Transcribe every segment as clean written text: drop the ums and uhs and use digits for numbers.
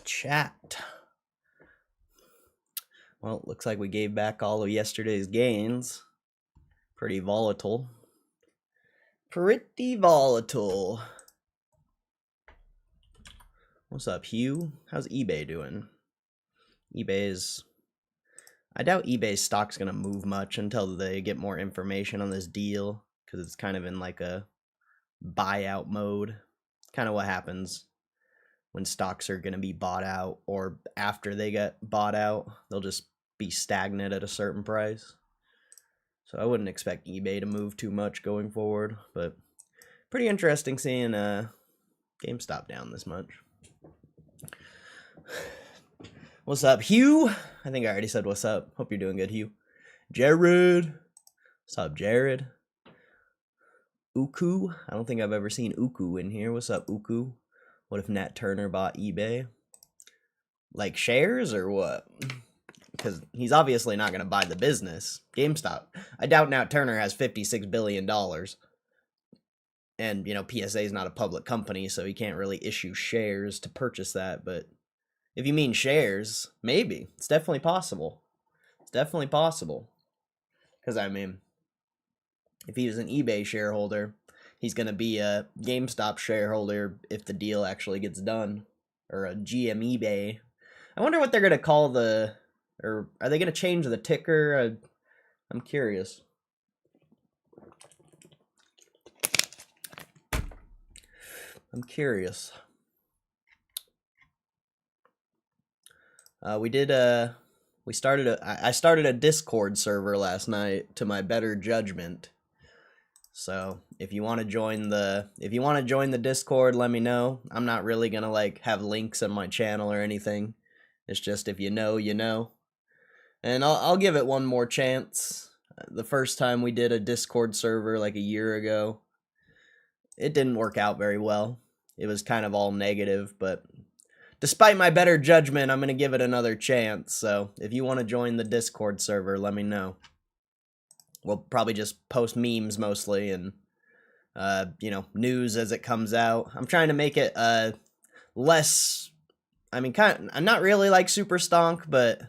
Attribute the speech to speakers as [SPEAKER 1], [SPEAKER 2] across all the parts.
[SPEAKER 1] Chat. Well, looks like we gave back all of yesterday's gains. Pretty volatile. Pretty volatile. What's up, Hugh? How's eBay doing? I doubt eBay's stock's gonna move much until they get more information on this deal, because it's kind of in like a buyout mode. Kind of what happens when stocks are gonna be bought out, or after they get bought out, they'll just be stagnant at a certain price. So I wouldn't expect eBay to move too much going forward, but pretty interesting seeing GameStop down this much. What's up, Hugh? I think I already said what's up. Hope you're doing good, Hugh. Jared. What's up, Jared? Uku. I don't think I've ever seen Uku in here. What's up, Uku? What if Nat Turner bought eBay? Like shares or what? Because he's obviously not going to buy the business. GameStop. I doubt Nat Turner has $56 billion. And, you know, PSA is not a public company, so he can't really issue shares to purchase that. But if you mean shares, maybe. It's definitely possible. It's definitely possible. Because, I mean, if he was an eBay shareholder, he's going to be a GameStop shareholder if the deal actually gets done. Or a GM eBay. I wonder what they're going to call the... Or are they going to change the ticker? I'm curious. I'm curious. I started a Discord server last night to my better judgment. So if you want to join the Discord, let me know. I'm not really gonna like have links on my channel or anything. It's just if you know, you know. And I'll give it one more chance. The first time we did a Discord server like a year ago, it didn't work out very well. It was kind of all negative, but despite my better judgment, I'm going to give it another chance. So if you want to join the Discord server, let me know. We'll probably just post memes mostly and, you know, news as it comes out. I'm trying to make it less, I mean, I'm not really like Super Stonk, but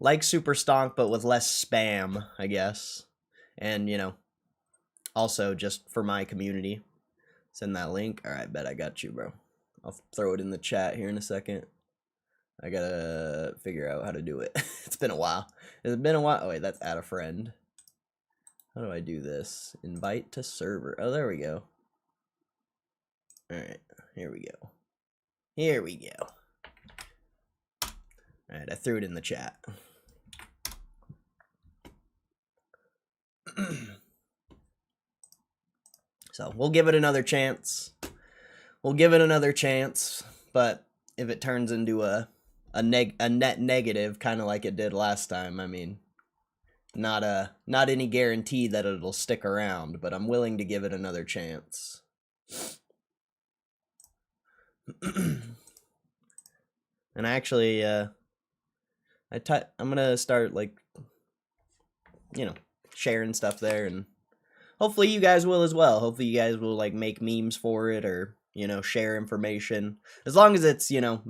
[SPEAKER 1] like Super Stonk, but with less spam, I guess. And, you know, also just for my community. Send that link. All right, bet I got you, bro. I'll throw it in the chat here in a second. I gotta figure out how to do it. It's been a while. It's been a while. Oh, wait, that's add a friend. How do I do this? Invite to server. Oh, there we go. All right, here we go. Here we go. All right, I threw it in the chat. So we'll give it another chance. We'll give it another chance, but if it turns into a net negative, kind of like it did last time, I mean, not any guarantee that it'll stick around, but I'm willing to give it another chance. And actually, I'm gonna start like, you know, sharing stuff there, and hopefully you guys will as well. Hopefully you guys will like make memes for it, or, you know, share information. As long as it's, you know,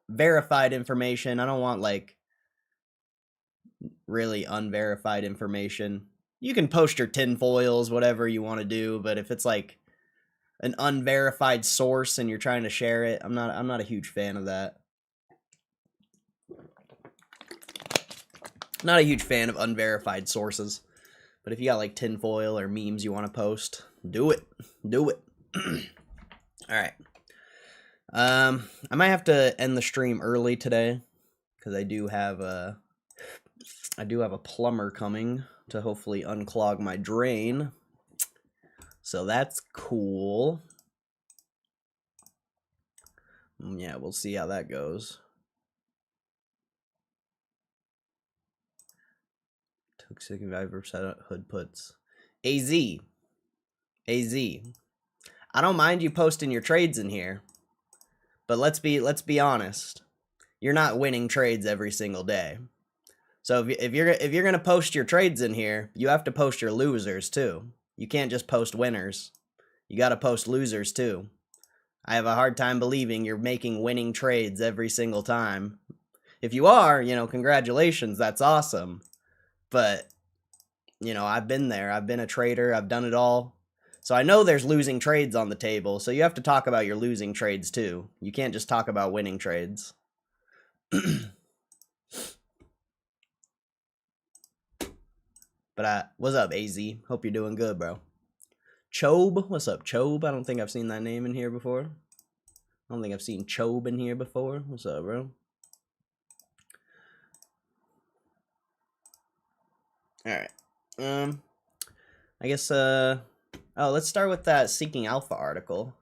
[SPEAKER 1] verified information. I don't want like really unverified information. You can post your tinfoils, whatever you want to do, but if it's like an unverified source and you're trying to share it, I'm not a huge fan of that. Not a huge fan of unverified sources. But if you got like tinfoil or memes you want to post, do it. Do it. All right. I might have to end the stream early today because I do have a plumber coming to hopefully unclog my drain. So that's cool. Yeah, we'll see how that goes. Took 65% hood puts. AZ. I don't mind you posting your trades in here, but let's be honest. You're not winning trades every single day. So if you're gonna post your trades in here, you have to post your losers too. You can't just post winners. You got to post losers too. I have a hard time believing you're making winning trades every single time. If you are, you know, congratulations, that's awesome. But, you know, I've been there. I've been a trader. I've done it all. So I know there's losing trades on the table. So you have to talk about your losing trades too. You can't just talk about winning trades. But what's up, AZ? Hope you're doing good, bro. Chobe, what's up, Chobe? I don't think I've seen that name in here before. I don't think I've seen Chobe in here before. What's up, bro? Alright. I guess, oh, let's start with that Seeking Alpha article.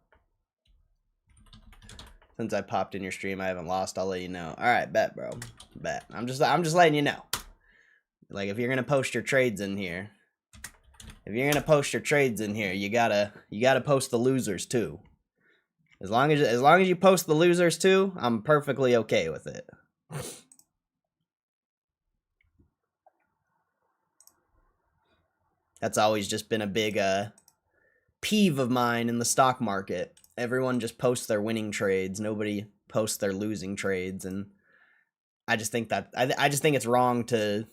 [SPEAKER 1] Since I popped in your stream, I haven't lost, I'll let you know. Alright, bet, bro. Bet. I'm just letting you know. Like, if you're gonna post your trades in here, you gotta post the losers too. As long as you post the losers too, I'm perfectly okay with it. That's always just been a big peeve of mine in the stock market. Everyone just posts their winning trades. Nobody posts their losing trades, and I just think that I just think it's wrong to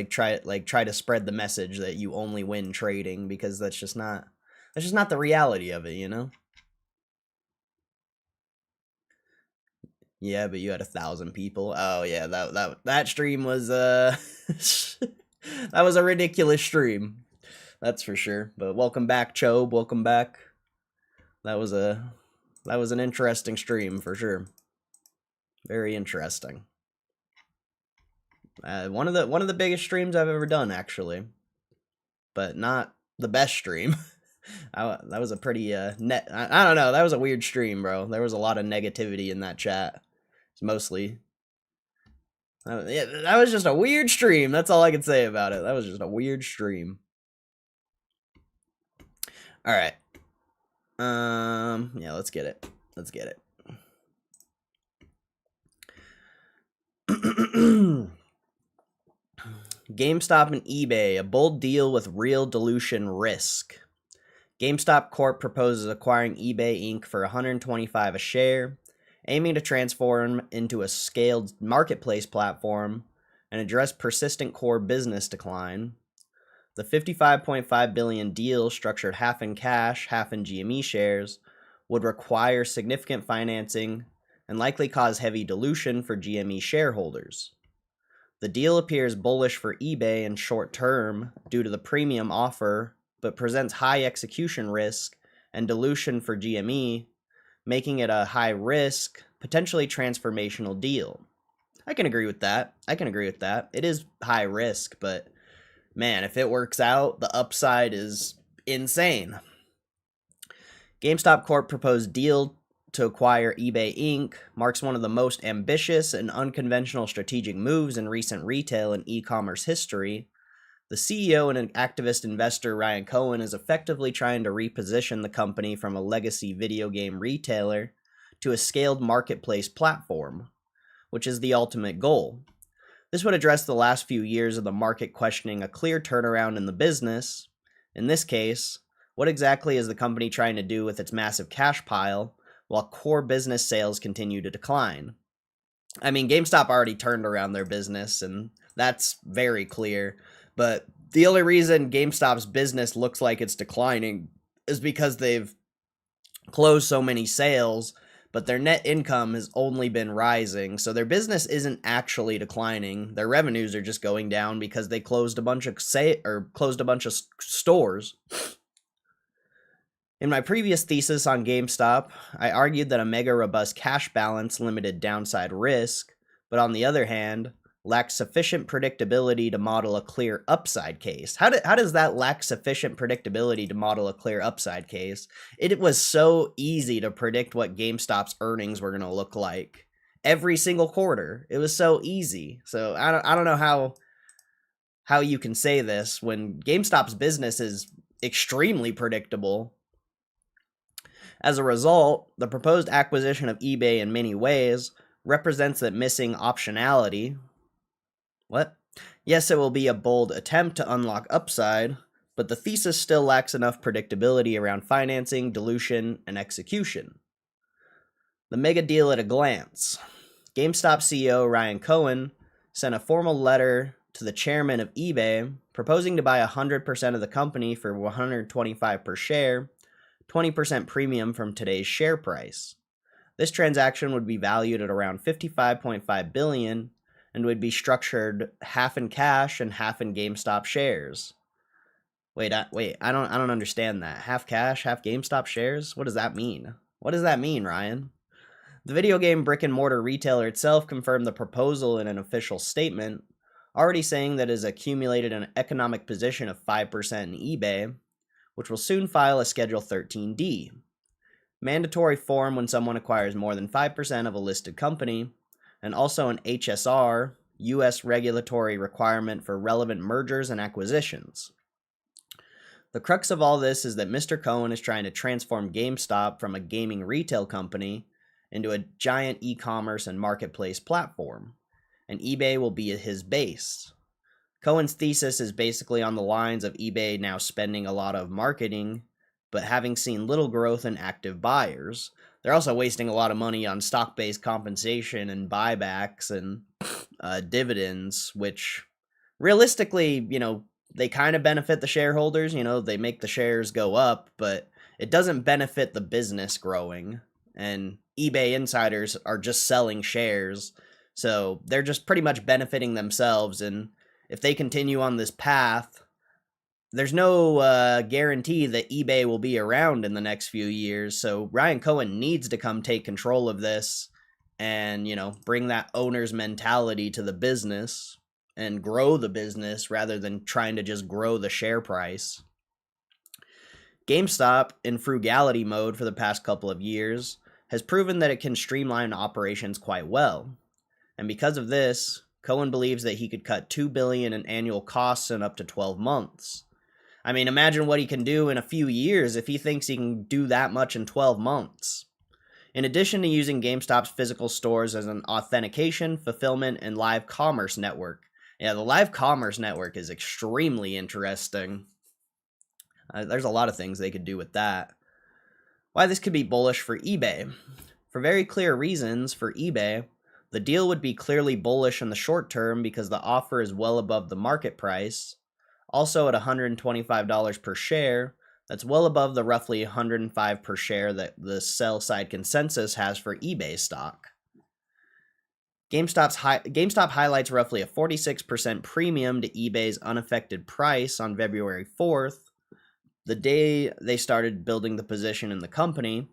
[SPEAKER 1] try to spread the message that you only win trading, because that's just not the reality of it, you know? Yeah, but you had 1,000 people. Oh yeah, that stream was that was a ridiculous stream. That's for sure. But welcome back, Chobe. Welcome back. That was an interesting stream for sure. Very interesting. One of the biggest streams I've ever done, actually, but not the best stream. That was a pretty I don't know. That was a weird stream, bro. There was a lot of negativity in that chat. It's mostly. Yeah, that was just a weird stream. That's all I can say about it. That was just a weird stream. All right. Yeah, let's get it. Let's get it. GameStop and eBay, a bold deal with real dilution risk. GameStop Corp proposes acquiring eBay Inc. for $125 a share, aiming to transform into a scaled marketplace platform and address persistent core business decline. The $55.5 billion deal, structured half in cash, half in GME shares, would require significant financing and likely cause heavy dilution for GME shareholders. The deal appears bullish for eBay in short term due to the premium offer, but presents high execution risk and dilution for GME, making it a high risk, potentially transformational deal. I can agree with that. It is high risk, but man, if it works out, the upside is insane. GameStop Corp proposed deal to acquire eBay Inc. marks one of the most ambitious and unconventional strategic moves in recent retail and e-commerce history. The CEO and an activist investor, Ryan Cohen, is effectively trying to reposition the company from a legacy video game retailer to a scaled marketplace platform, which is the ultimate goal. This would address the last few years of the market questioning a clear turnaround in the business. In this case, what exactly is the company trying to do with its massive cash pile while core business sales continue to decline? I mean, GameStop already turned around their business, and that's very clear. But the only reason GameStop's business looks like it's declining is because they've closed so many sales, but their net income has only been rising. So their business isn't actually declining. Their revenues are just going down because they closed a bunch of stores. In my previous thesis on GameStop, I argued that a mega robust cash balance limited downside risk, but on the other hand, lacked sufficient predictability to model a clear upside case. How does that lack sufficient predictability to model a clear upside case? It was so easy to predict what GameStop's earnings were going to look like every single quarter. It was so easy. So I don't know how you can say this when GameStop's business is extremely predictable. As a result, the proposed acquisition of eBay in many ways represents that missing optionality. What? Yes, it will be a bold attempt to unlock upside, but the thesis still lacks enough predictability around financing, dilution, and execution. The mega deal at a glance. GameStop CEO Ryan Cohen sent a formal letter to the chairman of eBay proposing to buy 100% of the company for $125 per share, 20% premium from today's share price. This transaction would be valued at around $55.5 billion and would be structured half in cash and half in GameStop shares. I don't understand that. Half cash, half GameStop shares? What does that mean? What does that mean, Ryan? The video game brick-and-mortar retailer itself confirmed the proposal in an official statement, already saying that it has accumulated an economic position of 5% in eBay, which will soon file a Schedule 13D, mandatory form when someone acquires more than 5% of a listed company, and also an HSR, U.S. regulatory requirement for relevant mergers and acquisitions. The crux of all this is that Mr. Cohen is trying to transform GameStop from a gaming retail company into a giant e-commerce and marketplace platform, and eBay will be his base. Cohen's thesis is basically on the lines of eBay now spending a lot of marketing, but having seen little growth in active buyers. They're also wasting a lot of money on stock-based compensation and buybacks and dividends, which realistically, they kind of benefit the shareholders. They make the shares go up, but it doesn't benefit the business growing. And eBay insiders are just selling shares, so they're just pretty much benefiting themselves. And if they continue on this path, there's no guarantee that eBay will be around in the next few years. So Ryan Cohen needs to come take control of this and, bring that owner's mentality to the business and grow the business rather than trying to just grow the share price. GameStop, in frugality mode for the past couple of years, has proven that it can streamline operations quite well. And because of this, Cohen believes that he could cut $2 billion in annual costs in up to 12 months. I mean, imagine what he can do in a few years if he thinks he can do that much in 12 months. In addition to using GameStop's physical stores as an authentication, fulfillment, and live commerce network. Yeah, the live commerce network is extremely interesting. There's a lot of things they could do with that. Why this could be bullish for eBay. For very clear reasons, for eBay, the deal would be clearly bullish in the short term because the offer is well above the market price. Also at $125 per share, that's well above the roughly $105 per share that the sell side consensus has for eBay stock. GameStop highlights roughly a 46% premium to eBay's unaffected price on February 4th, the day they started building the position in the company.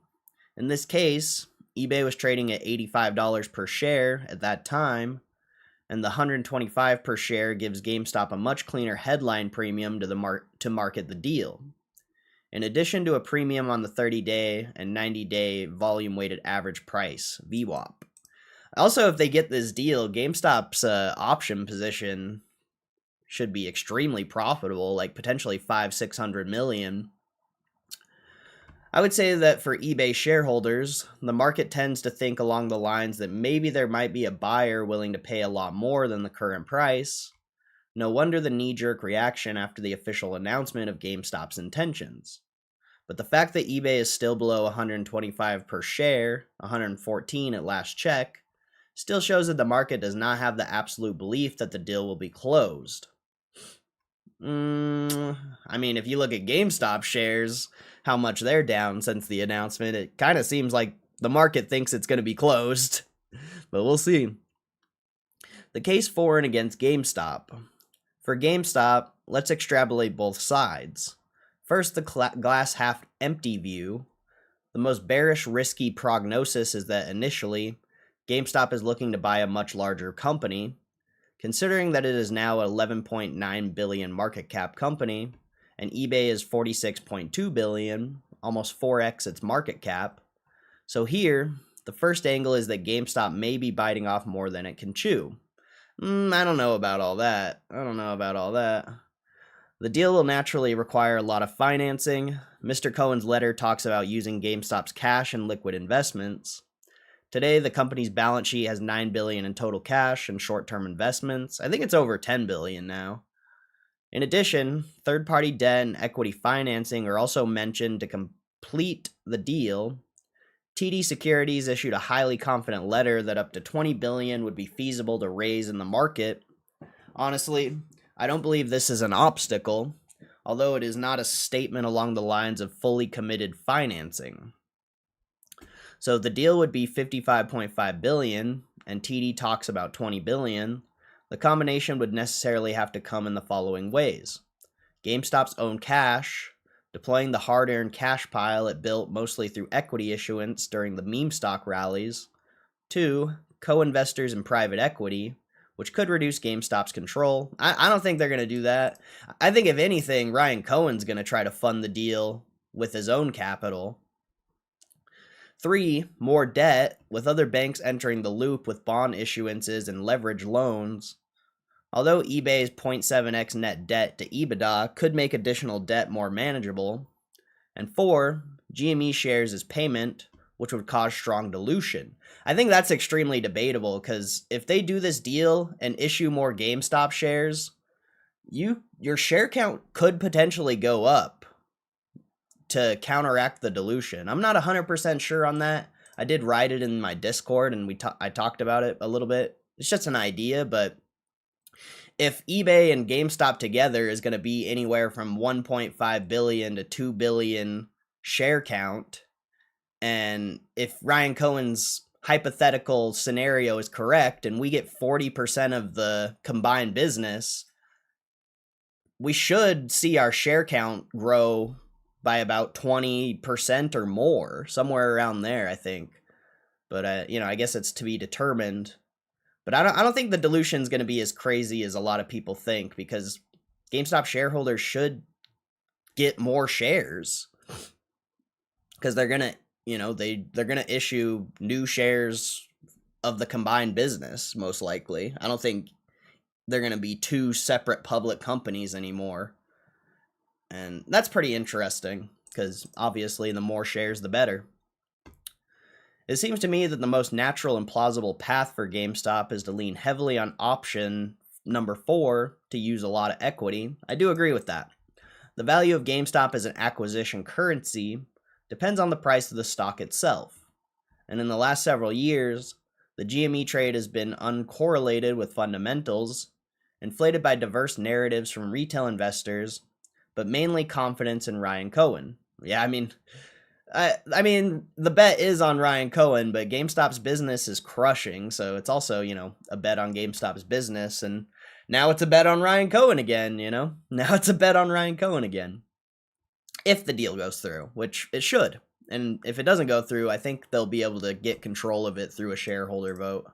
[SPEAKER 1] In this case, eBay was trading at $85 per share at that time, and the $125 per share gives GameStop a much cleaner headline premium to market the deal. In addition to a premium on the 30-day and 90-day volume-weighted average price, VWAP. Also, if they get this deal, GameStop's option position should be extremely profitable, like potentially $500-600 million. I would say that for eBay shareholders, the market tends to think along the lines that maybe there might be a buyer willing to pay a lot more than the current price. No wonder the knee-jerk reaction after the official announcement of GameStop's intentions. But the fact that eBay is still below $125 per share, $114 at last check, still shows that the market does not have the absolute belief that the deal will be closed. I mean, if you look at GameStop shares, how much they're down since the announcement, it kind of seems like the market thinks it's going to be closed. But we'll see. The case for and against GameStop. For GameStop, let's extrapolate both sides. First, the glass half empty view. The most bearish, risky prognosis is that initially, GameStop is looking to buy a much larger company. Considering that it is now an $11.9 billion market cap company, and eBay is $46.2 billion, almost 4x its market cap. So here, the first angle is that GameStop may be biting off more than it can chew. I don't know about all that. The deal will naturally require a lot of financing. Mr. Cohen's letter talks about using GameStop's cash and liquid investments. Today, the company's balance sheet has $9 billion in total cash and short-term investments. I think it's over $10 billion now. In addition, third-party debt and equity financing are also mentioned to complete the deal. TD Securities issued a highly confident letter that up to $20 billion would be feasible to raise in the market. Honestly, I don't believe this is an obstacle, although it is not a statement along the lines of fully committed financing. So the deal would be $55.5 billion, and TD talks about $20 billion. The combination would necessarily have to come in the following ways: GameStop's own cash, deploying the hard-earned cash pile it built mostly through equity issuance during the meme stock rallies. 2, co-investors in private equity, which could reduce GameStop's control. I don't think they're going to do that. I think if anything, Ryan Cohen's going to try to fund the deal with his own capital. 3, more debt, with other banks entering the loop with bond issuances and leverage loans. Although eBay's 0.7x net debt to EBITDA could make additional debt more manageable. And 4, GME shares as payment, which would cause strong dilution. I think that's extremely debatable, because if they do this deal and issue more GameStop shares, your share count could potentially go up to counteract the dilution. I'm not 100% sure on that. I did write it in my Discord, and I talked about it a little bit. It's just an idea, but if eBay and GameStop together is going to be anywhere from 1.5 billion to 2 billion share count, and if Ryan Cohen's hypothetical scenario is correct and we get 40% of the combined business, we should see our share count grow by about 20% or more, somewhere around there, I think. But I guess it's to be determined. But I don't think the dilution is going to be as crazy as a lot of people think, because GameStop shareholders should get more shares, because they're gonna, they're gonna issue new shares of the combined business, most likely. I don't think they're gonna be two separate public companies anymore. And that's pretty interesting, because obviously the more shares, the better. It seems to me that the most natural and plausible path for GameStop is to lean heavily on option number 4 to use a lot of equity. I do agree with that. The value of GameStop as an acquisition currency depends on the price of the stock itself. And in the last several years, the GME trade has been uncorrelated with fundamentals, inflated by diverse narratives from retail investors, but mainly confidence in Ryan Cohen. Yeah, I mean, the bet is on Ryan Cohen, but GameStop's business is crushing, so it's also, a bet on GameStop's business, and now it's a bet on Ryan Cohen again, Now it's a bet on Ryan Cohen again. If the deal goes through, which it should. And if it doesn't go through, I think they'll be able to get control of it through a shareholder vote.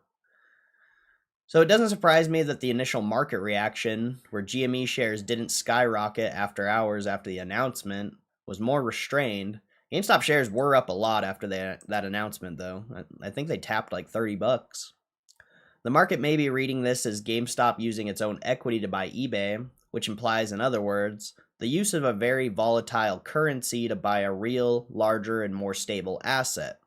[SPEAKER 1] So it doesn't surprise me that the initial market reaction, where GME shares didn't skyrocket after hours after the announcement, was more restrained. GameStop shares were up a lot after that announcement, though. I think they tapped like $30. The market may be reading this as GameStop using its own equity to buy eBay, which implies, in other words, the use of a very volatile currency to buy a real, larger, and more stable asset.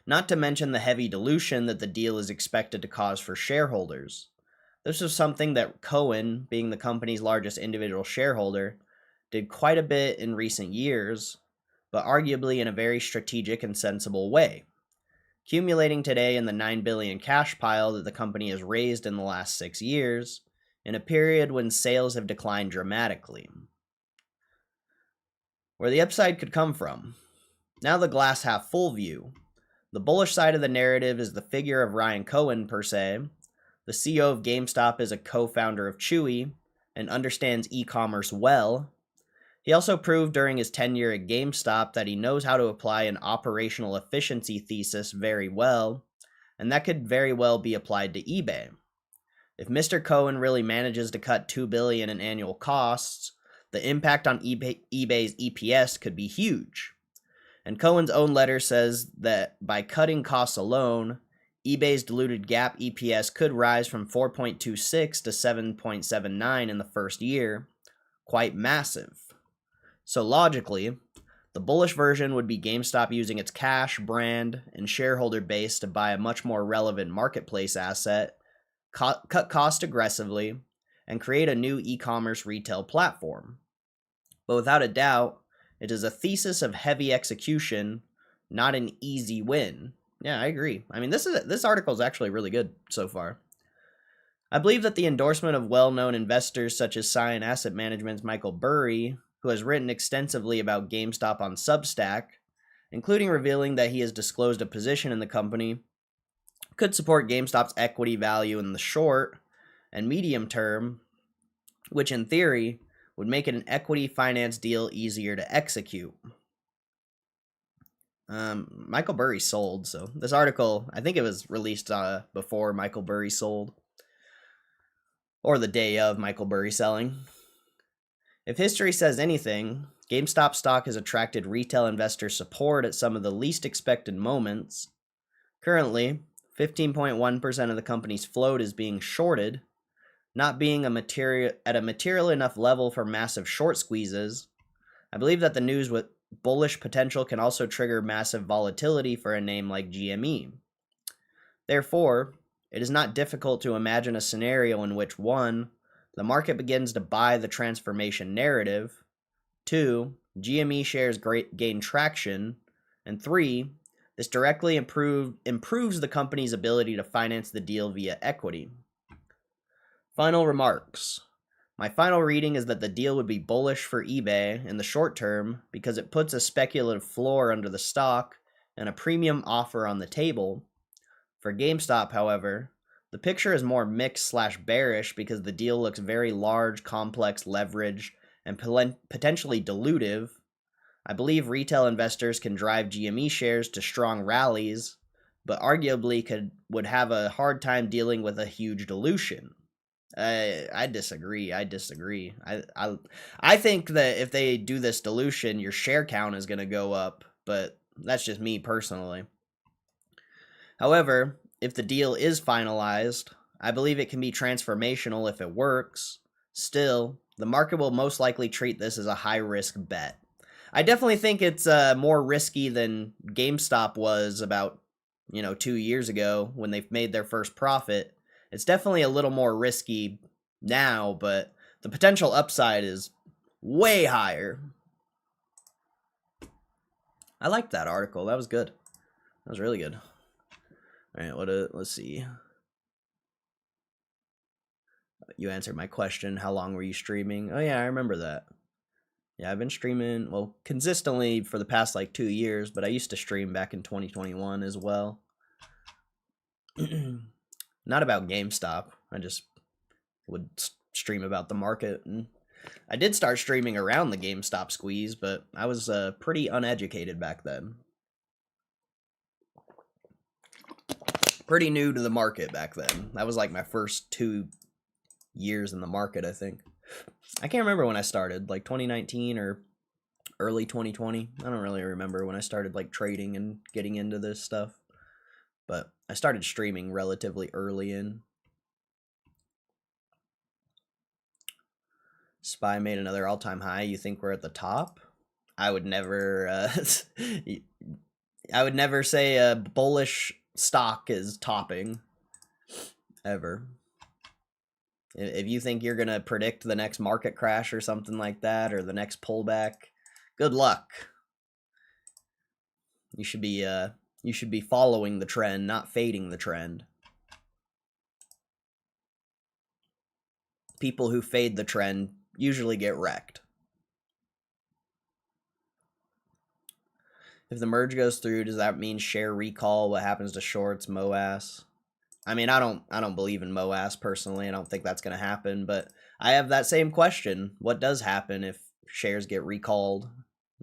[SPEAKER 1] Not to mention the heavy dilution that the deal is expected to cause for shareholders. This was something that Cohen, being the company's largest individual shareholder, did quite a bit in recent years, but arguably in a very strategic and sensible way, accumulating today in the $9 billion cash pile that the company has raised in the last 6 years, in a period when sales have declined dramatically. Where the upside could come from. Now the glass half full view. The bullish side of the narrative is the figure of Ryan Cohen per se. The CEO of GameStop is a co-founder of Chewy and understands e-commerce well. He also proved during his tenure at GameStop that he knows how to apply an operational efficiency thesis very well, and that could very well be applied to eBay. If Mr. Cohen really manages to cut $2 billion in annual costs, the impact on eBay's EPS could be huge. And Cohen's own letter says that by cutting costs alone, eBay's diluted GAAP EPS could rise from 4.26 to 7.79 in the first year. Quite massive. So logically, the bullish version would be GameStop using its cash, brand, and shareholder base to buy a much more relevant marketplace asset, cut costs aggressively, and create a new e-commerce retail platform. But without a doubt, it is a thesis of heavy execution not an easy win. Yeah, I agree. I mean, this article is actually really good so far. I believe that the endorsement of well-known investors such as Scion Asset Management's Michael Burry, who has written extensively about GameStop on Substack, including revealing that he has disclosed a position in the company, could support GameStop's equity value in the short and medium term, which in theory would make it an equity finance deal easier to execute. Michael Burry sold, so this article, I think it was released before Michael Burry sold, or the day of Michael Burry selling. If history says anything, GameStop stock has attracted retail investor support at some of the least expected moments. Currently, 15.1% of the company's float is being shorted, not being at a material enough level for massive short squeezes. I believe that the news with bullish potential can also trigger massive volatility for a name like GME. Therefore, it is not difficult to imagine a scenario in which 1. The market begins to buy the transformation narrative, 2. GME shares gain traction, and 3. This directly improves the company's ability to finance the deal via equity. Final remarks. My final reading is that the deal would be bullish for eBay in the short term because it puts a speculative floor under the stock and a premium offer on the table. For GameStop, however, the picture is more mixed/bearish because the deal looks very large, complex, leveraged, and potentially dilutive. I believe retail investors can drive GME shares to strong rallies, but arguably would have a hard time dealing with a huge dilution. I disagree. I think that if they do this dilution, your share count is going to go up, but that's just me personally. However, if the deal is finalized, I believe it can be transformational if it works. Still, the market will most likely treat this as a high-risk bet. I definitely think it's more risky than GameStop was about, 2 years ago when they made their first profit. It's definitely a little more risky now, but the potential upside is way higher. I liked that article. That was good. That was really good. All right, let's see. You answered my question. How long were you streaming? Oh, yeah, I remember that. Yeah, I've been streaming, well, consistently for the past, 2 years, but I used to stream back in 2021 as well. Not about GameStop. I just would stream about the market. And I did start streaming around the GameStop squeeze, but I was pretty uneducated back then. Pretty new to the market back then. That was my first 2 years in the market, I think. I can't remember when I started, 2019 or early 2020. I don't really remember when I started trading and getting into this stuff. But I started streaming relatively early in. SPY made another all-time high. You think we're at the top? I would never I would never say a bullish stock is topping ever. If you think you're going to predict the next market crash or something like that, or the next pullback, good luck. You should be following the trend, not fading the trend. People who fade the trend usually get wrecked. If the merge goes through, does that mean share recall? What happens to shorts, MOAS? I mean, I don't believe in MOAS personally. I don't think that's going to happen, but I have that same question. What does happen if shares get recalled?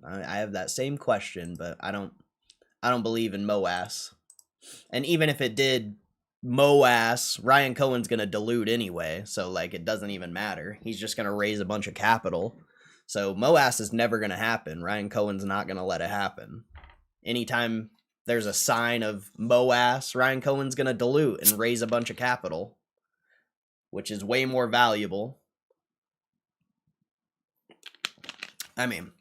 [SPEAKER 1] I have that same question, but I don't believe in MOAS. And even if it did MOAS, Ryan Cohen's going to dilute anyway, so it doesn't even matter. He's just going to raise a bunch of capital. So MOAS is never going to happen. Ryan Cohen's not going to let it happen. Anytime there's a sign of MOAS, Ryan Cohen's going to dilute and raise a bunch of capital, which is way more valuable. I mean,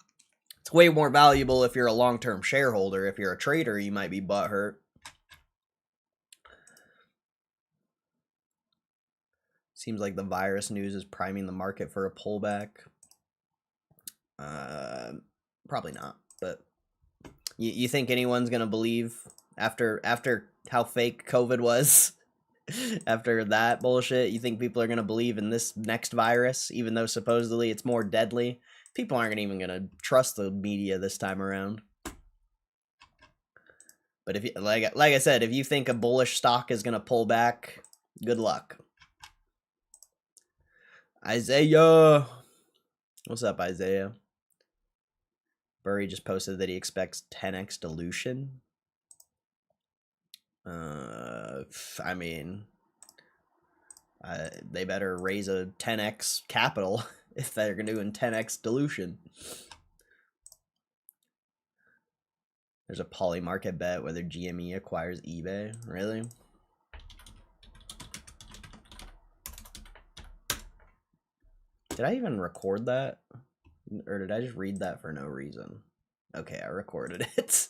[SPEAKER 1] it's way more valuable if you're a long-term shareholder. If you're a trader, you might be butthurt. Seems like the virus news is priming the market for a pullback. Probably not, but You think anyone's gonna believe after how fake COVID was? After that bullshit, you think people are gonna believe in this next virus, even though supposedly it's more deadly? People aren't even gonna trust the media this time around. But if you, like I said, if you think a bullish stock is gonna pull back, good luck. Isaiah, what's up, Isaiah? Burry just posted that he expects 10x dilution. I mean, they better raise a 10x capital if they're doing 10x dilution. There's a poly market bet whether GME acquires eBay. Really? Did I even record that? Or did I just read that for no reason? Okay, I recorded it.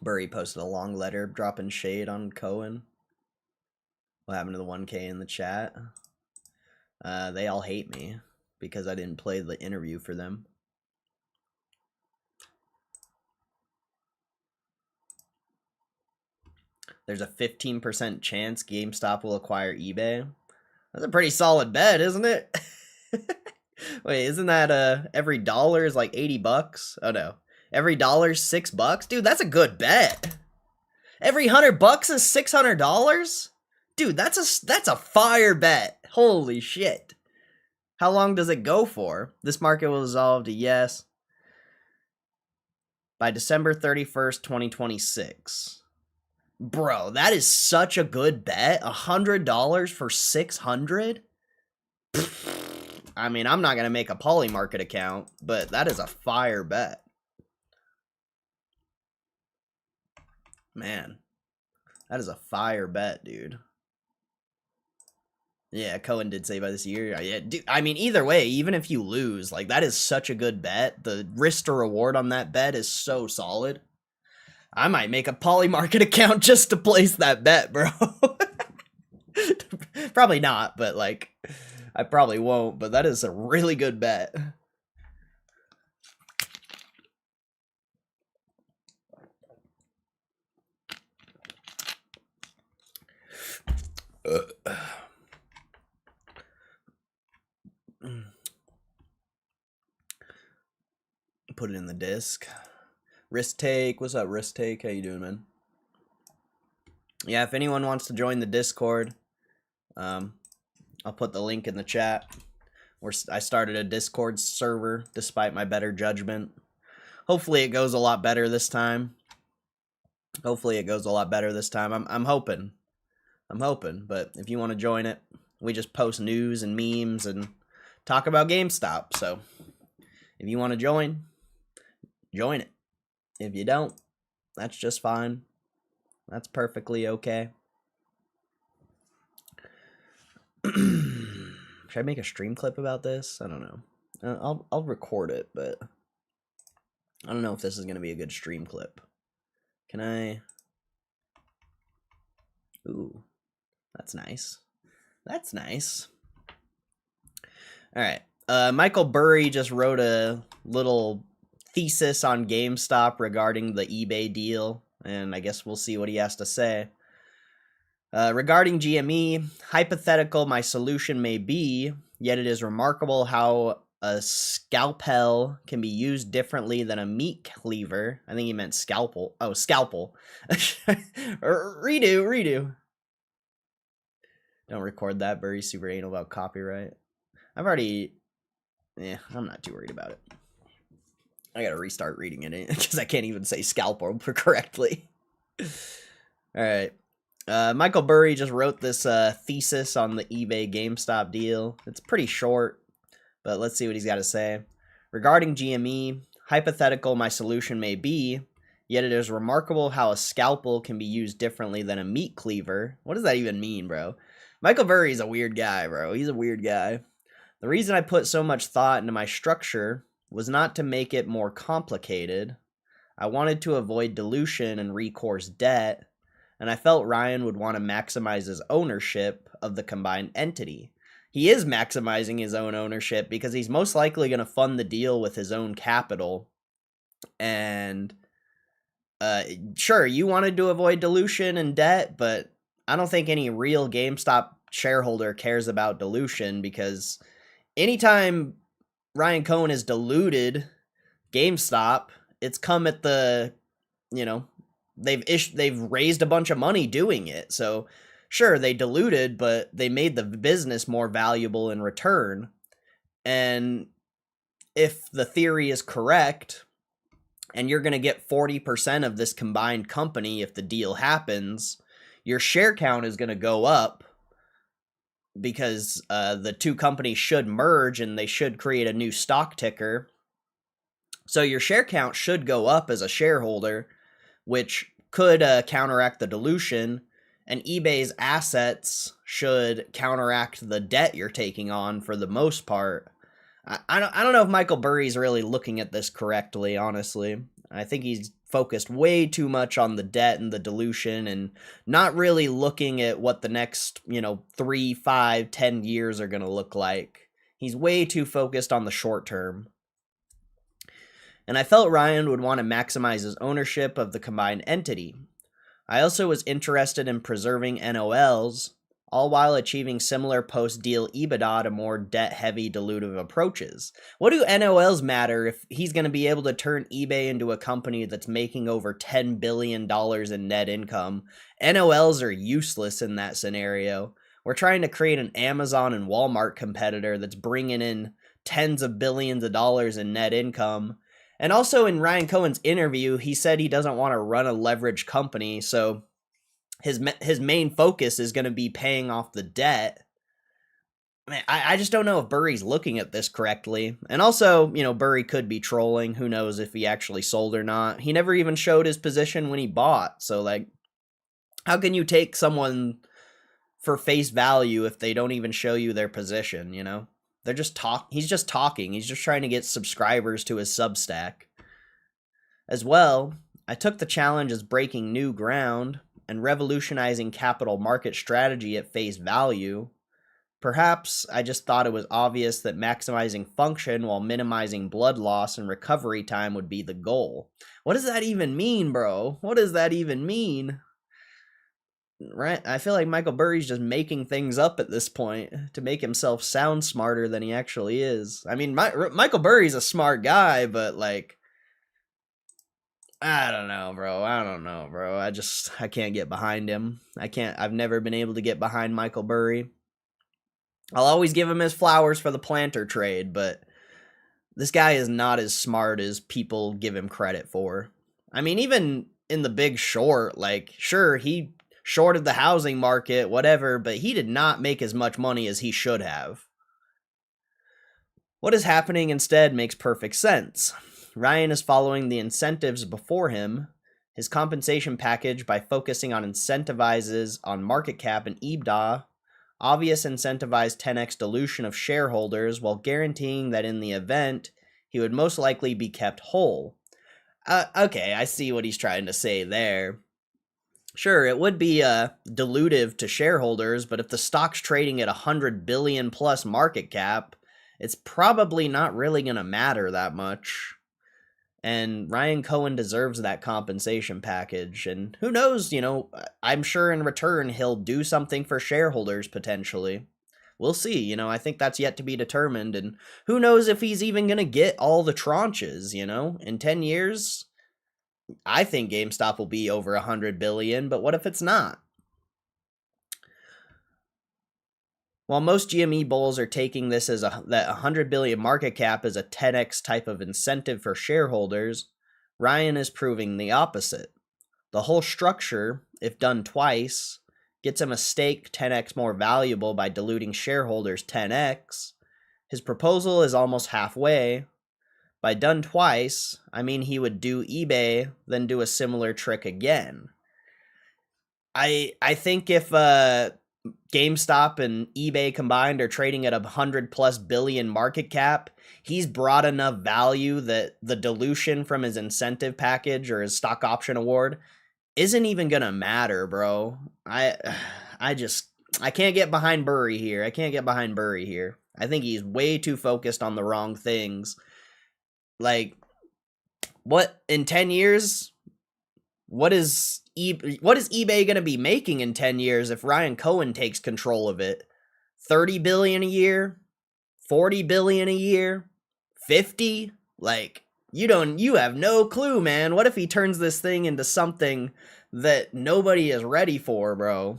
[SPEAKER 1] Burry posted a long letter dropping shade on Cohen. What happened to the 1K in the chat? They all hate me because I didn't play the interview for them. There's a 15% chance GameStop will acquire eBay. That's a pretty solid bet, isn't it? Wait, isn't that every dollar is like 80 bucks? Oh no. Every dollar's $6? Dude, that's a good bet. Every $100 is $600? Dude, that's a fire bet. Holy shit. How long does it go for? This market will dissolve to yes by December 31st, 2026. Bro, that is such a good bet. $100 for 600? I mean, I'm not going to make a poly market account, but that is a fire bet. Man, that is a fire bet, dude. Yeah, Cohen did say by this year. Yeah, dude, I mean, either way, even if you lose, like, that is such a good bet. The risk to reward on that bet is so solid. I might make a poly market account just to place that bet, bro. Probably not, but, like, I probably won't, but that is a really good bet. Put it in the disc. Risk Take, what's up, Risk Take? How you doing, man? Yeah, if anyone wants to join the Discord, I'll put the link in the chat. I started a Discord server despite my better judgment. Hopefully it goes a lot better this time. I'm hoping. But if you want to join it, we just post news and memes and talk about GameStop. So if you want to join it. If you don't, that's just fine. That's perfectly okay. Should I make a stream clip about this? I don't know. I'll record it, but I don't know if this is going to be a good stream clip. Can I? Ooh, that's nice. That's nice. All right. Michael Burry just wrote a little thesis on GameStop regarding the eBay deal, and I guess we'll see what he has to say. Regarding GME, hypothetical my solution may be, yet it is remarkable how a scalpel can be used differently than a meat cleaver. I think he meant scalpel. Oh, scalpel. Redo. Don't record that. Burry's super anal about copyright. I'm not too worried about it. I gotta restart reading it because I can't even say scalpel correctly. Alright. Michael Burry just wrote this thesis on the eBay GameStop deal. It's pretty short, but let's see what he's got to say. Regarding GME, hypothetical my solution may be, yet it is remarkable how a scalpel can be used differently than a meat cleaver. What does that even mean, bro? Michael Burry's a weird guy, bro. He's a weird guy. The reason I put so much thought into my structure was not to make it more complicated. I wanted to avoid dilution and recourse debt, and I felt Ryan would want to maximize his ownership of the combined entity. he is maximizing his own ownership because he's most likely going to fund the deal with his own capital. And sure, you wanted to avoid dilution and debt, but I don't think any real GameStop shareholder cares about dilution, because anytime Ryan Cohen has diluted GameStop, it's come at the, they've raised a bunch of money doing it. So sure, they diluted, but they made the business more valuable in return. And if the theory is correct, and you're going to get 40% of this combined company if the deal happens, your share count is going to go up, because the two companies should merge and they should create a new stock ticker. So your share count should go up as a shareholder, which could counteract the dilution, and eBay's assets should counteract the debt you're taking on for the most part. I don't know if Michael Burry's really looking at this correctly, honestly. I think he's focused way too much on the debt and the dilution, and not really looking at what the next, 3, 5, 10 years are going to look like. He's way too focused on the short term. And I felt Ryan would want to maximize his ownership of the combined entity. I also was interested in preserving NOLs, all while achieving similar post-deal EBITDA to more debt-heavy dilutive approaches. What do NOLs matter if he's going to be able to turn eBay into a company that's making over $10 billion in net income? NOLs are useless in that scenario. We're trying to create an Amazon and Walmart competitor that's bringing in tens of billions of dollars in net income. And also in Ryan Cohen's interview, he said he doesn't want to run a leveraged company, so his main focus is going to be paying off the debt. Man, I just don't know if Burry's looking at this correctly. And also, Burry could be trolling. Who knows if he actually sold or not. He never even showed his position when he bought. So, how can you take someone for face value if they don't even show you their position, They're just he's just talking. He's just trying to get subscribers to his Substack. As well, I took the challenge as breaking new ground and revolutionizing capital market strategy at face value. Perhaps I just thought it was obvious that maximizing function while minimizing blood loss and recovery time would be the goal. What does that even mean, bro? What does that even mean? Right? I feel like Michael Burry's just making things up at this point to make himself sound smarter than he actually is. I mean, Michael Burry's a smart guy, but I don't know, bro. I can't get behind him. I've never been able to get behind Michael Burry. I'll always give him his flowers for the planter trade, but this guy is not as smart as people give him credit for. I mean, even in The Big Short, sure, he shorted the housing market, whatever, but he did not make as much money as he should have. What is happening instead makes perfect sense. Ryan is following the incentives before him, his compensation package, by focusing on incentivizes on market cap and EBITDA, obvious incentivized 10x dilution of shareholders, while guaranteeing that in the event, he would most likely be kept whole. Okay, I see what he's trying to say there. Sure, it would be dilutive to shareholders, but if the stock's trading at 100 billion plus market cap, it's probably not really going to matter that much. And Ryan Cohen deserves that compensation package. And who knows, I'm sure in return he'll do something for shareholders potentially. We'll see, I think that's yet to be determined. And who knows if he's even going to get all the tranches, In 10 years, I think GameStop will be over 100 billion, but what if it's not? While most GME bulls are taking this as that 100 billion market cap as a 10x type of incentive for shareholders, Ryan is proving the opposite. The whole structure, if done twice, gets him a stake 10x more valuable by diluting shareholders 10x. His proposal is almost halfway. By done twice, I mean he would do eBay, then do a similar trick again. I think if GameStop and eBay combined are trading at 100+ billion market cap, he's brought enough value that the dilution from his incentive package or his stock option award isn't even gonna matter, bro. I I can't get behind Burry here. I can't get behind Burry here. I think he's way too focused on the wrong things. Like, what in 10 years? What is eBay going to be making in 10 years if Ryan Cohen takes control of it? 30 billion a year? 40 billion a year? 50? Like, you have no clue, man. What if he turns this thing into something that nobody is ready for, bro?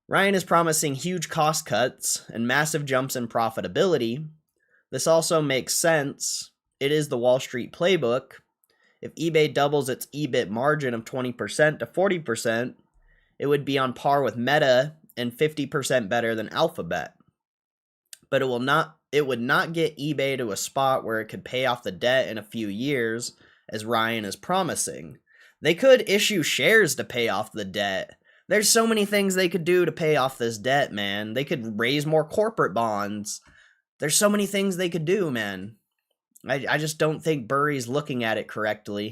[SPEAKER 1] Ryan is promising huge cost cuts and massive jumps in profitability. This also makes sense. It is the Wall Street playbook. If eBay doubles its EBIT margin of 20% to 40%, it would be on par with Meta and 50% better than Alphabet. But it would not get eBay to a spot where it could pay off the debt in a few years, as Ryan is promising. They could issue shares to pay off the debt. There's so many things they could do to pay off this debt, man. They could raise more corporate bonds. There's so many things they could do, man. I just don't think Burry's looking at it correctly.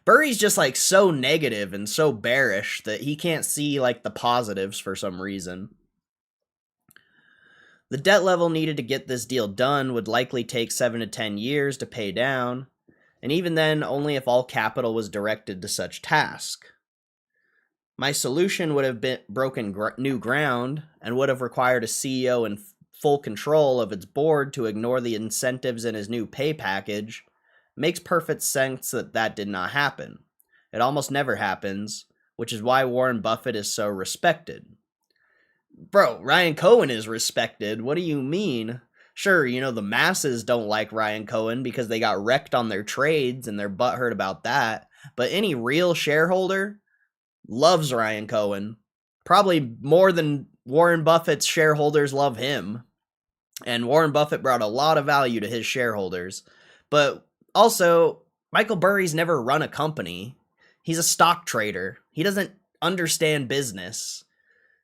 [SPEAKER 1] Burry's just like so negative and so bearish that he can't see like the positives for some reason. The debt level needed to get this deal done would likely take 7 to 10 years to pay down, and even then only if all capital was directed to such task. My solution would have been broken new ground and would have required a CEO in full control of its board to ignore the incentives in his new pay package. Makes perfect sense that did not happen. It almost never happens, which is why Warren Buffett is so respected. Bro, Ryan Cohen is respected. What do you mean? Sure, the masses don't like Ryan Cohen because they got wrecked on their trades and they're butthurt about that. But any real shareholder loves Ryan Cohen. Probably more than Warren Buffett's shareholders love him. And Warren Buffett brought a lot of value to his shareholders. But also, Michael Burry's never run a company. He's a stock trader. He doesn't understand business.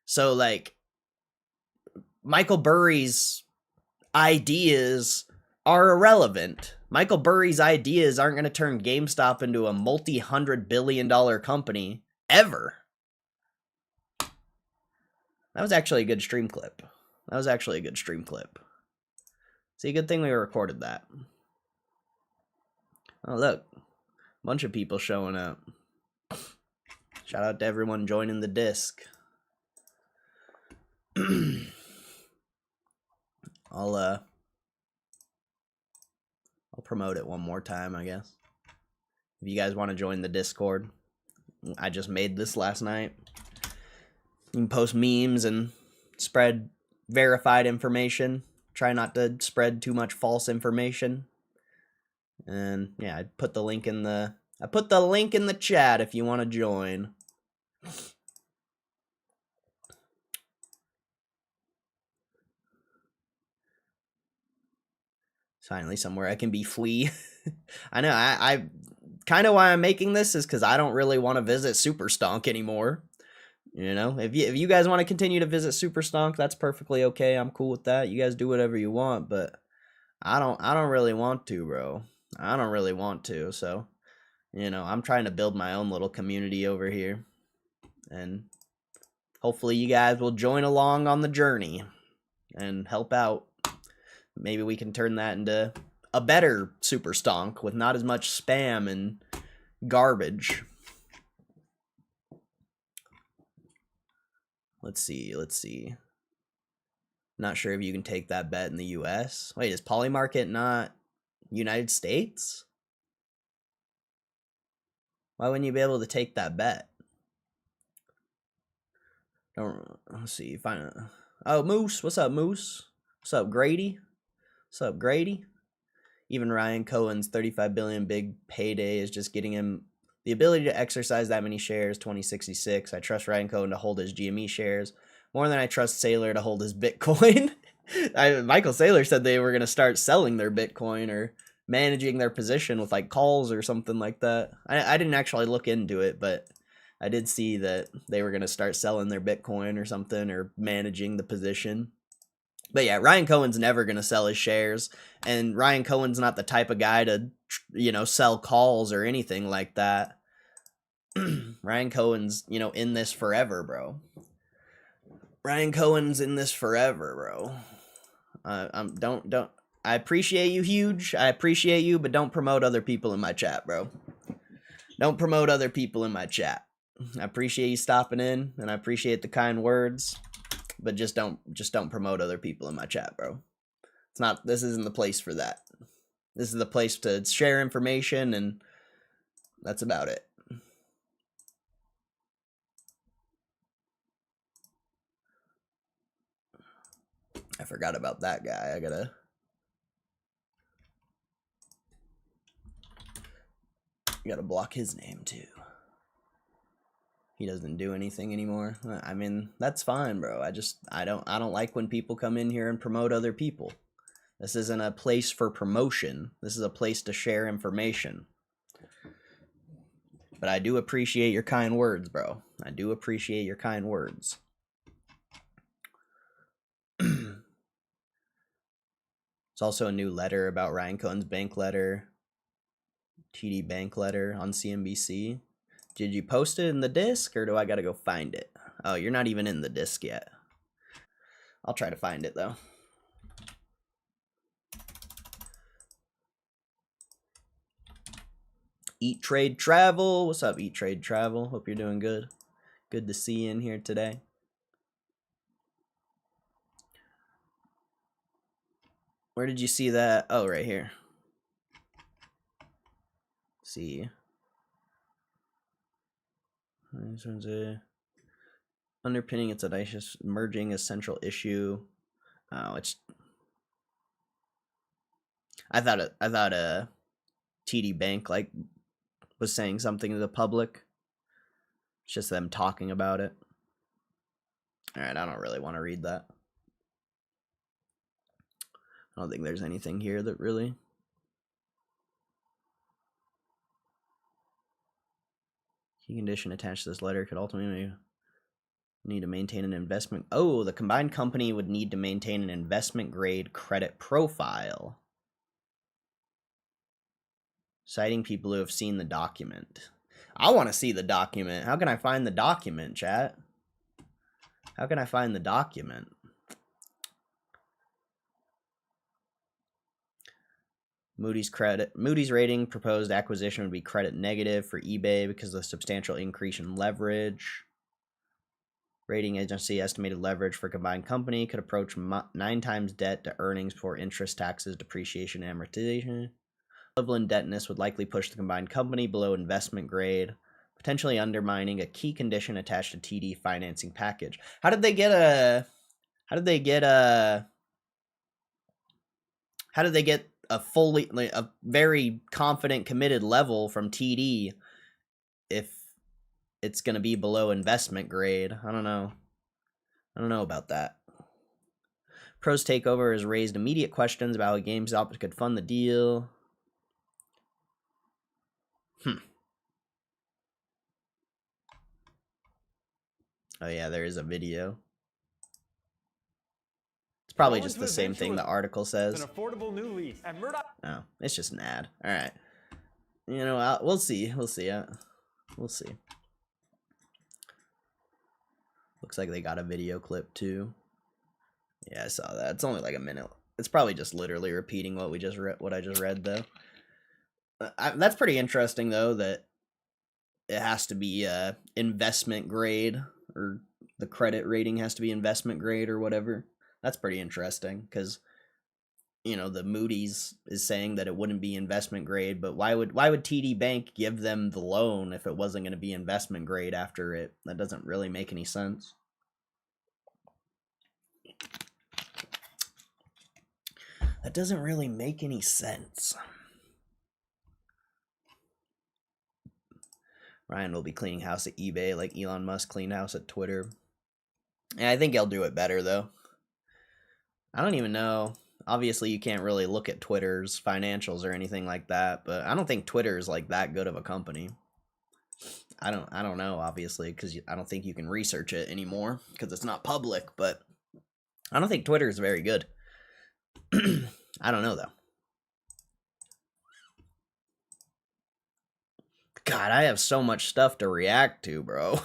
[SPEAKER 1] So, like, Michael Burry's ideas are irrelevant. Michael Burry's ideas aren't going to turn GameStop into a multi-$100 billion company, ever. That was actually a good stream clip. See, good thing we recorded that. Oh, look. Bunch of people showing up. Shout out to everyone joining the disc. I'll promote it one more time, I guess. If you guys want to join the Discord, I just made this last night. You can post memes and spread verified information. Try not to spread too much false information. And yeah, I put the link in the chat if you want to join. Finally somewhere I can be flea. I know, I kind of why I'm making this is because I don't really want to visit Super Stonk anymore. If you guys want to continue to visit Super Stonk, that's perfectly okay. I'm cool with that. You guys do whatever you want, but I don't really want to, bro. I don't really want to. So, I'm trying to build my own little community over here, and hopefully you guys will join along on the journey and help out. Maybe we can turn that into a better Super Stonk with not as much spam and garbage. Let's see. Not sure if you can take that bet in the US. Wait, is Polymarket not United States? Why wouldn't you be able to take that bet? Let's see. Oh, Moose. What's up, Moose? What's up, Grady? Even Ryan Cohen's 35 billion big payday is just getting him the ability to exercise that many shares. 2066. I trust Ryan Cohen to hold his GME shares more than I trust Saylor to hold his Bitcoin. Michael Saylor said they were going to start selling their Bitcoin or managing their position with like calls or something like that. I didn't actually look into it, but I did see that they were going to start selling their Bitcoin or something or managing the position. But yeah, Ryan Cohen's never going to sell his shares, and Ryan Cohen's not the type of guy to, sell calls or anything like that. Ryan Cohen's, in this forever, bro. Ryan Cohen's in this forever, bro. Don't. I appreciate you, huge. I appreciate you, but don't promote other people in my chat, bro. Don't promote other people in my chat. I appreciate you stopping in, and I appreciate the kind words, but just don't promote other people in my chat, bro. It's not. This isn't the place for that. This is the place to share information, and that's about it. I forgot about that guy. I gotta block his name too. He doesn't do anything anymore. I mean, that's fine, bro. I don't like when people come in here and promote other people. This isn't a place for promotion. This is a place to share information. But I do appreciate your kind words, bro. I do appreciate your kind words. There's also a new letter about Ryan Cohen's bank letter, TD bank letter on CNBC. Did you post it in the disc, or do I gotta go find it? Oh, you're not even in the disc yet. I'll try to find it, though. Eat, Trade, Travel. What's up, Eat, Trade, Travel? Hope you're doing good. Good to see you in here today. Where did you see that? Oh, right here. Let's see. Underpinning its audacious merging a central issue. Oh, it's. I thought TD Bank like was saying something to the public. It's just them talking about it. All right, I don't really want to read that. I don't think there's anything here that really. Key condition attached to this letter could ultimately need to maintain an investment. Oh, the combined company would need to maintain an investment grade credit profile. Citing people who have seen the document. I want to see the document. How can I find the document, chat? How can I find the document? Moody's rating proposed acquisition would be credit negative for eBay because of the substantial increase in leverage. Rating agency estimated leverage for combined company could approach 9 times debt to earnings before interest, taxes, depreciation, and amortization. Level indebtedness would likely push the combined company below investment grade, potentially undermining a key condition attached to TD financing package. How did they get a very confident, committed level from TD if it's going to be below investment grade? I don't know about that. Pro's takeover has raised immediate questions about how GameStop could fund the deal. Oh yeah, there is a video. It's probably just the same thing the article says. An affordable new lease at Murdoch. Oh, it's just an ad. All right. You know, we'll see. We'll see. We'll see. Looks like they got a video clip too. Yeah, I saw that. It's only like a minute. It's probably just literally repeating what we just what I just read though. That's pretty interesting though, that it has to be investment grade, or the credit rating has to be investment grade or whatever. That's pretty interesting because, you know, the Moody's is saying that it wouldn't be investment grade, but why would TD Bank give them the loan if it wasn't going to be investment grade after it? That doesn't really make any sense. That doesn't really make any sense. Ryan will be cleaning house at eBay like Elon Musk cleaned house at Twitter. Yeah, I think he'll do it better though. I don't even know. Obviously, you can't really look at Twitter's financials or anything like that, but I don't think Twitter is like that good of a company. I don't know, obviously, because I don't think you can research it anymore because it's not public, but I don't think Twitter is very good. I don't know, though. God, I have so much stuff to react to, bro.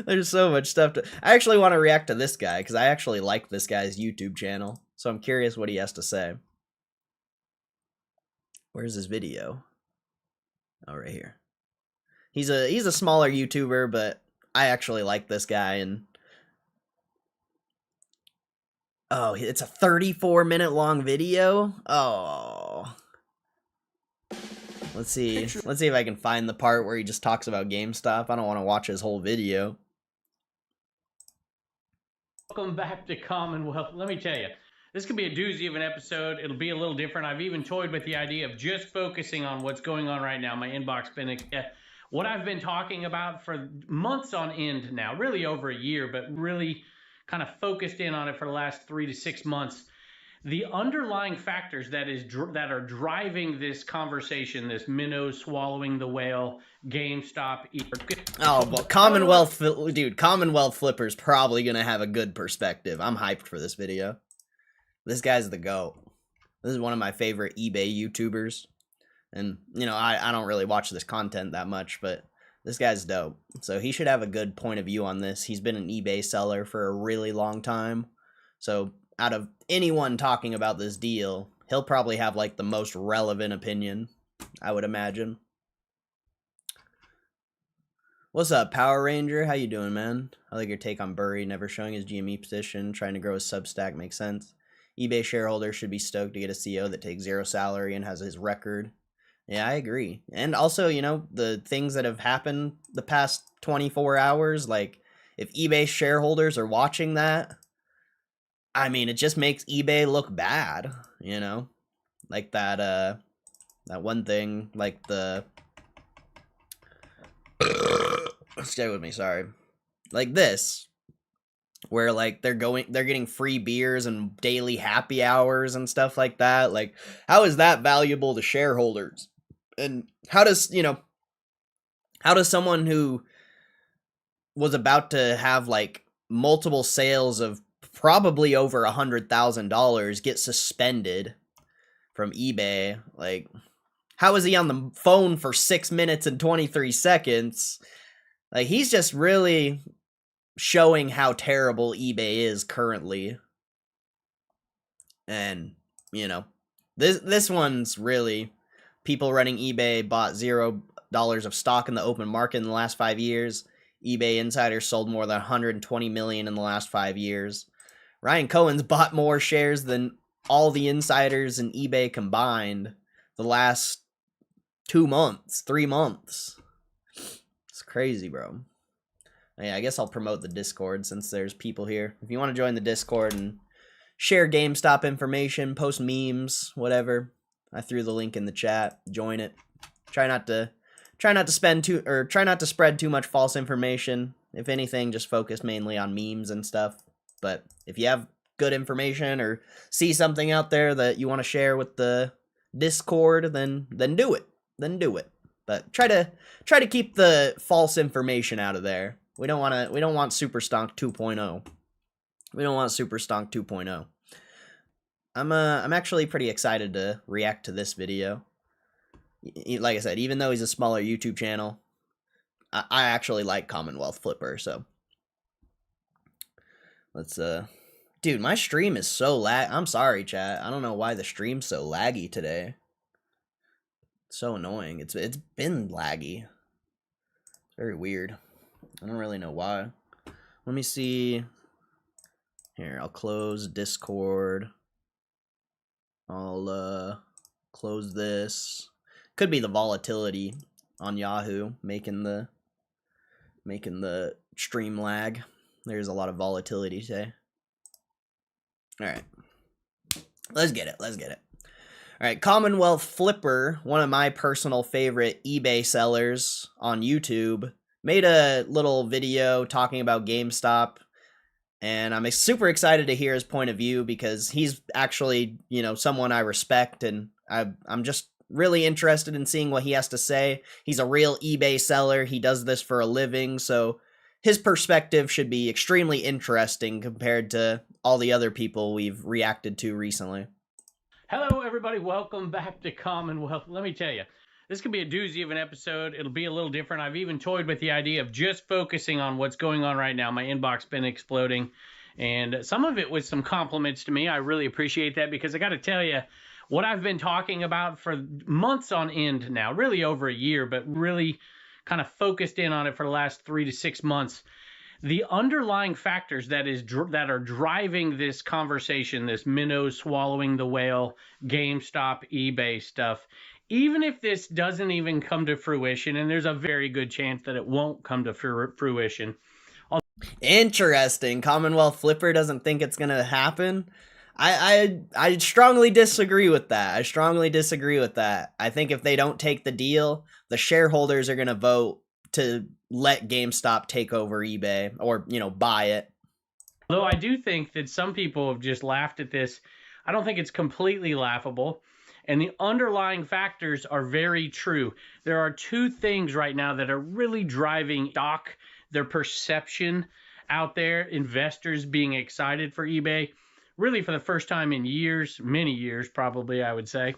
[SPEAKER 1] There's so much stuff to. I actually want to react to this guy because I actually like this guy's YouTube channel, so I'm curious what he has to say. Where's his video? Oh, right here. He's a smaller YouTuber, but I actually like this guy. And oh, it's a 34-minute long video. Oh. Let's see if I can find the part where he just talks about GameStop. I don't want to watch his whole video.
[SPEAKER 2] Welcome back to Commonwealth. Let me tell you, this could be a doozy of an episode. It'll be a little different. I've even toyed with the idea of just focusing on what's going on right now. My inbox been what I've been talking about for months on end now, really over a year, but really kind of focused in on it for the last 3 to 6 months. The underlying factors that are driving this conversation, this minnow swallowing the whale, GameStop.
[SPEAKER 1] Oh, but Commonwealth Flipper's probably gonna have a good perspective. I'm hyped for this video. This guy's the GOAT. This is one of my favorite eBay YouTubers. And, you know, I don't really watch this content that much, but this guy's dope. So he should have a good point of view on this. He's been an eBay seller for a really long time. So out of anyone talking about this deal, he'll probably have like the most relevant opinion, I would imagine. What's up, Power Ranger? How you doing, man? I like your take on Burry never showing his GME position, trying to grow his Substack makes sense. eBay shareholders should be stoked to get a CEO that takes zero salary and has his record. Yeah, I agree. And also, you know, the things that have happened the past 24 hours, like if eBay shareholders are watching that, I mean, it just makes eBay look bad, you know? Like that one thing, like the... Stay with me, sorry. Like this, where like they're getting free beers and daily happy hours and stuff like that. Like, how is that valuable to shareholders? And how does someone who was about to have like multiple sales of probably over $100,000 get suspended from eBay? Like, how is he on the phone for 6 minutes and 23 seconds? Like, he's just really showing how terrible eBay is currently. And, you know, this one's really, people running eBay bought $0 of stock in the open market in the last 5 years. eBay insiders sold more than 120 million in the last 5 years. Ryan Cohen's bought more shares than all the insiders in eBay combined the last 2 months, 3 months. It's crazy, bro. Yeah, I guess I'll promote the Discord since there's people here. If you want to join the Discord and share GameStop information, post memes, whatever, I threw the link in the chat. Join it. Try not to spread too much false information. If anything, just focus mainly on memes and stuff. But if you have good information or see something out there that you want to share with the Discord, then do it. But try to keep the false information out of there. We don't want Super Stonk 2.0. We don't want Super Stonk 2.0. I'm actually pretty excited to react to this video. Like I said, even though he's a smaller YouTube channel, I actually like Commonwealth Flipper, so let's dude, my stream is so I'm sorry, chat. I don't know why the stream's so laggy today. It's so annoying. It's been laggy. It's very weird. I don't really know why. Let me see. Here, I'll close Discord. I'll close this. Could be the volatility on Yahoo making the stream lag. There's a lot of volatility today. All right. Let's get it. All right, Commonwealth Flipper, one of my personal favorite eBay sellers on YouTube, made a little video talking about GameStop, and I'm super excited to hear his point of view because he's actually, you know, someone I respect, and I'm just really interested in seeing what he has to say. He's a real eBay seller. He does this for a living, so his perspective should be extremely interesting compared to all the other people we've reacted to recently.
[SPEAKER 2] Hello, everybody. Welcome back to Commonwealth. Let me tell you, This could be a doozy of an episode. It'll be a little different. I've even toyed with the idea of just focusing on what's going on right now. My inbox been exploding, and some of it with some compliments to me. I really appreciate that, because I got to tell you, what I've been talking about for months on end now, really over a year, but really kind of focused in on it for the last 3 to 6 months. The underlying factors that are driving this conversation, this minnow swallowing the whale, GameStop, eBay stuff, even if this doesn't even come to fruition, and there's a very good chance that it won't come to fruition.
[SPEAKER 1] Interesting. Commonwealth Flipper doesn't think it's gonna happen. I strongly disagree with that. I strongly disagree with that. I think if they don't take the deal, the shareholders are gonna vote to let GameStop take over eBay, or, you know, buy it.
[SPEAKER 2] Although I do think that some people have just laughed at this, I don't think it's completely laughable. And the underlying factors are very true. There are two things right now that are really driving stock, their perception out there, investors being excited for eBay, really for the first time in years, many years probably, I would say.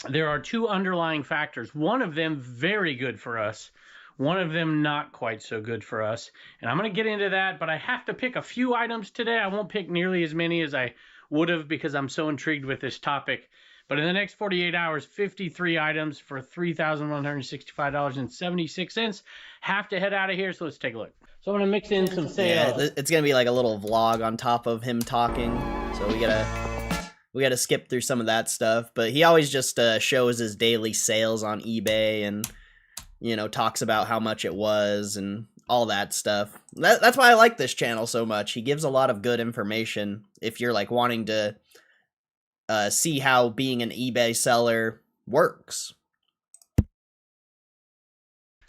[SPEAKER 2] There are two underlying factors. One of them very good for us. One of them not quite so good for us. And I'm going to get into that, but I have to pick a few items today. I won't pick nearly as many as I would have, because I'm so intrigued with this topic. But in the next 48 hours, 53 items for $3,165.76. Have to head out of here, so let's take a look. So I'm going to mix in some sales.
[SPEAKER 1] Yeah, it's going to be like a little vlog on top of him talking. So we got to skip through some of that stuff. But he always just shows his daily sales on eBay and, you know, talks about how much it was and all that stuff. That's why I like this channel so much. He gives a lot of good information if you're like wanting to see how being an eBay seller works.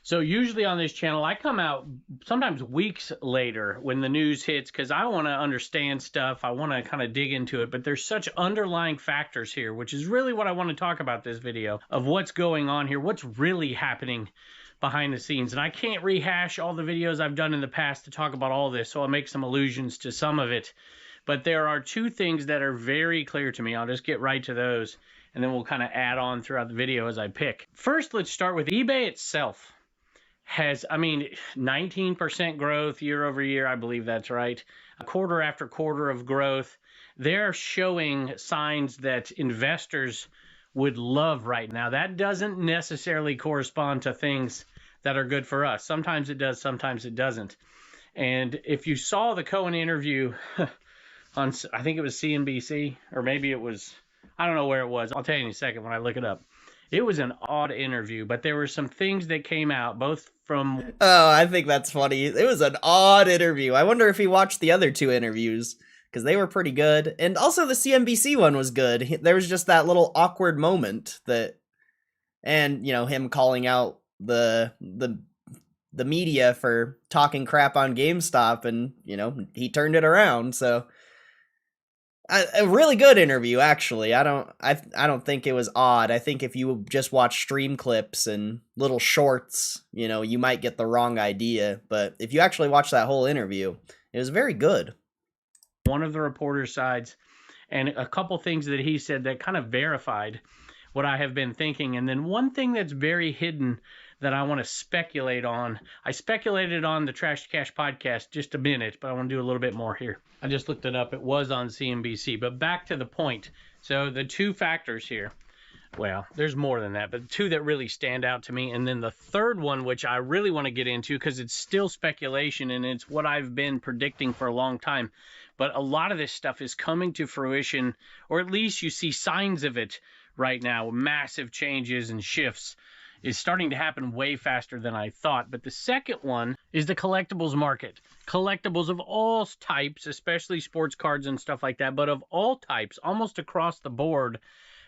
[SPEAKER 2] So usually on this channel, I come out sometimes weeks later when the news hits, because I want to understand stuff. I want to kind of dig into it, but there's such underlying factors here, which is really what I want to talk about this video, of what's going on here, what's really happening behind the scenes. And I can't rehash all the videos I've done in the past to talk about all this, so I'll make some allusions to some of it. But there are two things that are very clear to me. I'll just get right to those, and then we'll kind of add on throughout the video as I pick. First, let's start with eBay itself. Has, 19% growth year over year. I believe that's right. Quarter after quarter of growth. They're showing signs that investors would love right now. That doesn't necessarily correspond to things that are good for us. Sometimes it does, sometimes it doesn't. And if you saw the Cohen interview on, I think it was CNBC, or maybe it was, I don't know where it was. I'll tell you in a second when I look it up. It was an odd interview, but there were some things that came out, both from...
[SPEAKER 1] Oh, I think that's funny. It was an odd interview. I wonder if he watched the other two interviews, because they were pretty good. And also the CNBC one was good. There was just that little awkward moment that... And, you know, him calling out the media for talking crap on GameStop, and, you know, he turned it around, so... A really good interview, actually. I don't think it was odd. I think if you just watch stream clips and little shorts, you know, you might get the wrong idea. But if you actually watch that whole interview, it was very good.
[SPEAKER 2] One of the reporter's sides, and a couple things that he said that kind of verified what I have been thinking. And then one thing that's very hidden that I want to speculate on. I speculated on the Trash to Cash podcast just a minute, but I want to do a little bit more here. I just looked it up. It was on CNBC, but back to the point. So the two factors here, well, there's more than that, but the two that really stand out to me. And then the third one, which I really want to get into because it's still speculation and it's what I've been predicting for a long time. But a lot of this stuff is coming to fruition, or at least you see signs of it right now. Massive changes and shifts is starting to happen way faster than I thought. But the second one is the collectibles market. Collectibles of all types, especially sports cards and stuff like that, but of all types, almost across the board,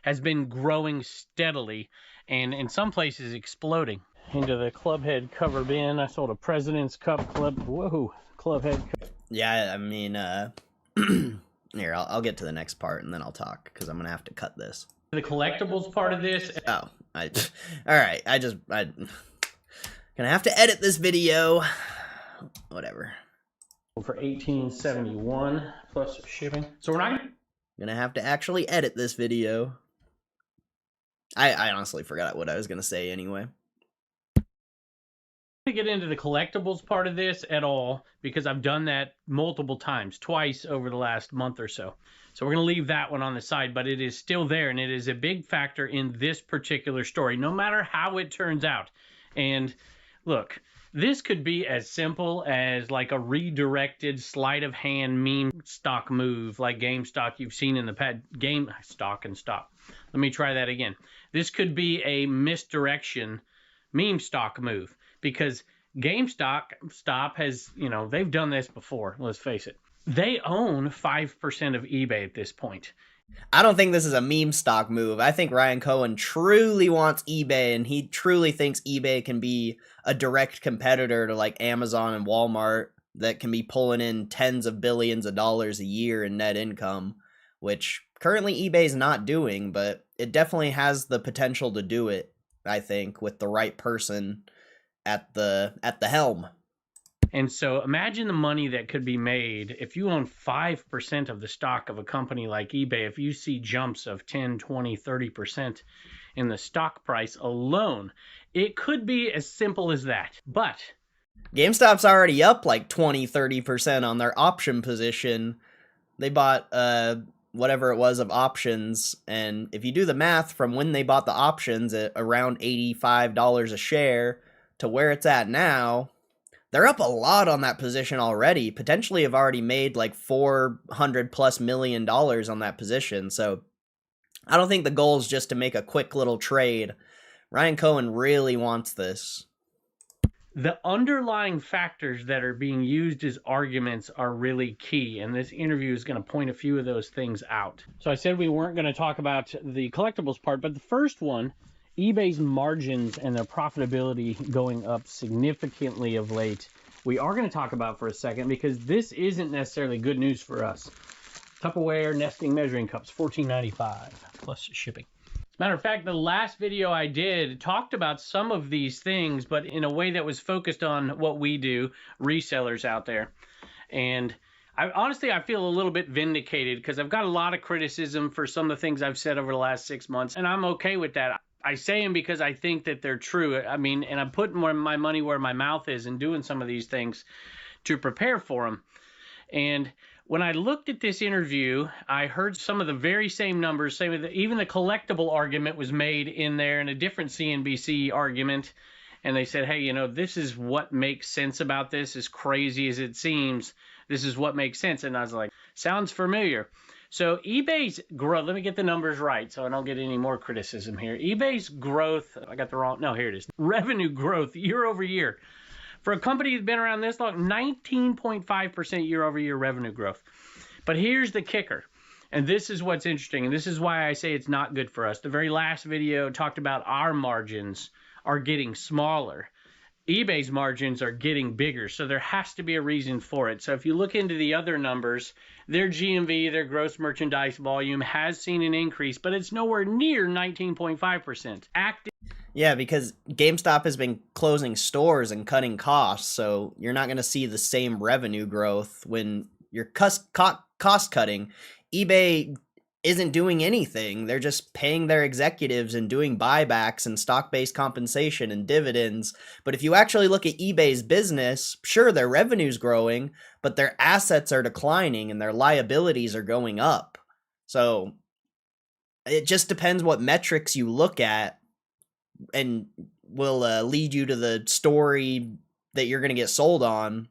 [SPEAKER 2] has been growing steadily and in some places exploding. Into the club head cover bin. I sold a President's Cup club. Whoa, club head.
[SPEAKER 1] Yeah, I mean, here, I'll get to the next part and then I'll talk because I'm going to have to cut this.
[SPEAKER 2] The collectibles part of this.
[SPEAKER 1] Oh, all right. I'm gonna have to edit this video. Whatever.
[SPEAKER 2] For $18.71 plus shipping. So we're not
[SPEAKER 1] gonna have to actually edit this video. I honestly forgot what I was gonna say anyway.
[SPEAKER 2] To get into the collectibles part of this at all because I've done that multiple times, twice over the last month or so. So we're going to leave that one on the side, but it is still there and it is a big factor in this particular story, no matter how it turns out. And look, this could be as simple as like a redirected sleight of hand meme stock move like GameStop you've seen in the past. Game stock and stop. Let me try that again. This could be a misdirection meme stock move because GameStop has, they've done this before. Let's face it. They own 5% of eBay at this point.
[SPEAKER 1] I don't think this is a meme stock move. I think Ryan Cohen truly wants eBay, and he truly thinks eBay can be a direct competitor to like Amazon and Walmart that can be pulling in tens of billions of dollars a year in net income, which currently eBay's not doing, but it definitely has the potential to do it, I think, with the right person at the helm.
[SPEAKER 2] And so imagine the money that could be made if you own 5% of the stock of a company like eBay. If you see jumps of 10, 20, 30% in the stock price alone, it could be as simple as that. But
[SPEAKER 1] GameStop's already up like 20, 30% on their option position. They bought whatever it was of options, and if you do the math from when they bought the options at around $85 a share to where it's at now, they're up a lot on that position already. Potentially have already made like $400+ million on that position. So I don't think the goal is just to make a quick little trade. Ryan Cohen really wants this.
[SPEAKER 2] The underlying factors that are being used as arguments are really key, and this interview is going to point a few of those things out. So I said we weren't going to talk about the collectibles part, but the first one, eBay's margins and their profitability going up significantly of late, we are going to talk about for a second because this isn't necessarily good news for us. Tupperware nesting measuring cups, $14.95 plus shipping. Matter of fact, the last video I did talked about some of these things, but in a way that was focused on what we do, resellers out there. And honestly, I feel a little bit vindicated because I've got a lot of criticism for some of the things I've said over the last 6 months, and I'm okay with that. I say them because I think that they're true. I mean, and I'm putting my money where my mouth is and doing some of these things to prepare for them. And when I looked at this interview, I heard some of the very same numbers. Even the collectible argument was made in there in a different CNBC argument. And they said, hey, this is what makes sense about this. As crazy as it seems, this is what makes sense. And I was like, sounds familiar. So eBay's growth, let me get the numbers right so I don't get any more criticism here. eBay's growth, I got the wrong, no, here it is. Revenue growth year over year. For a company that's been around this long, 19.5% year over year revenue growth. But here's the kicker, and this is what's interesting, and this is why I say it's not good for us. The very last video talked about our margins are getting smaller. eBay's margins are getting bigger, so there has to be a reason for it. So if you look into the other numbers, their GMV, their gross merchandise volume, has seen an increase, but it's nowhere near 19.5%.
[SPEAKER 1] Yeah, because GameStop has been closing stores and cutting costs, so you're not going to see the same revenue growth when you're cost cutting. eBay isn't doing anything. They're just paying their executives and doing buybacks and stock-based compensation and dividends. But if you actually look at eBay's business, sure, their revenue's growing, but their assets are declining and their liabilities are going up. So it just depends what metrics you look at and will lead you to the story that you're going to get sold on.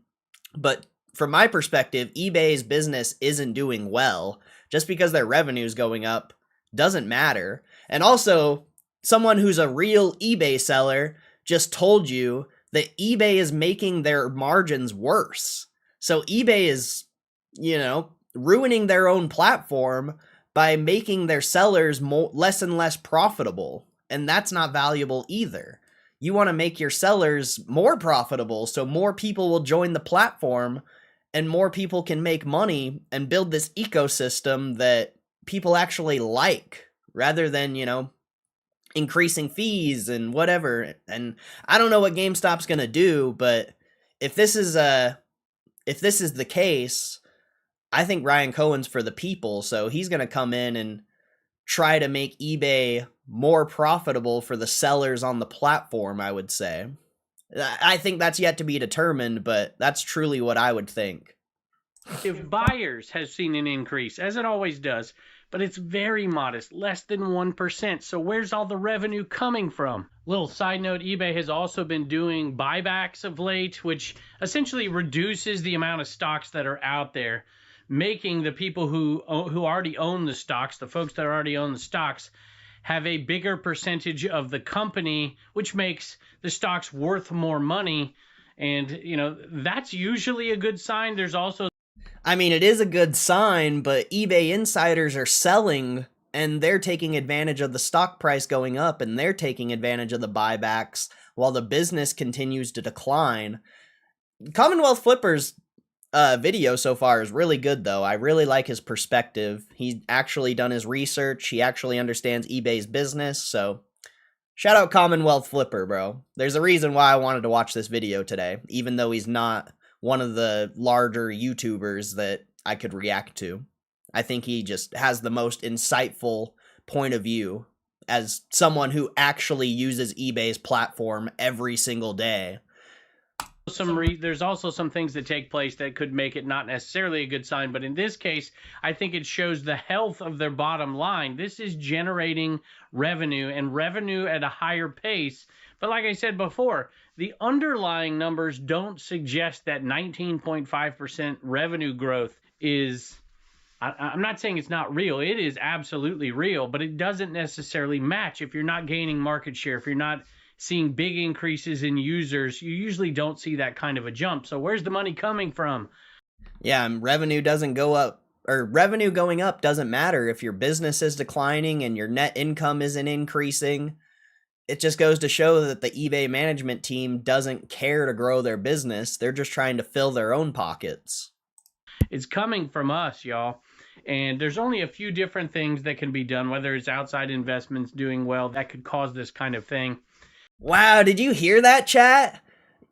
[SPEAKER 1] But from my perspective, eBay's business isn't doing well. Just because their revenue is going up doesn't matter. And also, someone who's a real eBay seller just told you that eBay is making their margins worse. So eBay is, ruining their own platform by making their sellers less and less profitable. And that's not valuable either. You want to make your sellers more profitable so more people will join the platform and more people can make money and build this ecosystem that people actually like rather than, increasing fees and whatever. And I don't know what GameStop's going to do, but if this is the case, I think Ryan Cohen's for the people. So he's going to come in and try to make eBay more profitable for the sellers on the platform, I would say. I think that's yet to be determined, but that's truly what I would think.
[SPEAKER 2] If buyers has seen an increase, as it always does, but it's very modest, less than 1%. So where's all the revenue coming from? Little side note, eBay has also been doing buybacks of late, which essentially reduces the amount of stocks that are out there, making the people who already own the stocks, the folks that already own the stocks, have a bigger percentage of the company, which makes the stocks worth more money. And, that's usually a good sign. There's also,
[SPEAKER 1] I mean, it is a good sign, but eBay insiders are selling and they're taking advantage of the stock price going up and they're taking advantage of the buybacks while the business continues to decline. Commonwealth Flipper's video so far is really good, though. I really like his perspective. He's actually done his research. He actually understands eBay's business, so shout out Commonwealth Flipper, bro. There's a reason why I wanted to watch this video today, even though he's not one of the larger YouTubers that I could react to. I think he just has the most insightful point of view as someone who actually uses eBay's platform every single day.
[SPEAKER 2] There's also some things that take place that could make it not necessarily a good sign, but in this case, I think it shows the health of their bottom line. This is generating revenue and revenue at a higher pace. But like I said before, the underlying numbers don't suggest that 19.5% revenue growth is, I'm not saying it's not real. It is absolutely real, but it doesn't necessarily match. If you're not gaining market share, if you're not seeing big increases in users, you usually don't see that kind of a jump. So where's the money coming from?
[SPEAKER 1] Yeah, revenue doesn't go up, or revenue going up doesn't matter if your business is declining and your net income isn't increasing. It just goes to show that the eBay management team doesn't care to grow their business. They're just trying to fill their own pockets.
[SPEAKER 2] It's coming from us, y'all. And there's only a few different things that can be done, whether it's outside investments doing well, that could cause this kind of thing.
[SPEAKER 1] Wow, did you hear that, chat?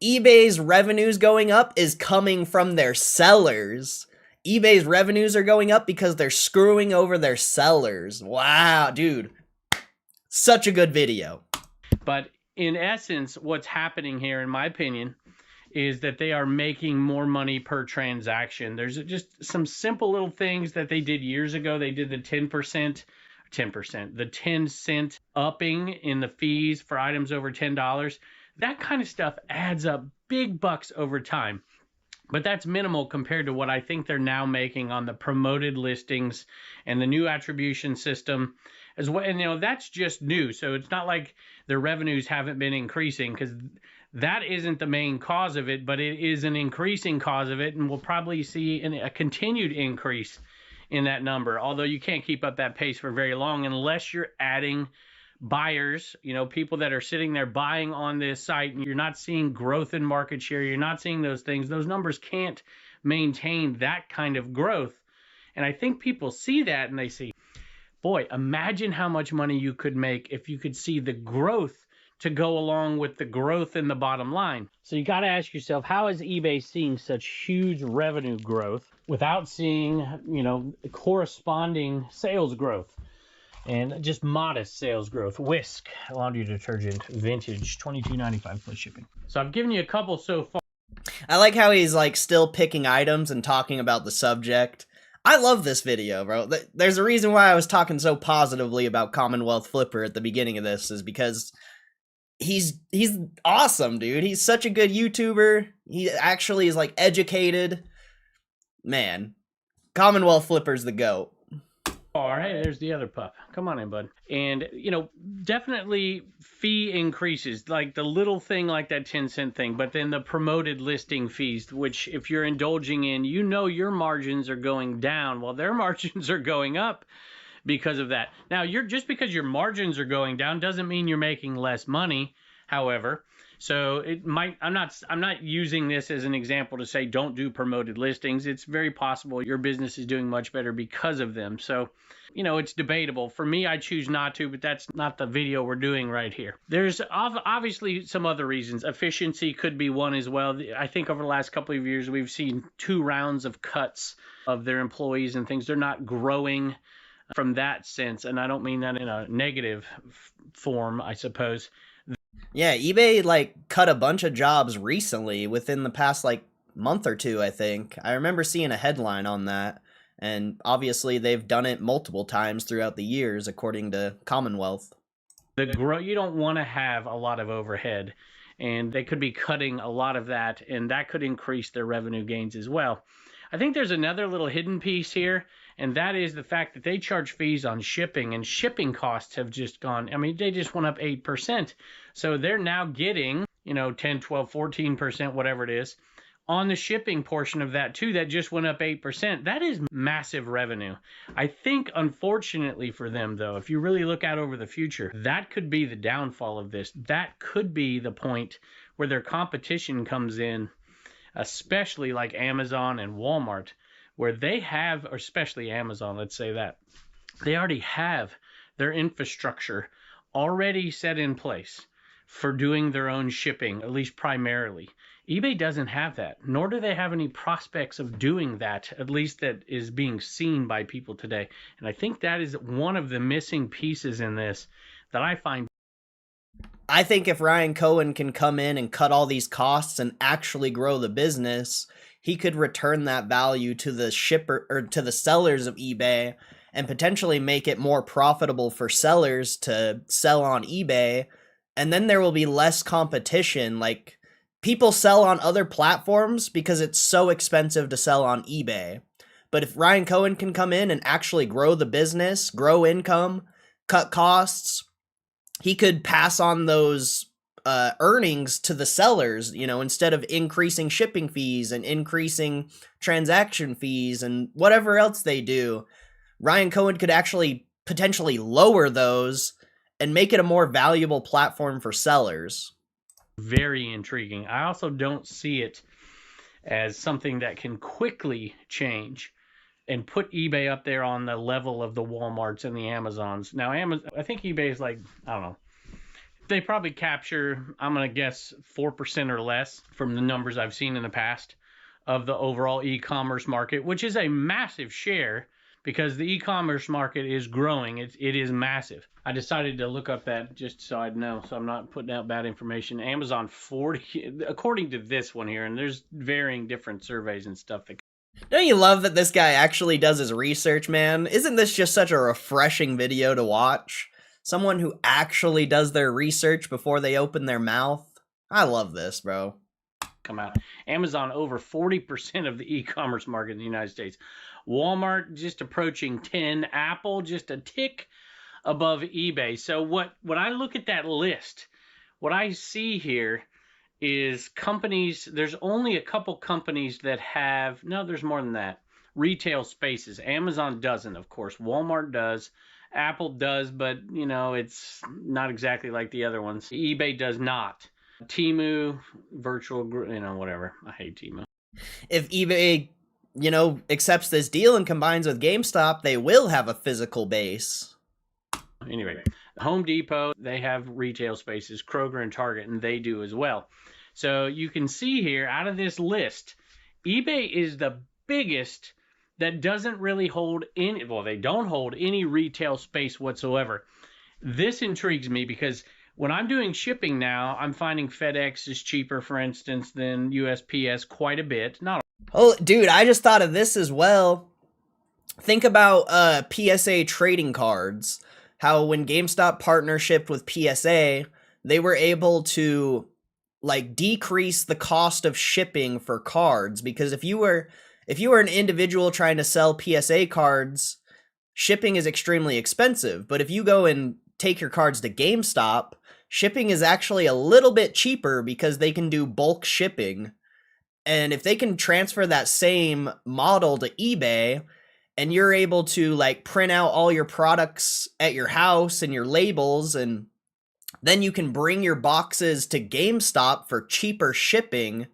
[SPEAKER 1] eBay's revenues going up is coming from their sellers. eBay's revenues are going up because they're screwing over their sellers. Wow, dude. Such a good video.
[SPEAKER 2] But in essence, what's happening here, in my opinion, is that they are making more money per transaction. There's just some simple little things that they did years ago. They did the 10%, the 10 cent upping in the fees for items over $10. That kind of stuff adds up big bucks over time. But that's minimal compared to what I think they're now making on the promoted listings and the new attribution system as well. And, that's just new. So it's not like their revenues haven't been increasing, because that isn't the main cause of it, but it is an increasing cause of it. And we'll probably see a continued increase in that number, although you can't keep up that pace for very long unless you're adding buyers, people that are sitting there buying on this site, and you're not seeing growth in market share. You're not seeing those things. Those numbers can't maintain that kind of growth. And I think people see that and they see, boy, imagine how much money you could make if you could see the growth to go along with the growth in the bottom line. So you got to ask yourself, how is eBay seeing such huge revenue growth without seeing, corresponding sales growth? And just modest sales growth. Whisk laundry detergent, vintage, $22.95 plus shipping. So I've given you a couple so far.
[SPEAKER 1] I like how he's still picking items and talking about the subject. I love this video, bro. There's a reason why I was talking so positively about Commonwealth Flipper at the beginning of this, is because he's awesome, dude. He's such a good YouTuber. He actually is educated. Man, Commonwealth Flipper's the GOAT.
[SPEAKER 2] All right, there's the other pup. Come on in, bud. And, definitely fee increases, like the little thing like that 10-cent thing, but then the promoted listing fees, which if you're indulging in, your margins are going down while their margins are going up because of that. Now, just because your margins are going down doesn't mean you're making less money, however. So it might, I'm not using this as an example to say don't do promoted listings. It's very possible your business is doing much better because of them. So, it's debatable. For me, I choose not to, but that's not the video we're doing right here. There's obviously some other reasons. Efficiency could be one as well. I think over the last couple of years, we've seen 2 rounds of cuts of their employees and things. They're not growing from that sense. And I don't mean that in a negative form, I suppose.
[SPEAKER 1] Yeah, eBay like cut a bunch of jobs recently within the past like month or two, I think. I remember seeing a headline on that. And obviously they've done it multiple times throughout the years according to Commonwealth.
[SPEAKER 2] You don't want to have a lot of overhead, and they could be cutting a lot of that, and that could increase their revenue gains as well. I think there's another little hidden piece here, and that is the fact that they charge fees on shipping, and shipping costs have just gone, I mean, they just went up 8%. So they're now getting, 10, 12, 14%, whatever it is, on the shipping portion of that too. That just went up 8%. That is massive revenue. I think, unfortunately for them, though, if you really look out over the future, that could be the downfall of this. That could be the point where their competition comes in, especially like Amazon and Walmart, where they have, or especially Amazon, let's say that, they already have their infrastructure already set in place for doing their own shipping, at least primarily. eBay doesn't have that, nor do they have any prospects of doing that, at least that is being seen by people today. And I think that is one of the missing pieces in this that I find.
[SPEAKER 1] I think if Ryan Cohen can come in and cut all these costs and actually grow the business, he could return that value to the shipper or to the sellers of eBay and potentially make it more profitable for sellers to sell on eBay. And then there will be less competition. Like, people sell on other platforms because it's so expensive to sell on eBay. But if Ryan Cohen can come in and actually grow the business, grow income, cut costs, he could pass on those earnings to the sellers, instead of increasing shipping fees and increasing transaction fees and whatever else they do. Ryan Cohen could actually potentially lower those and make it a more valuable platform for sellers.
[SPEAKER 2] Very intriguing. I also don't see it as something that can quickly change and put eBay up there on the level of the Walmarts and the Amazons. Now, I think eBay is like, I don't know, they probably capture, I'm going to guess, 4% or less from the numbers I've seen in the past of the overall e-commerce market, which is a massive share because the e-commerce market is growing. It is massive. I decided to look up that just so I'd know, so I'm not putting out bad information. Amazon 40, according to this one here, and there's varying different surveys and stuff that.
[SPEAKER 1] Don't you love that this guy actually does his research, man? Isn't this just such a refreshing video to watch? Someone who actually does their research before they open their mouth. I love this, bro.
[SPEAKER 2] Come out. Amazon over 40% of the e-commerce market in the United States. Walmart just approaching 10. Apple just a tick above eBay. So what I look at that list, what I see here is companies. There's only a couple companies that have, no, there's more than that, retail spaces. Amazon doesn't, of course. Walmart does. Apple does, but it's not exactly like the other ones. eBay does not. Temu, virtual, whatever. I hate Temu.
[SPEAKER 1] If eBay, accepts this deal and combines with GameStop, they will have a physical base.
[SPEAKER 2] Anyway, Home Depot, they have retail spaces, Kroger and Target, and they do as well. So you can see here, out of this list, eBay is the biggest that doesn't really hold any, well, they don't hold any retail space whatsoever. This intrigues me because when I'm doing shipping now, I'm finding FedEx is cheaper, for instance, than USPS quite a bit.
[SPEAKER 1] Oh, dude, I just thought of this as well. Think about PSA trading cards. How when GameStop partnershiped with PSA, they were able to decrease the cost of shipping for cards, because if you were an individual trying to sell PSA cards, shipping is extremely expensive. But if you go and take your cards to GameStop, shipping is actually a little bit cheaper because they can do bulk shipping. And if they can transfer that same model to eBay, and you're able to print out all your products at your house and your labels, and then you can bring your boxes to GameStop for cheaper shipping,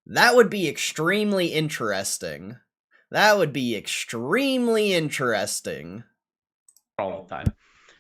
[SPEAKER 1] that would be extremely interesting. All
[SPEAKER 2] the time,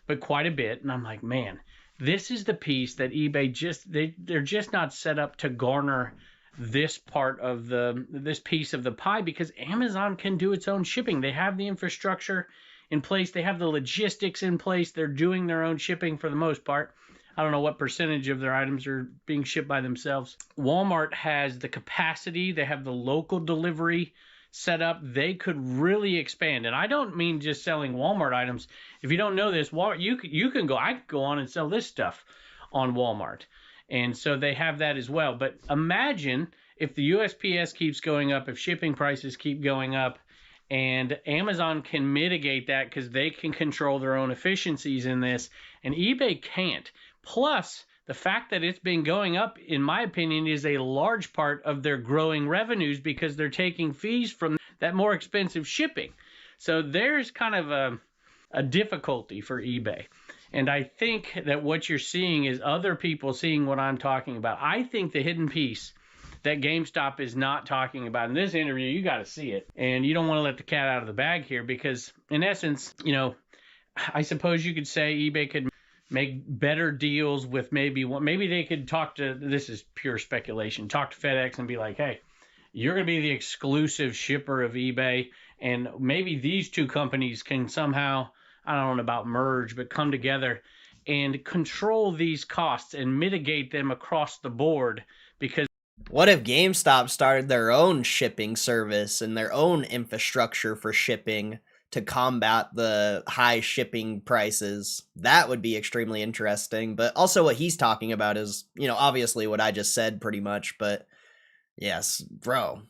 [SPEAKER 2] but quite a bit. And I'm like, man, this is the piece that eBay they're just not set up to garner this part of this piece of the pie, because Amazon can do its own shipping. They have the infrastructure. in place. They have the logistics in place. They're doing their own shipping for the most part. I don't know what percentage of their items are being shipped by themselves. Walmart has the capacity. They have the local delivery set up. They could really expand. And I don't mean just selling Walmart items. If you don't know this, Walmart, you can go, I could go on and sell this stuff on Walmart. And so they have that as well. But imagine if the USPS keeps going up, if shipping prices keep going up, and Amazon can mitigate that because they can control their own efficiencies in this, and eBay can't. Plus, the fact that it's been going up, in my opinion, is a large part of their growing revenues because they're taking fees from that more expensive shipping. So there's kind of a difficulty for eBay. And I think that what you're seeing is other people seeing what I'm talking about. I think the hidden piece that GameStop is not talking about in this interview, you got to see it. And you don't want to let the cat out of the bag here because, in essence, I suppose you could say eBay could make better deals with maybe they could talk to, this is pure speculation, talk to FedEx and be like, hey, you're going to be the exclusive shipper of eBay, and maybe these two companies can somehow, I don't know about merge, but come together and control these costs and mitigate them across the board. Because
[SPEAKER 1] what if GameStop started their own shipping service and their own infrastructure for shipping to combat the high shipping prices? That would be extremely interesting. But also what he's talking about is, obviously what I just said pretty much. But yes, bro,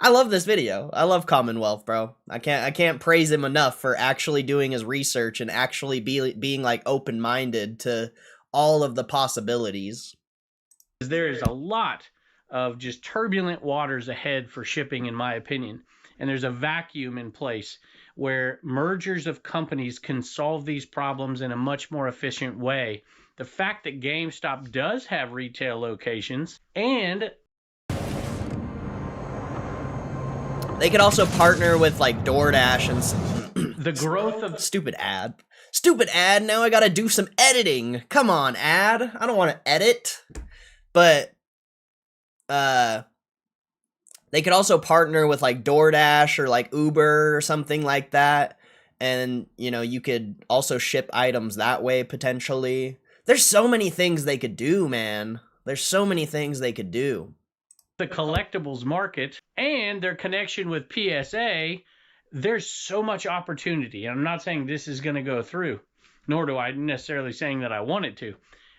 [SPEAKER 1] I love this video. I love Commonwealth, bro. I can't praise him enough for actually doing his research and actually being like open-minded to all of the possibilities.
[SPEAKER 2] There is a lot of just turbulent waters ahead for shipping, in my opinion. And there's a vacuum in place where mergers of companies can solve these problems in a much more efficient way. The fact that GameStop does have retail locations, and
[SPEAKER 1] they could also partner with like DoorDash and
[SPEAKER 2] the growth of
[SPEAKER 1] stupid ad. Now I gotta do some editing. Come on, ad. I don't want to edit. But they could also partner with like DoorDash or like Uber or something like that. And, you could also ship items that way potentially. There's so many things they could do, man. There's so many things they could do.
[SPEAKER 2] The collectibles market and their connection with PSA, there's so much opportunity. And I'm not saying this is going to go through, nor do I necessarily saying that I want it to.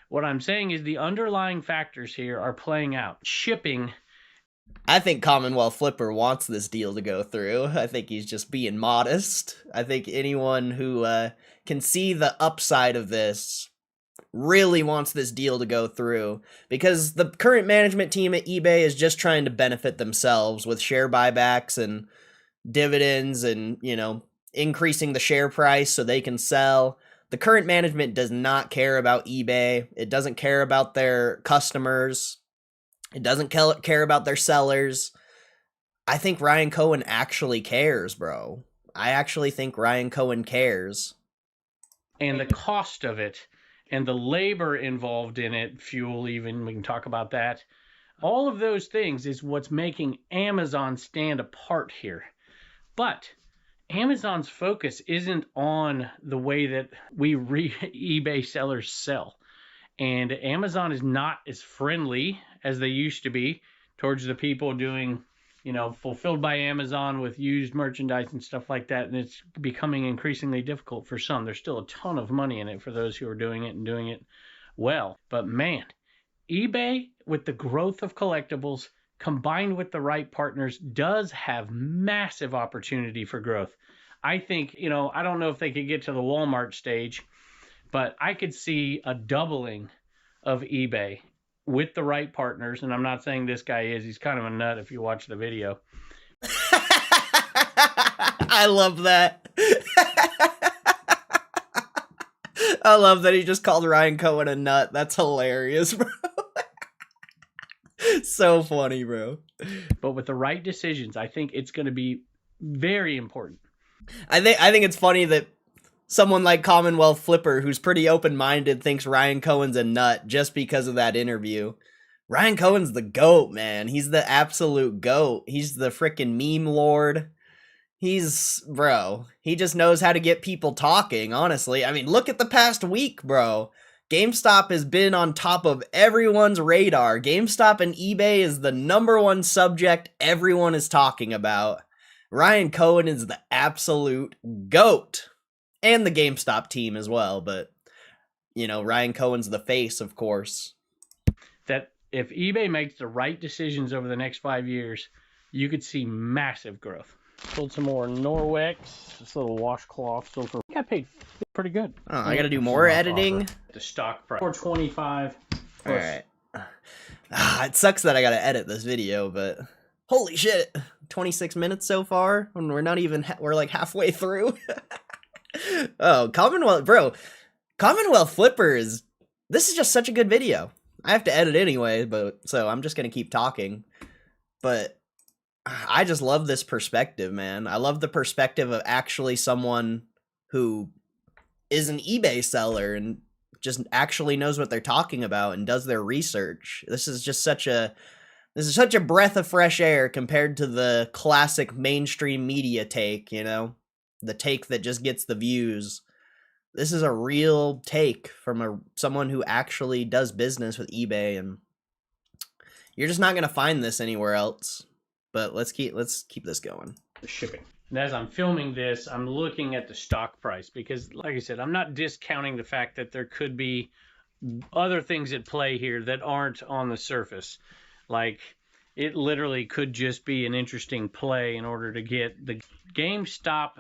[SPEAKER 2] What I'm saying is the underlying factors here are playing out. Shipping.
[SPEAKER 1] I think Commonwealth Flipper wants this deal to go through. I think he's just being modest. I think anyone who can see the upside of this really wants this deal to go through, because the current management team at eBay is just trying to benefit themselves with share buybacks and dividends and, increasing the share price so they can sell. The current management does not care about eBay. It doesn't care about their customers. It doesn't care about their sellers. I think Ryan Cohen actually cares, bro. I actually think Ryan Cohen cares.
[SPEAKER 2] And the cost of it and the labor involved in it, fuel even, we can talk about that. All of those things is what's making Amazon stand apart here. But Amazon's focus isn't on the way that we eBay sellers sell. And Amazon is not as friendly as they used to be towards the people doing, fulfilled by Amazon with used merchandise and stuff like that. And it's becoming increasingly difficult for some. There's still a ton of money in it for those who are doing it and doing it well. But man, eBay, with the growth of collectibles combined with the right partners, does have massive opportunity for growth. I think, I don't know if they could get to the Walmart stage, but I could see a doubling of eBay with the right partners. And I'm not saying this guy is. He's kind of a nut if you watch the video.
[SPEAKER 1] I love that. I love that he just called Ryan Cohen a nut. That's hilarious, bro. So funny, bro.
[SPEAKER 2] But with the right decisions, I think it's going to be very important.
[SPEAKER 1] I think it's funny that someone like Commonwealth Flipper, who's pretty open-minded, thinks Ryan Cohen's a nut just because of that interview. Ryan Cohen's the GOAT, man. He's the absolute GOAT. He's the freaking meme lord. bro, he just knows how to get people talking, honestly. I mean, look at the past week, bro. GameStop has been on top of everyone's radar. GameStop and eBay is the #1 subject everyone is talking about. Ryan Cohen is the absolute GOAT. And the GameStop team as well, but, you know, Ryan Cohen's the face, of course.
[SPEAKER 2] That if eBay makes the right decisions over the next 5 years, you could see massive growth. Pulled some more Norwex, this little washcloth. So I got paid pretty good.
[SPEAKER 1] Oh, I gotta do more editing.
[SPEAKER 2] The stock price $4.25.
[SPEAKER 1] All right. It sucks that I gotta edit this video, but holy shit, 26 minutes so far, and we're not even we're like halfway through. Oh, Commonwealth, bro. Commonwealth Flipper this is just such a good video. I have to edit anyway, so I'm just gonna keep talking. But I just love this perspective, man. I love the perspective of actually someone who is an eBay seller and just actually knows what they're talking about and does their research. This is such a breath of fresh air compared to the classic mainstream media take, you know? The take that just gets the views. This is a real take from someone who actually does business with eBay, and you're just not going to find this anywhere else. But let's keep this going.
[SPEAKER 2] The shipping. And as I'm filming this, I'm looking at the stock price because, like I said, I'm not discounting the fact that there could be other things at play here that aren't on the surface. Like, it literally could just be an interesting play in order to get the GameStop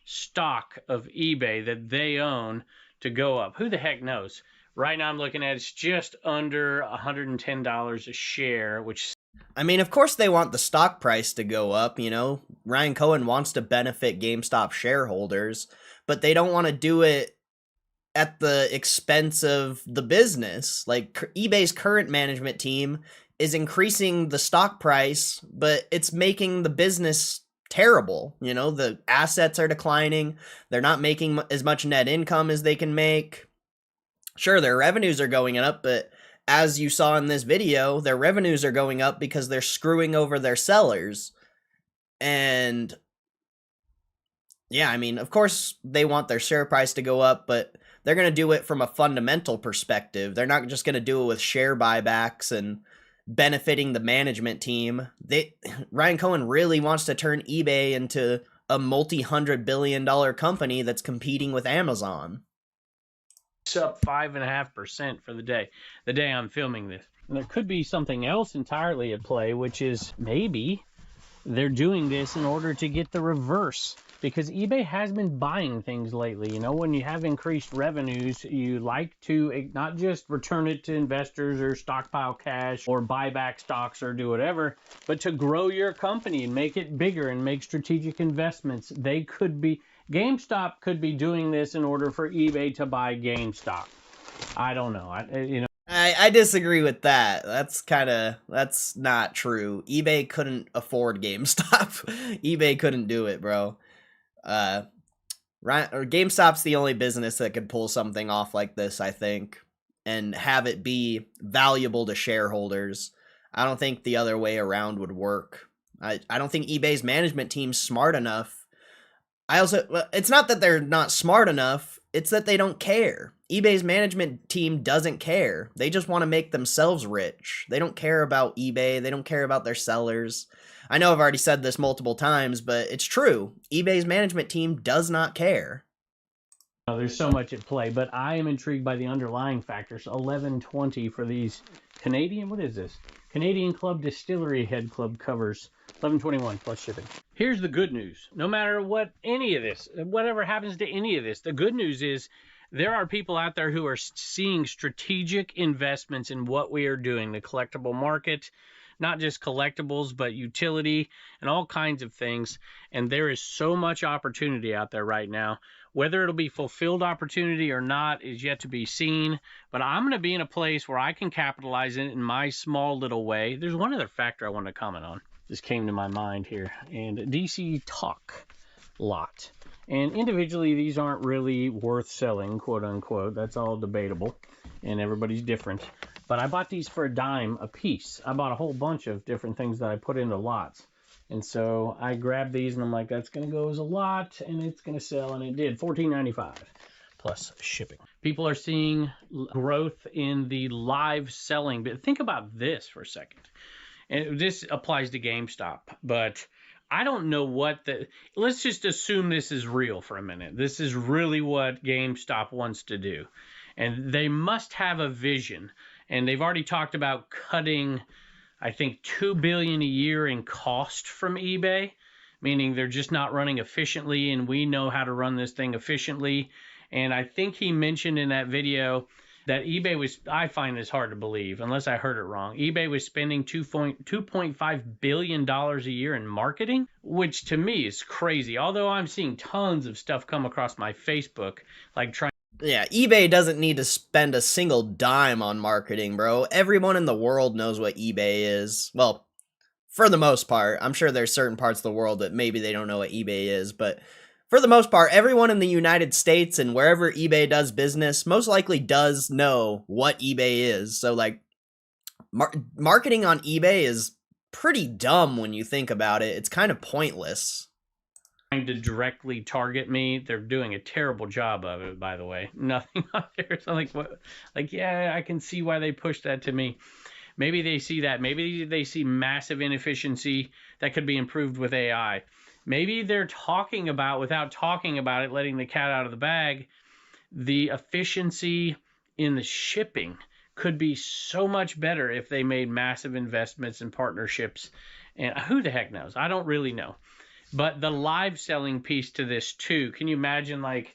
[SPEAKER 2] stock of eBay that they own to go up. Who the heck knows? Right now I'm looking at it's just under $110 a share, which...
[SPEAKER 1] I mean, of course they want the stock price to go up, you know? Ryan Cohen wants to benefit GameStop shareholders, but they don't want to do it at the expense of the business. Like, eBay's current management team is increasing the stock price, but it's making the business terrible. You know, the assets are declining. They're not making as much net income as they can make. Sure, their revenues are going up, but as you saw in this video, their revenues are going up because they're screwing over their sellers. And yeah, I mean, of course they want their share price to go up, but they're going to do it from a fundamental perspective. They're not just going to do it with share buybacks and benefiting the management team. Ryan Cohen really wants to turn eBay into a multi-$100 billion company that's competing with Amazon.
[SPEAKER 2] It's up 5.5% for the day I'm filming this. And there could be something else entirely at play, which is maybe they're doing this in order to get the reverse. Because eBay has been buying things lately. You know, when you have increased revenues, you like to not just return it to investors or stockpile cash or buy back stocks or do whatever, but to grow your company and make it bigger and make strategic investments. GameStop could be doing this in order for eBay to buy GameStop. I don't know.
[SPEAKER 1] I disagree with that. That's not true. eBay couldn't afford GameStop. eBay couldn't do it, bro. GameStop's the only business that could pull something off like this, I think, and have it be valuable to shareholders. I don't think the other way around would work. I don't think eBay's management team's smart enough. It's not that they're not smart enough, it's that they don't care. eBay's management team doesn't care. They just want to make themselves rich. They don't care about eBay. They don't care about their sellers. I know I've already said this multiple times, but it's true. eBay's management team does not care.
[SPEAKER 2] There's so much at play, but I am intrigued by the underlying factors. $11.20 for these Canadian, what is this? Canadian Club Distillery Head Club covers. $11.21 plus shipping. Here's the good news. No matter what any of this, whatever happens to any of this, the good news is there are people out there who are seeing strategic investments in what we are doing, the collectible market, not just collectibles, but utility and all kinds of things. And there is so much opportunity out there right now. Whether it'll be fulfilled opportunity or not is yet to be seen. But I'm going to be in a place where I can capitalize it in my small little way. There's one other factor I want to comment on. This came to my mind here. And DC Talk lot. And individually, these aren't really worth selling, quote unquote. That's all debatable. And everybody's different. But I bought these for $0.10 a piece. I bought a whole bunch of different things that I put into lots. And so I grabbed these and I'm like, that's going to go as a lot and it's going to sell. And it did. $14.95 plus shipping. People are seeing growth in the live selling. But think about this for a second. And this applies to GameStop. But I don't know what the... Let's just assume this is real for a minute. This is really what GameStop wants to do. And they must have a vision. And they've already talked about cutting, I think, $2 billion a year in cost from eBay, meaning they're just not running efficiently, and we know how to run this thing efficiently. And I think he mentioned in that video that eBay was, I find this hard to believe, unless I heard it wrong. eBay was spending $2.5 billion a year in marketing, which to me is crazy. Although I'm seeing tons of stuff come across my Facebook, like trying.
[SPEAKER 1] Yeah, eBay doesn't need to spend a single dime on marketing, bro. Everyone in the world knows what eBay is. Well, for the most part. I'm sure there's certain parts of the world that maybe they don't know what eBay is, but for the most part, everyone in the United States and wherever eBay does business most likely does know what eBay is. So, like, marketing on eBay is pretty dumb when you think about it. It's kind of pointless.
[SPEAKER 2] Trying to directly target me. They're doing a terrible job of it, by the way. Nothing on there. So like, what? Like, yeah, I can see why they pushed that to me. Maybe they see that. Maybe they see massive inefficiency that could be improved with AI. Maybe they're talking about, without talking about it, letting the cat out of the bag, the efficiency in the shipping could be so much better if they made massive investments and partnerships. And who the heck knows? I don't really know. But the live selling piece to this too, can you imagine like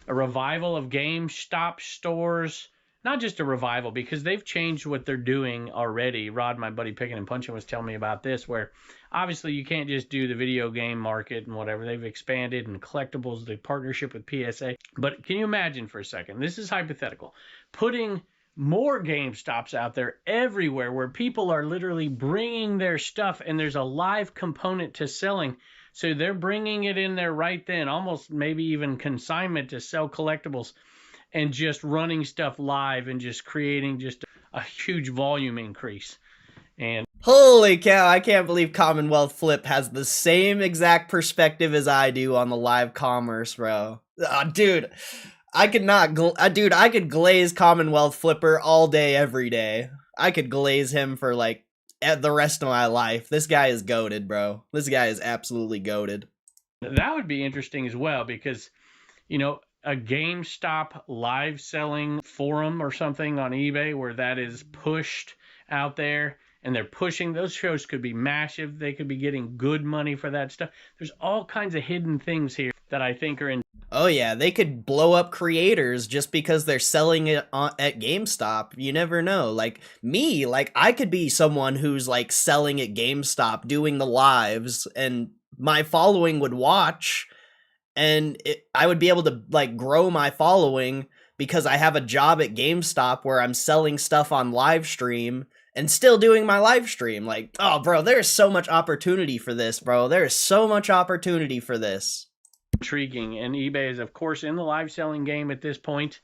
[SPEAKER 2] a revival of GameStop stores? Not just a revival, because they've changed what they're doing already. Rod, my buddy Picking and Punching, was telling me about this, where obviously you can't just do the video game market and whatever. They've expanded and collectibles, the partnership with PSA. But can you imagine for a second, this is hypothetical, putting more GameStops out there everywhere where people are literally bringing their stuff and there's a live component to selling. So they're bringing it in there right then, almost maybe even consignment to sell collectibles, and just running stuff live and just creating just a huge volume increase. And
[SPEAKER 1] holy cow, I can't believe Commonwealth Flip has the same exact perspective as I do on the live commerce, bro. Dude, I could not, dude, I could glaze Commonwealth Flipper all day, every day. I could glaze him for like the rest of my life. This guy is goated, bro. This guy is absolutely goated.
[SPEAKER 2] That would be interesting as well, because, you know, a GameStop live selling forum or something on eBay where that is pushed out there, and they're pushing, those shows could be massive. They could be getting good money for that stuff. There's all kinds of hidden things here that I think are in.
[SPEAKER 1] Oh yeah, they could blow up creators just because they're selling it at GameStop. You never know. Like me, like I could be someone who's like selling at GameStop, doing the lives, and my following would watch, and I would be able to like grow my following because I have a job at GameStop where I'm selling stuff on live stream and still doing my live stream. Like, oh bro, there's so much opportunity for this, bro. There's so much opportunity for this.
[SPEAKER 2] Intriguing, and eBay is of course in the live selling game at this point,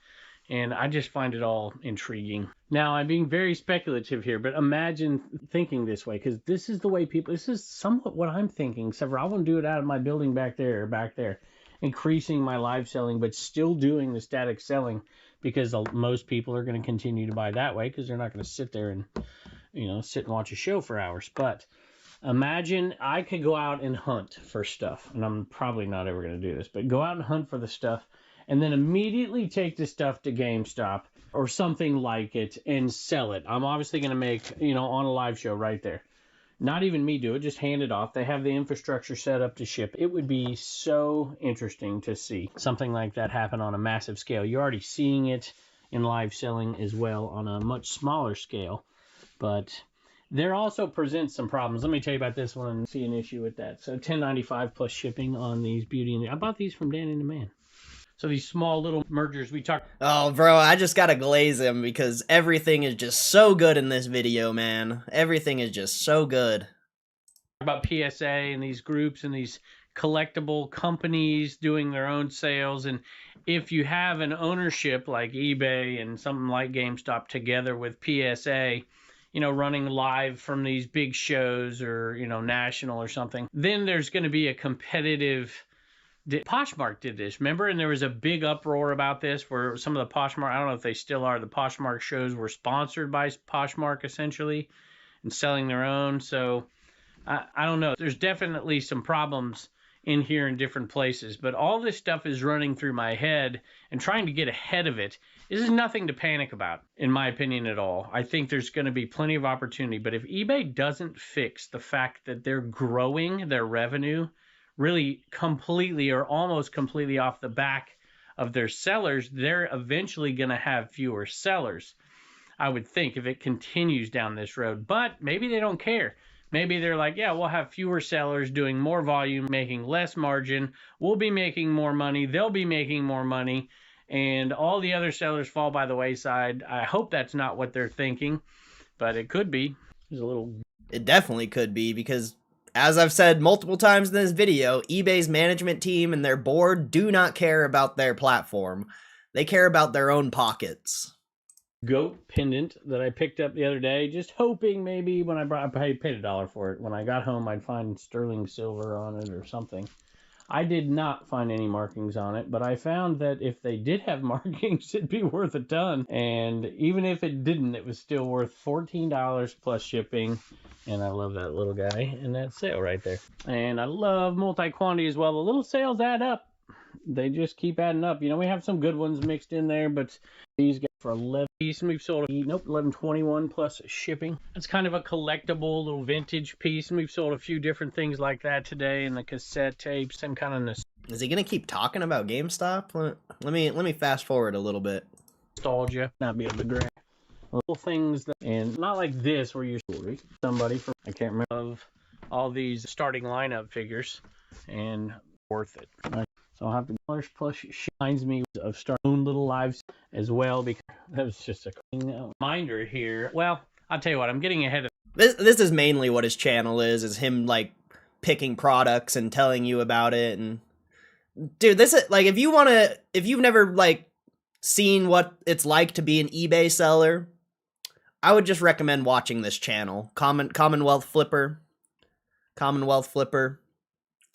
[SPEAKER 2] and I just find it all intriguing. Now I'm being very speculative here, but imagine thinking this way, because this is the way people, this is somewhat what I'm thinking, except for I want to do it out of my building back there, increasing my live selling but still doing the static selling, because most people are going to continue to buy that way because they're not going to sit there and, you know, sit and watch a show for hours. But imagine I could go out and hunt for stuff, and I'm probably not ever going to do this, but go out and hunt for the stuff and then immediately take the stuff to GameStop or something like it and sell it. I'm obviously going to make, you know, on a live show right there. Not even me do it, just hand it off. They have the infrastructure set up to ship. It would be so interesting to see something like that happen on a massive scale. You're already seeing it in live selling as well on a much smaller scale, but there also presents some problems. Let me tell you about this one and see an issue with that. So $10.95 plus shipping on these beauty. And I bought these from Dan and the Man. So these small little mergers we talked.
[SPEAKER 1] Oh, bro, I just gotta glaze him because everything is just so good in this video, man. Everything is just so good.
[SPEAKER 2] About PSA and these groups and these collectible companies doing their own sales. And if you have an ownership like eBay and something like GameStop together with PSA, running live from these big shows or, national or something. Then there's going to be a competitive. Poshmark did this, remember? And there was a big uproar about this where some of the Poshmark, I don't know if they still are, the Poshmark shows were sponsored by Poshmark essentially and selling their own. So I don't know. There's definitely some problems in here in different places, but all this stuff is running through my head, and trying to get ahead of it. This is nothing to panic about, in my opinion, at all. I think there's going to be plenty of opportunity, but if eBay doesn't fix the fact that they're growing their revenue really completely or almost completely off the back of their sellers, they're eventually going to have fewer sellers, I would think, if it continues down this road. But maybe they don't care. Maybe they're like, yeah, we'll have fewer sellers doing more volume, making less margin. We'll be making more money. They'll be making more money. And all the other sellers fall by the wayside. I hope that's not what they're thinking, but it could be.
[SPEAKER 1] It definitely could be, because as I've said multiple times in this video, eBay's management team and their board do not care about their platform. They care about their own pockets.
[SPEAKER 2] Goat pendant that I picked up the other day, just hoping maybe when I paid $1 for it. When I got home, I'd find sterling silver on it or something. I did not find any markings on it, but I found that if they did have markings, it'd be worth a ton. And even if it didn't, it was still worth $14 plus shipping. And I love that little guy and that sale right there. And I love multi-quantity as well. The little sales add up. They just keep adding up. We have some good ones mixed in there, but these guys for 11 piece, and we've sold 11.21 plus shipping. It's kind of a collectible little vintage piece, and we've sold a few different things like that today, and the cassette tapes and kind of
[SPEAKER 1] Is he gonna keep talking about GameStop? Let me fast forward a little bit.
[SPEAKER 2] Nostalgia, not be able to grab little things that, and not like this where you're somebody from, I can't remember, of all these starting lineup figures, and worth it. So I'll have to plus reminds me of starting own little lives as well, because that was just a reminder here. Well, I'll tell you what, I'm getting ahead of
[SPEAKER 1] this is mainly what his channel is him like picking products and telling you about it. And dude, this is like, if you've never like seen what it's like to be an eBay seller, I would just recommend watching this channel. Commonwealth Flipper.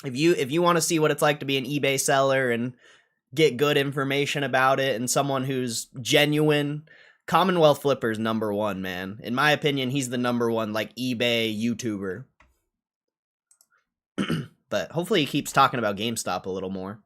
[SPEAKER 1] If you want to see what it's like to be an eBay seller and get good information about it, and someone who's genuine, Commonwealth Flipper's #1, man. In my opinion, he's the #1 like eBay YouTuber. But hopefully he keeps talking about GameStop a little more.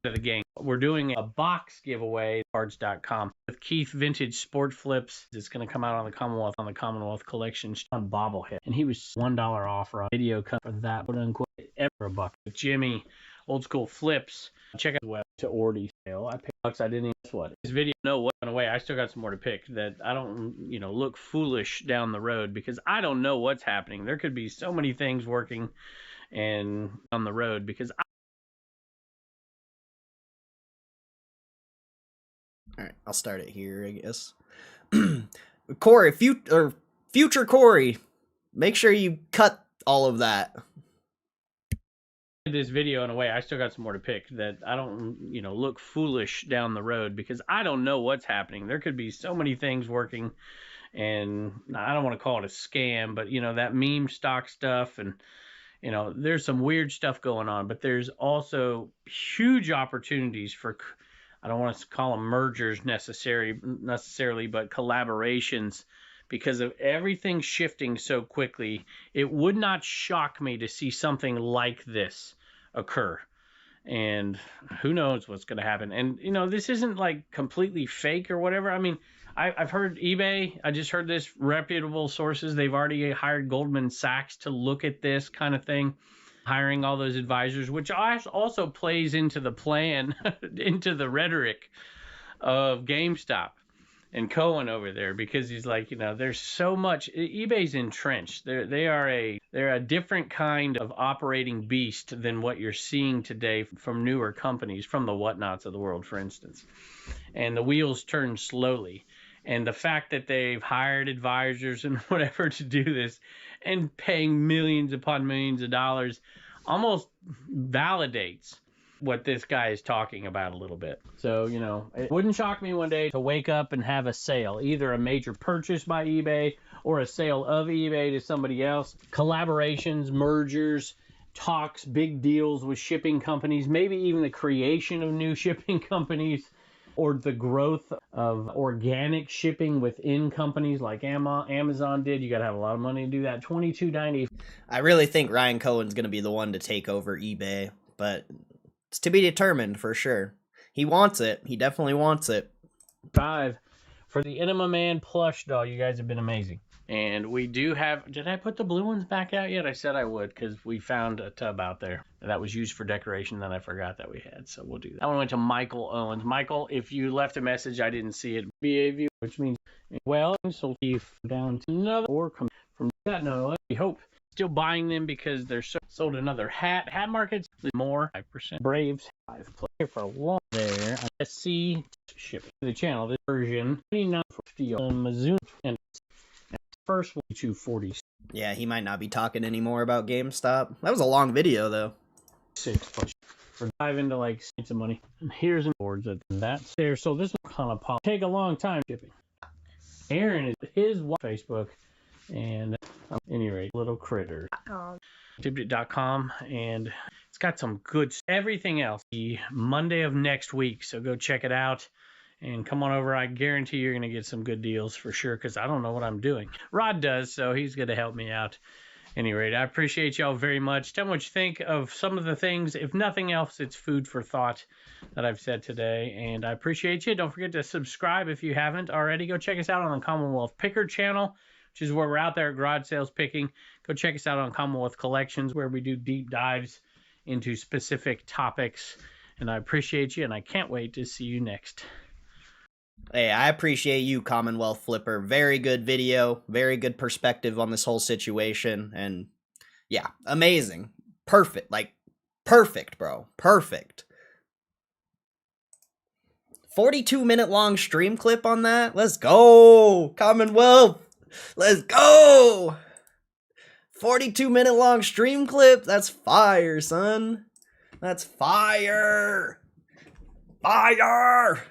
[SPEAKER 2] The game. We're doing a box giveaway, cards.com, with Keith Vintage Sport Flips. It's going to come out on the Commonwealth collection on bobblehead, and he was $1 off for a video cut for that, quote unquote, ever a buck. With Jimmy Old School Flips, check out the web to Ordy sale. I paid bucks. I didn't even guess what this video. No, what went away. I still got some more to pick that I don't, look foolish down the road, because I don't know what's happening. There could be so many things working and on the road, because
[SPEAKER 1] All right, I'll start it here, I guess. Corey, future Corey, make sure you cut all of that.
[SPEAKER 2] This video in a way. I still got some more to pick that I don't, look foolish down the road, because I don't know what's happening. There could be so many things working, and I don't want to call it a scam, but that meme stock stuff, and there's some weird stuff going on, but there's also huge opportunities for, I don't want to call them mergers necessarily, but collaborations, because of everything shifting so quickly. It would not shock me to see something like this occur. And who knows what's going to happen. And, this isn't like completely fake or whatever. I mean, I've heard eBay, I just heard this, reputable sources, they've already hired Goldman Sachs to look at this kind of thing, hiring all those advisors, which also plays into the plan, into the rhetoric of GameStop and Cohen over there, because he's like, there's so much. eBay's entrenched. They're a different kind of operating beast than what you're seeing today from newer companies, from the Whatnots of the world, for instance. And the wheels turn slowly. And the fact that they've hired advisors and whatever to do this, and paying millions upon millions of dollars, almost validates what this guy is talking about a little bit. So, you know, it wouldn't shock me one day to wake up and have a sale, either a major purchase by eBay or a sale of eBay to somebody else, collaborations, mergers, talks, big deals with shipping companies, maybe even the creation of new shipping companies, or the growth of organic shipping within companies like Amazon did. You got to have a lot of money to do that. $22.90.
[SPEAKER 1] I really think Ryan Cohen's going to be the one to take over eBay, but it's to be determined for sure. He wants it. He definitely wants it.
[SPEAKER 2] 5 for the Enema Man plush doll. You guys have been amazing. And we do have, did I put the blue ones back out yet? I said I would, because we found a tub out there that was used for decoration that I forgot that we had. So we'll do that. That one went to Michael Owens. Michael, if you left a message, I didn't see it. BAV, which means, well, so if down to another, or come from that, no, we hope. Still buying them because they're sold another hat. Hat markets, more 5%. Braves, 5 play for a long there. SC shipping to the channel. This version, 2950 on Mizuno and first one, 240.
[SPEAKER 1] Yeah, he might not be talking anymore about GameStop. That was a long video, though.
[SPEAKER 2] 6 plus. For dive into like some money. And here's an boards at that's there. So this will kind of take a long time shipping. Aaron is his Facebook, and at any rate, little critter. Tibit.com, and it's got some good everything else. The Monday of next week, so go check it out. And come on over. I guarantee you're going to get some good deals for sure, because I don't know what I'm doing. Rod does, so he's going to help me out. Any rate, I appreciate y'all very much. Tell me what you think of some of the things. If nothing else, it's food for thought that I've said today. And I appreciate you. Don't forget to subscribe if you haven't already. Go check us out on the Commonwealth Picker channel, which is where we're out there at garage sales picking. Go check us out on Commonwealth Collections, where we do deep dives into specific topics. And I appreciate you, and I can't wait to see you next.
[SPEAKER 1] Hey, I appreciate you, Commonwealth Flipper. Very good video. Very good perspective on this whole situation. And yeah, amazing. Perfect. Like, perfect, bro. Perfect. 42-minute long stream clip on that? Let's go, Commonwealth. Let's go. 42-minute long stream clip? That's fire, son. That's fire. Fire.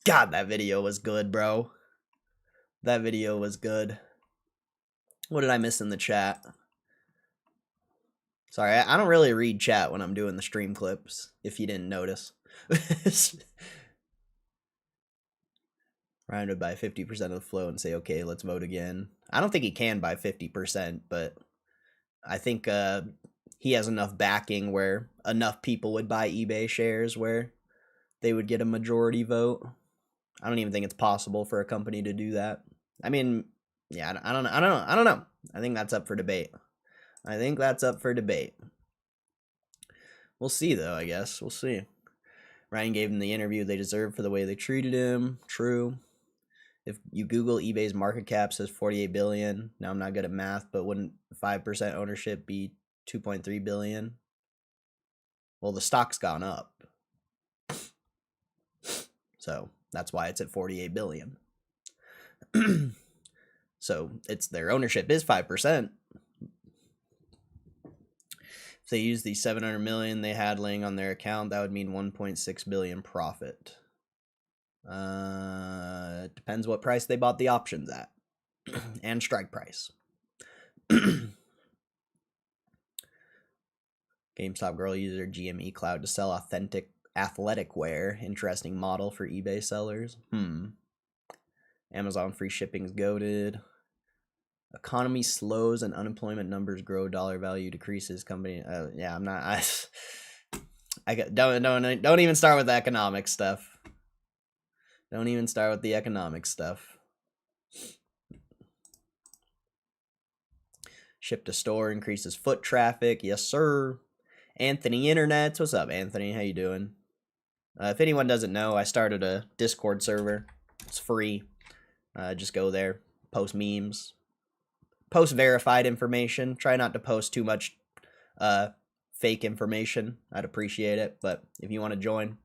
[SPEAKER 1] God, that video was good, bro. That video was good. What did I miss in the chat? Sorry, I don't really read chat when I'm doing the stream clips, if you didn't notice. Ryan would buy 50% of the flow and say, okay, let's vote again. I don't think he can buy 50%, but I think he has enough backing where enough people would buy eBay shares where they would get a majority vote. I don't even think it's possible for a company to do that. I mean, yeah, I don't know. I think that's up for debate. We'll see, though, I guess. We'll see. Ryan gave him the interview they deserve for the way they treated him. True. If you Google eBay's market cap says 48 billion. Now, I'm not good at math, but wouldn't 5% ownership be 2.3 billion? Well, the stock's gone up. So that's why it's at 48 billion. So it's their ownership is 5%. If they use the 700 million they had laying on their account, that would mean 1.6 billion profit. It depends what price they bought the options at and strike price. GameStop girl uses her GME cloud to sell authentic athletic wear. Interesting model for eBay sellers. Amazon free shipping's goated. Economy slows and unemployment numbers grow. Dollar value decreases. Company. Yeah, I'm not. Don't even start with the economic stuff. Don't even start with the economic stuff. Ship to store increases foot traffic. Yes, sir. Anthony Internets. What's up, Anthony? How you doing? If anyone doesn't know, I started a Discord server. It's free. Just go there, post memes, post verified information. Try not to post too much fake information. I'd appreciate it. But if you want to join,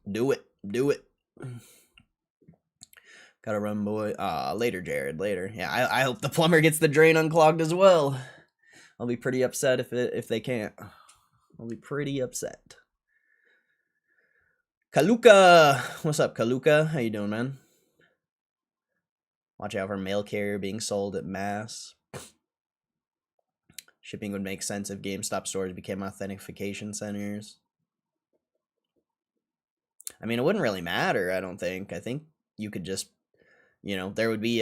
[SPEAKER 1] do it. Do it. Gotta run, boy. Later, Jared. Later. Yeah, I hope the plumber gets the drain unclogged as well. I'll be pretty upset if they can't. I'll be pretty upset. Kaluka! What's up, Kaluka? How you doing, man? Watch out for mail carrier being sold at mass. Shipping would make sense if GameStop stores became authentication centers. I mean, it wouldn't really matter, I don't think. I think you could just, there would be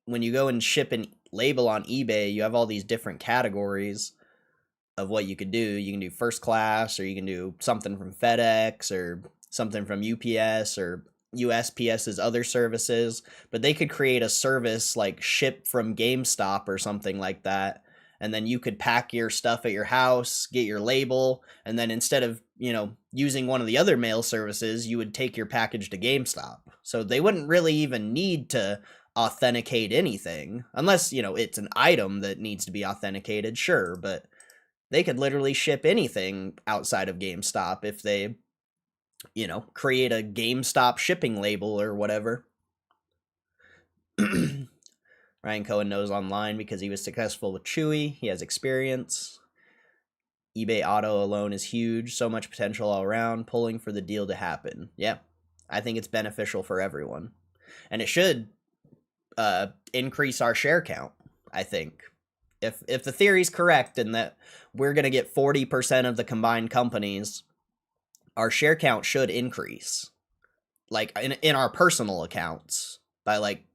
[SPEAKER 1] when you go and ship and label on eBay, you have all these different categories of what you could do. You can do first class, or you can do something from FedEx, or something from UPS, or USPS's other services. But they could create a service like ship from GameStop or something like that. And then you could pack your stuff at your house, get your label, and then instead of, using one of the other mail services, you would take your package to GameStop. So they wouldn't really even need to authenticate anything, unless, it's an item that needs to be authenticated, sure, but they could literally ship anything outside of GameStop if they, create a GameStop shipping label or whatever. Ryan Cohen knows online because he was successful with Chewy. He has experience. eBay Auto alone is huge. So much potential all around. Pulling for the deal to happen. Yeah, I think it's beneficial for everyone. And it should increase our share count, I think. If the theory's correct and that we're going to get 40% of the combined companies, our share count should increase. Like in our personal accounts by like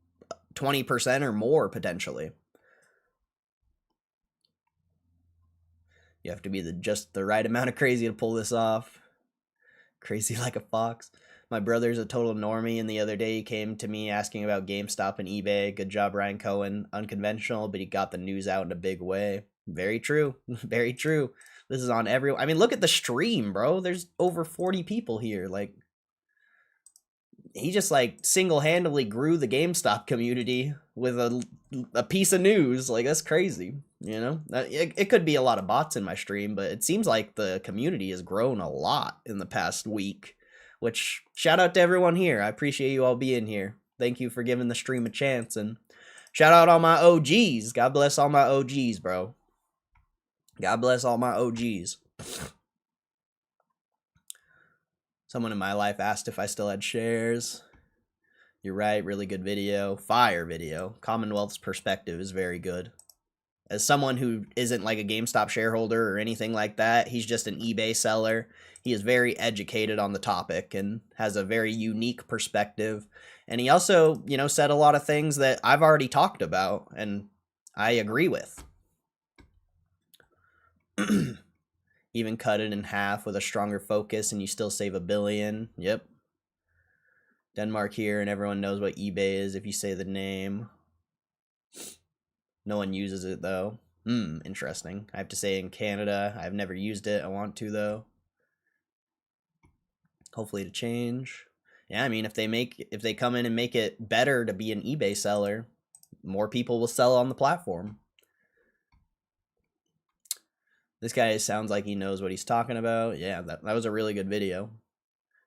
[SPEAKER 1] 20% or more potentially. You have to be just the right amount of crazy to pull this off. Crazy like a fox. My brother's a total normie, and the other day he came to me asking about GameStop and eBay. Good job, Ryan Cohen. Unconventional, but he got the news out in a big way. Very true. Very true. This is on everyone. I mean, look at the stream, bro. There's over 40 people here. Like, he just like single-handedly grew the GameStop community with a piece of news. Like, that's crazy. It could be a lot of bots in my stream, but it seems like the community has grown a lot in the past week, which shout out to everyone here. I appreciate you all being here. Thank you for giving the stream a chance, and shout out all my OGs. God bless all my OGs, bro. God bless all my OGs. Someone in my life asked if I still had shares. You're right, really good video. Fire video. Commonwealth's perspective is very good. As someone who isn't like a GameStop shareholder or anything like that, he's just an eBay seller. He is very educated on the topic and has a very unique perspective. And he also, said a lot of things that I've already talked about and I agree with. Even cut it in half with a stronger focus and you still save $1 billion. Yep. Denmark here, and everyone knows what eBay is if you say the name. No one uses it though. Interesting. I have to say in Canada, I've never used it. I want to though. Hopefully to change. Yeah, I mean, if they come in and make it better to be an eBay seller, more people will sell on the platform. This guy sounds like he knows what he's talking about. Yeah, that was a really good video.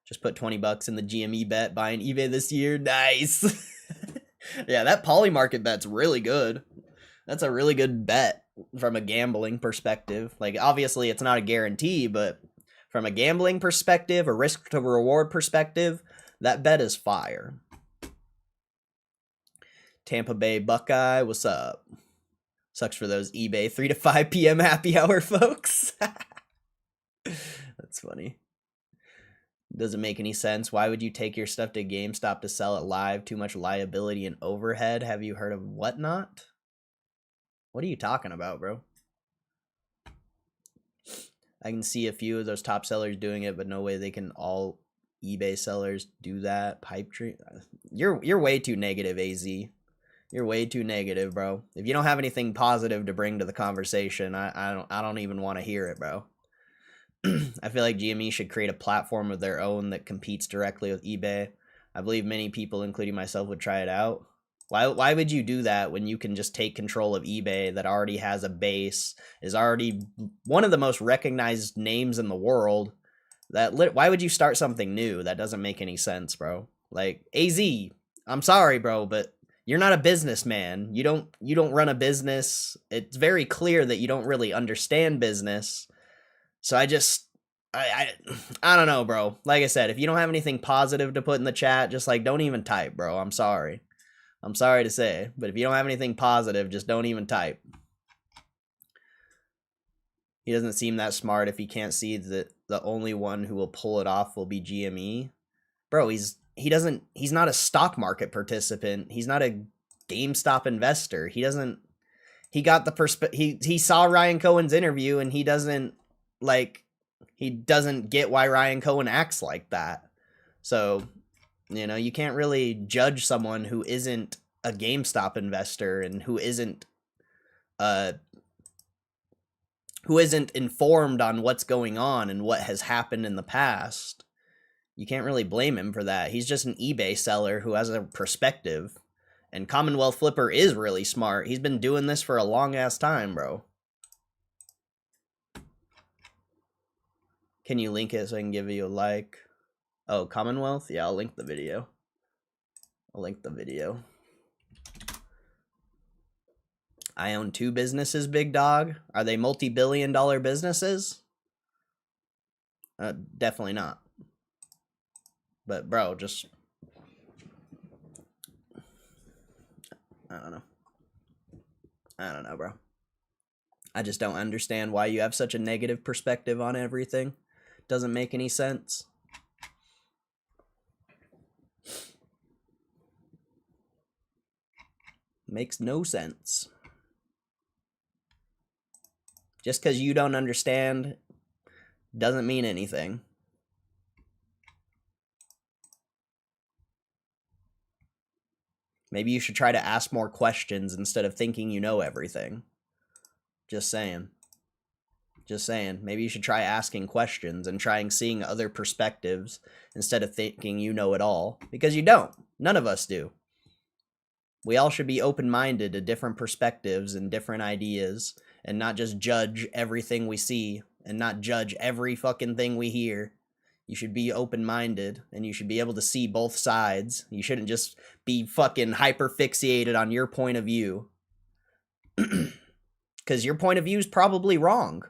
[SPEAKER 1] Just put 20 bucks in the GME bet, buying eBay this year. Nice. Yeah, that Polymarket bet's really good. That's a really good bet from a gambling perspective. Like, obviously, it's not a guarantee, but from a gambling perspective, a risk to reward perspective, that bet is fire. Tampa Bay Buckeye, what's up? Sucks for those eBay 3 to 5 p.m. happy hour folks. That's funny. Doesn't make any sense. Why would you take your stuff to GameStop to sell it live? Too much liability and overhead. Have you heard of Whatnot? What are you talking about, bro? I can see a few of those top sellers doing it, but no way they can all eBay sellers do that. Pipe dream. You're way too negative, AZ. You're way too negative, bro. If you don't have anything positive to bring to the conversation, I don't even want to hear it, bro. I feel like GME should create a platform of their own that competes directly with eBay. I believe many people, including myself, would try it out. Why would you do that when you can just take control of eBay that already has a base, is already one of the most recognized names in the world? Why would you start something new? That doesn't make any sense, bro. Like, AZ, I'm sorry, bro, but you're not a businessman. You don't run a business. It's very clear that you don't really understand business. So I don't know, bro. Like I said, if you don't have anything positive to put in the chat, just like don't even type, bro. I'm sorry. I'm sorry to say, but if you don't have anything positive, just don't even type. He doesn't seem that smart if he can't see that the only one who will pull it off will be GME. Bro, he's not a stock market participant. He's not a GameStop investor. He got the he saw Ryan Cohen's interview and he doesn't get why Ryan Cohen acts like that. So, you can't really judge someone who isn't a GameStop investor and who isn't informed on what's going on and what has happened in the past. You can't really blame him for that. He's just an eBay seller who has a perspective. And Commonwealth Flipper is really smart. He's been doing this for a long ass time, bro. Can you link it so I can give you a like? Oh, Commonwealth? Yeah, I'll link the video. I own 2 businesses, big dog. Are they multi-billion-dollar businesses? Definitely not. But, bro, just... I don't know, bro. I just don't understand why you have such a negative perspective on everything. Doesn't make any sense. Makes no sense. Just because you don't understand doesn't mean anything. Maybe you should try to ask more questions instead of thinking you know everything. Just saying. Maybe you should try asking questions and seeing other perspectives instead of thinking you know it all. Because you don't. None of us do. We all should be open-minded to different perspectives and different ideas and not just judge everything we see and not judge every fucking thing we hear. You should be open-minded and you should be able to see both sides. You shouldn't just be fucking hyper-fixated on your point of view. Because your point of view is probably wrong.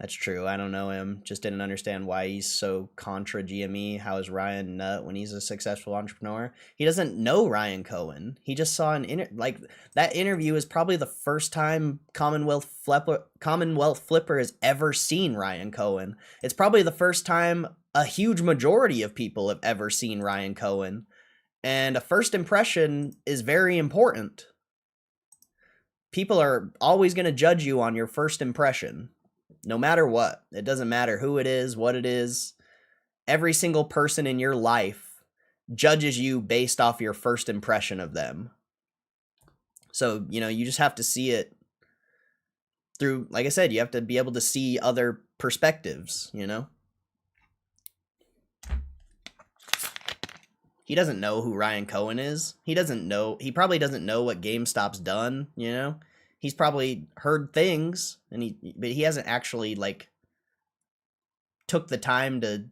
[SPEAKER 1] That's true. I don't know him. Just didn't understand why he's so contra GME. How is Ryan nut when he's a successful entrepreneur? He doesn't know Ryan Cohen. He just saw that interview is probably the first time Commonwealth Flipper has ever seen Ryan Cohen. It's probably the first time a huge majority of people have ever seen Ryan Cohen. And a first impression is very important. People are always going to judge you on your first impression. No matter what. It doesn't matter who it is, what it is. Every single person in your life judges you based off your first impression of them. So, you just have to see it through, like I said, you have to be able to see other perspectives, He doesn't know who Ryan Cohen is. He probably doesn't know what GameStop's done, He's probably heard things, but he hasn't actually took the time to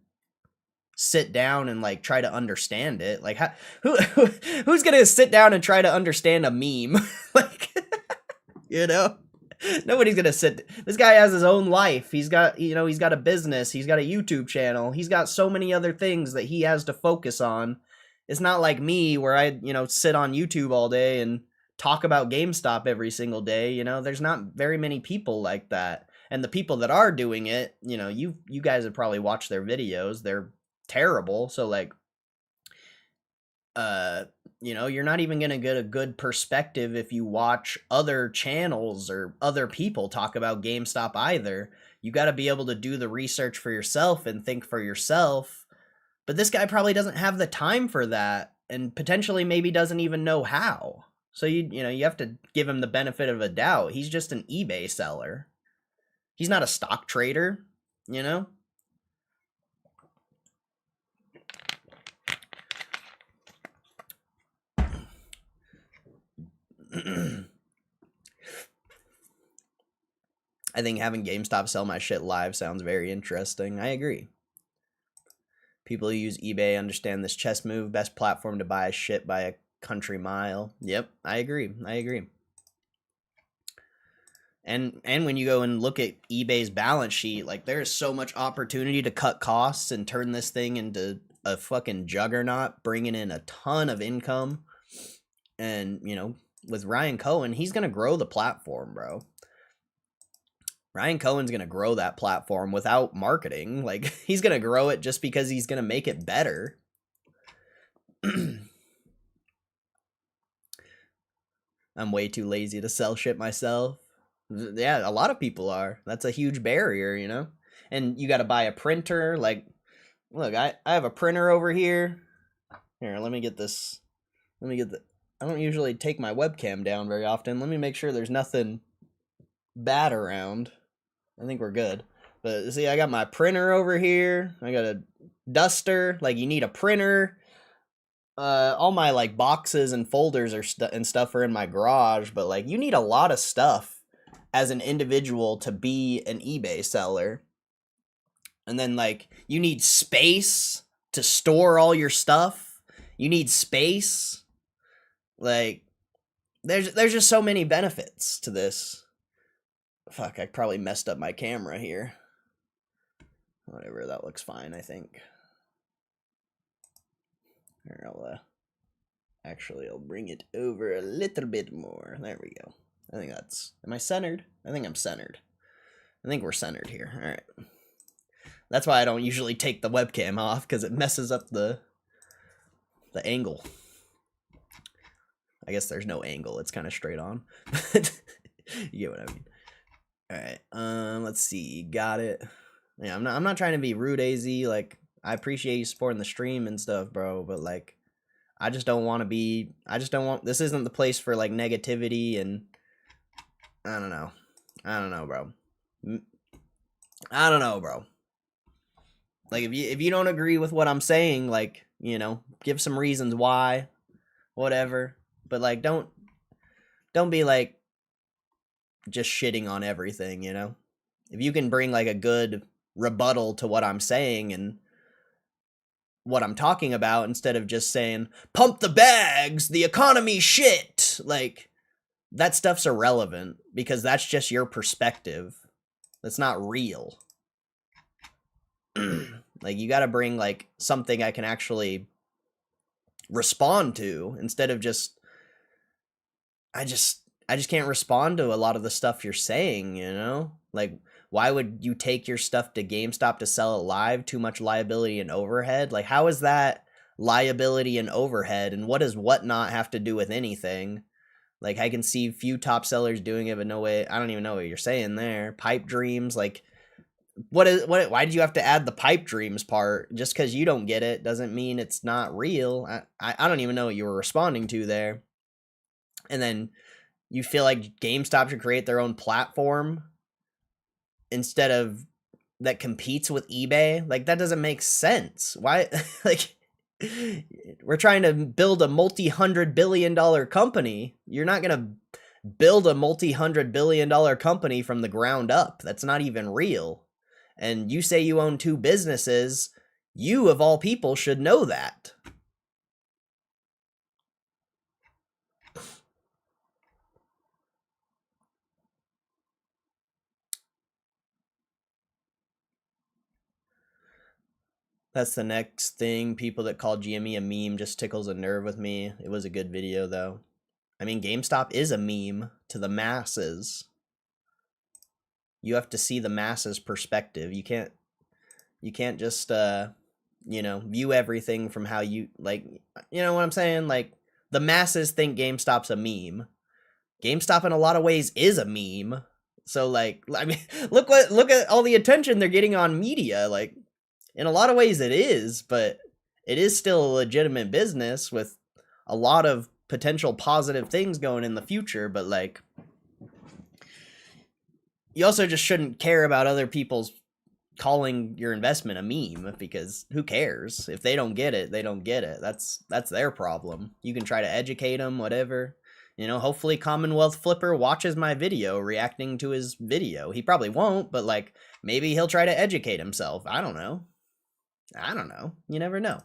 [SPEAKER 1] sit down and try to understand it. Who's gonna sit down and try to understand a meme? Nobody's gonna sit. This guy has his own life. He's got a business. He's got a YouTube channel. He's got so many other things that he has to focus on. It's not like me where I sit on YouTube all day and talk about GameStop every single day. There's not very many people like that. And the people that are doing it, you guys have probably watched their videos. They're terrible. So you're not even going to get a good perspective if you watch other channels or other people talk about GameStop either. You got to be able to do the research for yourself and think for yourself. But this guy probably doesn't have the time for that and potentially maybe doesn't even know how. So you have to give him the benefit of a doubt. He's just an eBay seller. He's not a stock trader, I think having GameStop sell my shit live sounds very interesting. I agree. People who use eBay understand this chess move. Best platform to buy shit by a country mile. Yep, I agree. I agree. And when you go and look at eBay's balance sheet, like there's so much opportunity to cut costs and turn this thing into a fucking juggernaut, bringing in a ton of income. And, you know, with Ryan Cohen, he's going to grow the platform, bro. Ryan Cohen's going to grow that platform without marketing. Like, he's going to grow it just because he's going to make it better. I'm way too lazy to sell shit myself. Yeah, a lot of people are. That's a huge barrier, you know? And you got to buy a printer. Like, look, I have a printer over here. Here, let me get this. Let me get the... I don't usually take my webcam down very often. Let me make sure there's nothing bad around. I think we're good. But see, I got my printer over here. I got a duster. Like, you need a printer. All my like boxes and folders and stuff are in my garage. But like, you need a lot of stuff as an individual to be an eBay seller. And then like, you need space to store all your stuff. You need space. Like, there's just so many benefits to this. Fuck, I probably messed up my camera here. Whatever, that looks fine, I think. Here, I'll bring it over a little bit more. There we go. I think that's... Am I centered? I think I'm centered. I think we're centered here. Alright. That's why I don't usually take the webcam off, because it messes up the angle. I guess there's no angle. It's kind of straight on. You get what I mean. All right. Let's see. Got it. Yeah, I'm not trying to be rude, AZ. Like, I appreciate you supporting the stream and stuff, bro. But like, I just don't want to be. This isn't the place for like negativity and. I don't know, bro. I don't know, bro. Like, if you don't agree with what I'm saying, like, you know, give some reasons why, whatever. But like, don't be like just shitting on everything, you know? If you can bring like a good rebuttal to what I'm saying and what I'm talking about, instead of just saying, pump the bags, the economy shit, like, that stuff's irrelevant because that's just your perspective. That's not real. Like, you gotta bring like something I can actually respond to, instead of just I just can't respond to a lot of the stuff you're saying, you know? Like, why would you take your stuff to GameStop to sell it live? Too much liability and overhead? Like, how is that liability and overhead? And what does whatnot have to do with anything? Like, I can see few top sellers doing it, but no way. I don't even know what you're saying there. Pipe dreams, like, why did you have to add the pipe dreams part? Just because you don't get it doesn't mean it's not real. I don't even know what you were responding to there. And then you feel like GameStop should create their own platform instead of that competes with eBay. Like, that doesn't make sense. Why? Like, we're trying to build a multi-$100 billion company. You're not going to build a multi-$100 billion company from the ground up. That's not even real. And you say you own 2 businesses. You, of all people, should know that. That's the next thing. People that call Gme a meme just tickles a nerve with me. It was a good video, though. I mean, GameStop is a meme to the masses. You have to see the masses' perspective. You can't just, you know, view everything from how you, like, you know what I'm saying? Like, the masses think GameStop's a meme. GameStop in a lot of ways is a meme. So, like, I mean, look at all the attention they're getting on media. Like, in a lot of ways it is, but it is still a legitimate business with a lot of potential positive things going in the future. But like, you also just shouldn't care about other people's calling your investment a meme, because who cares? If they don't get it, they don't get it. That's their problem. You can try to educate them, whatever. You know, hopefully Commonwealth Flipper watches my video reacting to his video. He probably won't, but like maybe he'll try to educate himself. I don't know. You never know.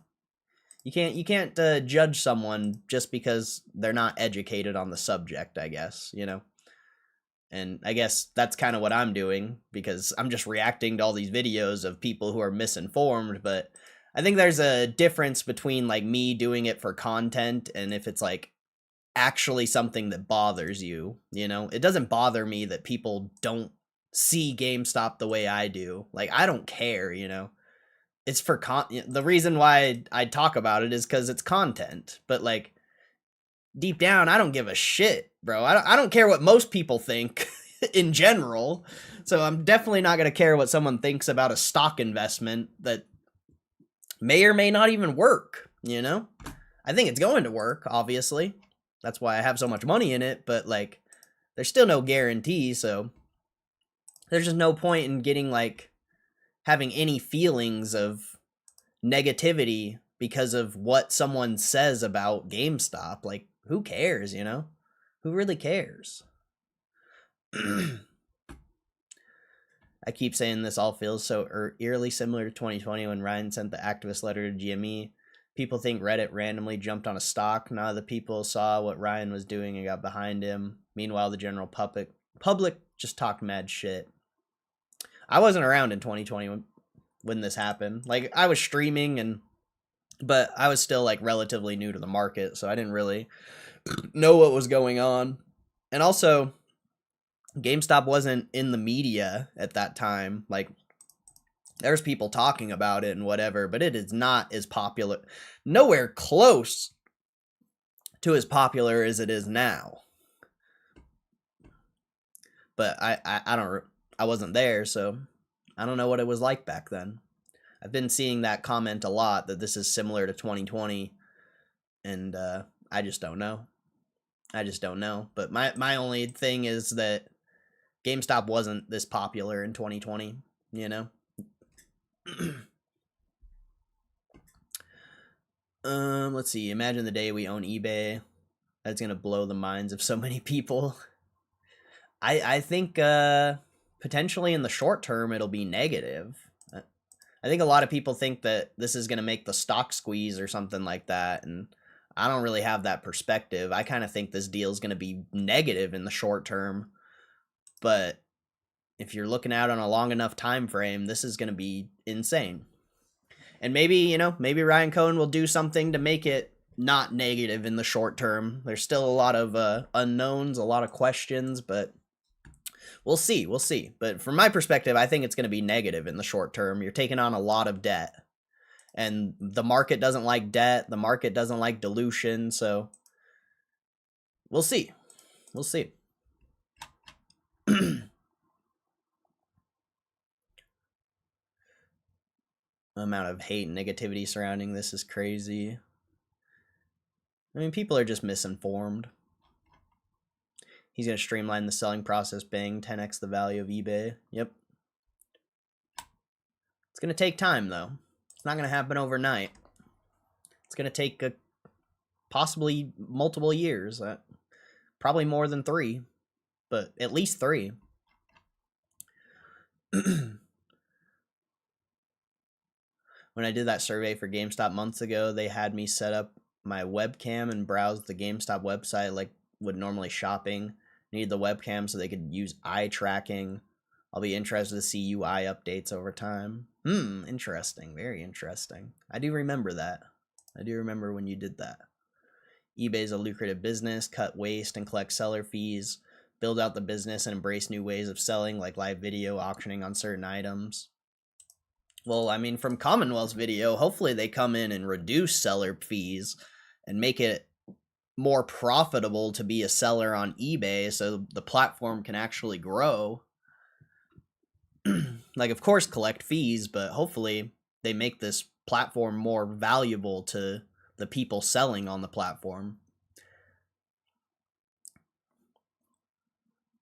[SPEAKER 1] You can't judge someone just because they're not educated on the subject, I guess, you know. And I guess that's kind of what I'm doing, because I'm just reacting to all these videos of people who are misinformed. But I think there's a difference between like me doing it for content and if it's like actually something that bothers you, you know. It doesn't bother me that people don't see GameStop the way I do. Like, I don't care, you know. It's for the reason why I talk about it is because it's content. But like deep down, I don't give a shit, bro. I don't care what most people think in general. So I'm definitely not gonna care what someone thinks about a stock investment that may or may not even work, you know. I think it's going to work, obviously. That's why I have so much money in it, but like there's still no guarantee, so there's just no point in getting like having any feelings of negativity because of what someone says about GameStop. Like, who cares, you know? Who really cares? I keep saying this all feels so eerily similar to 2020 when Ryan sent the activist letter to GME. People think Reddit randomly jumped on a stock. None of the people saw what Ryan was doing and got behind him. Meanwhile, the general public just talked mad shit. I wasn't around in 2020 when this happened. Like, I was streaming but I was still like relatively new to the market, so I didn't really know what was going on. And also, GameStop wasn't in the media at that time. Like, there's people talking about it and whatever, but it is not as popular, nowhere close to as popular as it is now. But I wasn't there, so I don't know what it was like back then. I've been seeing that comment a lot, that this is similar to 2020, and I just don't know. But my only thing is that GameStop wasn't this popular in 2020, you know? Let's see. Imagine the day we own eBay. That's gonna blow the minds of so many people. I think potentially in the short term it'll be negative. I think a lot of people think that this is gonna make the stock squeeze or something like that, and I don't really have that perspective. I kind of think this deal is gonna be negative in the short term, but if you're looking out on a long enough time frame, this is gonna be insane. And maybe, you know, maybe Ryan Cohen will do something to make it not negative in the short term. There's still a lot of unknowns, a lot of questions, but we'll see. We'll see. But from my perspective, I think it's going to be negative in the short term. You're taking on a lot of debt, and the market doesn't like debt. The market doesn't like dilution. So we'll see. We'll see. Amount of hate and negativity surrounding this is crazy. I mean, people are just misinformed. He's going to streamline the selling process, bang, 10x the value of eBay. Yep. It's going to take time, though. It's not going to happen overnight. It's going to take possibly multiple years. Probably more than 3, but at least 3. When I did that survey for GameStop months ago, they had me set up my webcam and browse the GameStop website like would normally shopping. Need the webcam so they could use eye tracking. I'll be interested to see UI updates over time. Interesting. Very interesting. I do remember that. I do remember when you did that. eBay's a lucrative business. Cut waste and collect seller fees. Build out the business and embrace new ways of selling, like live video, auctioning on certain items. Well, I mean, from Commonwealth's video, hopefully they come in and reduce seller fees and make it more profitable to be a seller on eBay so the platform can actually grow. Like, of course, collect fees, but hopefully they make this platform more valuable to the people selling on the platform.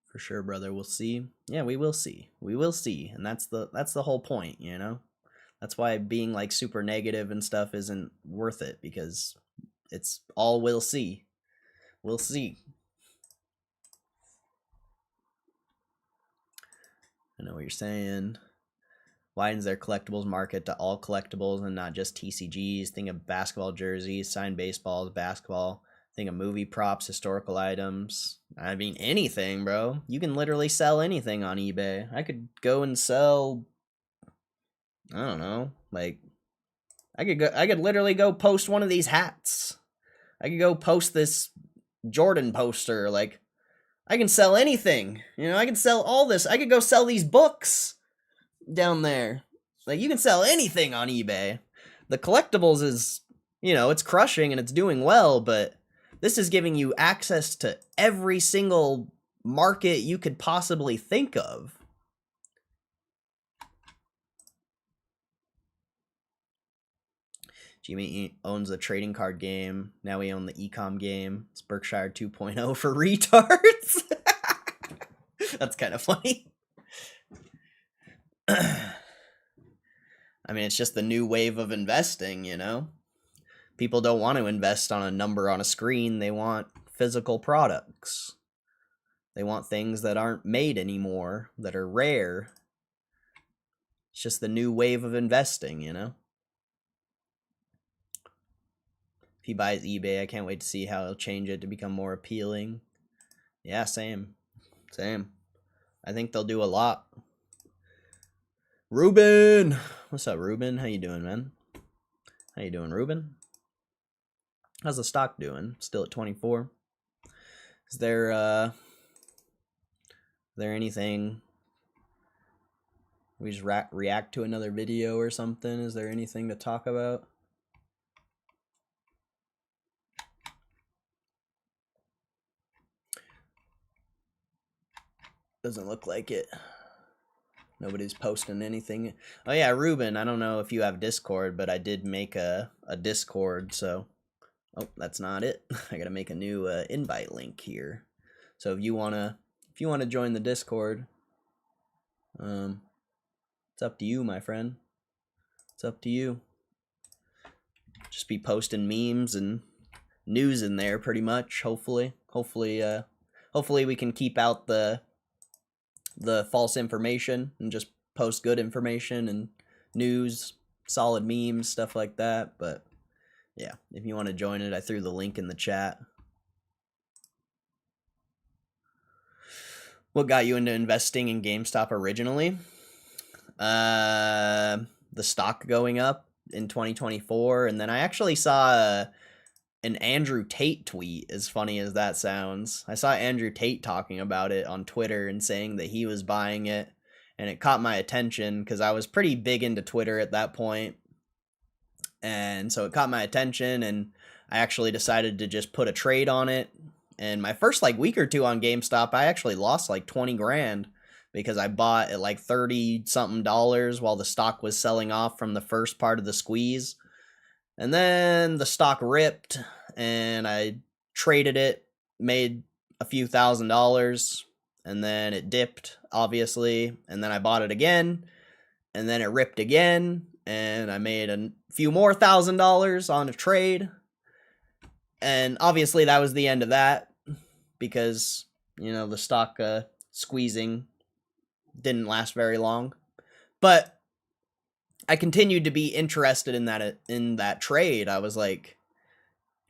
[SPEAKER 1] For sure, brother. We'll see. Yeah, we will see. We will see. And that's the whole point, you know? That's why being like super negative and stuff isn't worth it, because it's all we'll see. We'll see. I know what you're saying. Widens their collectibles market to all collectibles and not just TCGs. Think of basketball jerseys, signed baseballs, basketball. Think of movie props, historical items. I mean, anything, bro. You can literally sell anything on eBay. I could go and sell, I don't know, like, I could literally go post one of these hats. I could go post this Jordan poster. Like, I can sell anything. You know, I can sell all this. I could go sell these books down there. Like, you can sell anything on eBay. The collectibles is, you know, it's crushing and it's doing well, but this is giving you access to every single market you could possibly think of. Gme owns the trading card game. Now we own the ecom game. It's Berkshire 2.0 for retards. That's kind of funny. I mean, it's just the new wave of investing, you know? People don't want to invest on a number on a screen. They want physical products. They want things that aren't made anymore, that are rare. It's just the new wave of investing, you know? If he buys eBay, I can't wait to see how he'll change it to become more appealing. Yeah, same. Same. I think they'll do a lot. Ruben! What's up, Ruben? How you doing, man? How you doing, Ruben? How's the stock doing? Still at 24? Is there anything... We just react to another video or something? Is there anything to talk about? Doesn't look like it. Nobody's posting anything. Oh yeah, Ruben, I don't know if you have Discord, but I did make a Discord, so... Oh, that's not it. I gotta make a new invite link here. So if you wanna join the Discord, it's up to you, my friend. It's up to you. Just be posting memes and news in there, pretty much. Hopefully we can keep out the false information and just post good information and news, solid memes, stuff like that. But yeah, if you want to join it, I threw the link in the chat. What got you into investing in GameStop originally? The stock going up in 2024, and then I actually saw an Andrew Tate tweet, as funny as that sounds. I saw Andrew Tate talking about it on Twitter and saying that he was buying it, and it caught my attention because I was pretty big into Twitter at that point. And so it caught my attention, and I actually decided to just put a trade on it. And my first like week or two on GameStop, I actually lost like 20 grand because I bought at like 30 something dollars while the stock was selling off from the first part of the squeeze. And then the stock ripped and I traded it, made a few $1,000s, and then it dipped, obviously, and then I bought it again, and then it ripped again, and I made a few more $1,000s on a trade. And obviously that was the end of that because, you know, the stock squeezing didn't last very long. But I continued to be interested in that trade. I was like,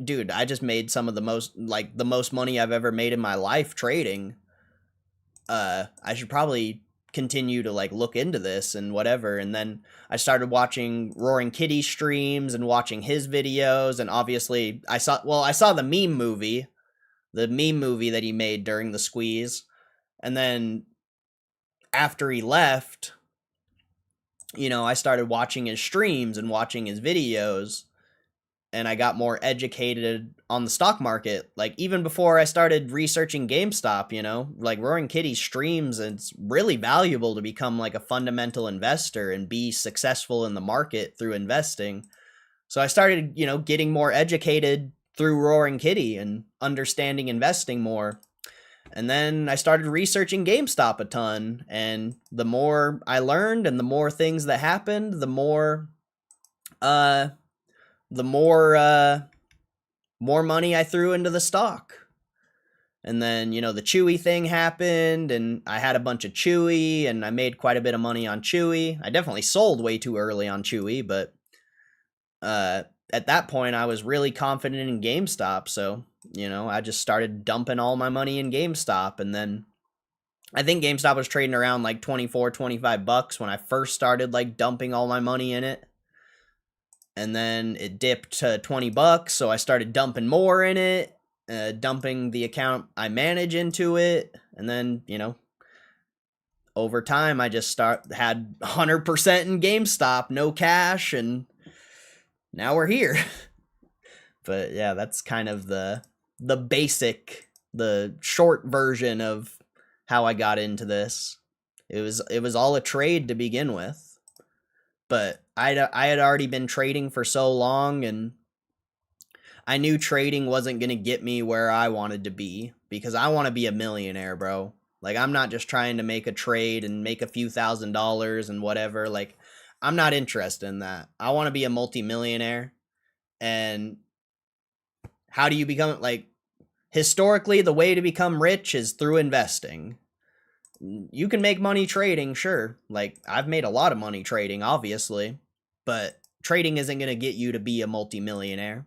[SPEAKER 1] dude, I just made some of the most money I've ever made in my life trading. I should probably continue to like look into this and whatever. And then I started watching Roaring Kitty streams and watching his videos, and obviously I saw the meme movie that he made during the squeeze. And then after he left, you know, I started watching his streams and watching his videos, and I got more educated on the stock market. Like, even before I started researching GameStop, you know, like Roaring Kitty streams, and it's really valuable to become like a fundamental investor and be successful in the market through investing. So I started, you know, getting more educated through Roaring Kitty and understanding investing more. And then I started researching GameStop a ton, and the more I learned and the more things that happened, the more more money I threw into the stock. And then, you know, the Chewy thing happened, and I had a bunch of Chewy, and I made quite a bit of money on Chewy. I definitely sold way too early on Chewy, but at that point, I was really confident in GameStop. So, you know, I just started dumping all my money in GameStop. And then I think GameStop was trading around like 24, 25 bucks when I first started like dumping all my money in it. And then it dipped to 20 bucks. So I started dumping more in it, dumping the account I manage into it. And then, you know, over time, I just had 100% in GameStop, no cash, and now we're here. But yeah, that's kind of the short version of how I got into this. It was all a trade to begin with, but I had already been trading for so long, and I knew trading wasn't gonna get me where I wanted to be, because I want to be a millionaire, bro. Like, I'm not just trying to make a trade and make a few $1,000s and whatever. Like, I'm not interested in that. I want to be a multimillionaire. And how do you become, like, historically, the way to become rich is through investing. You can make money trading, sure. Like, I've made a lot of money trading, obviously, but trading isn't going to get you to be a multimillionaire.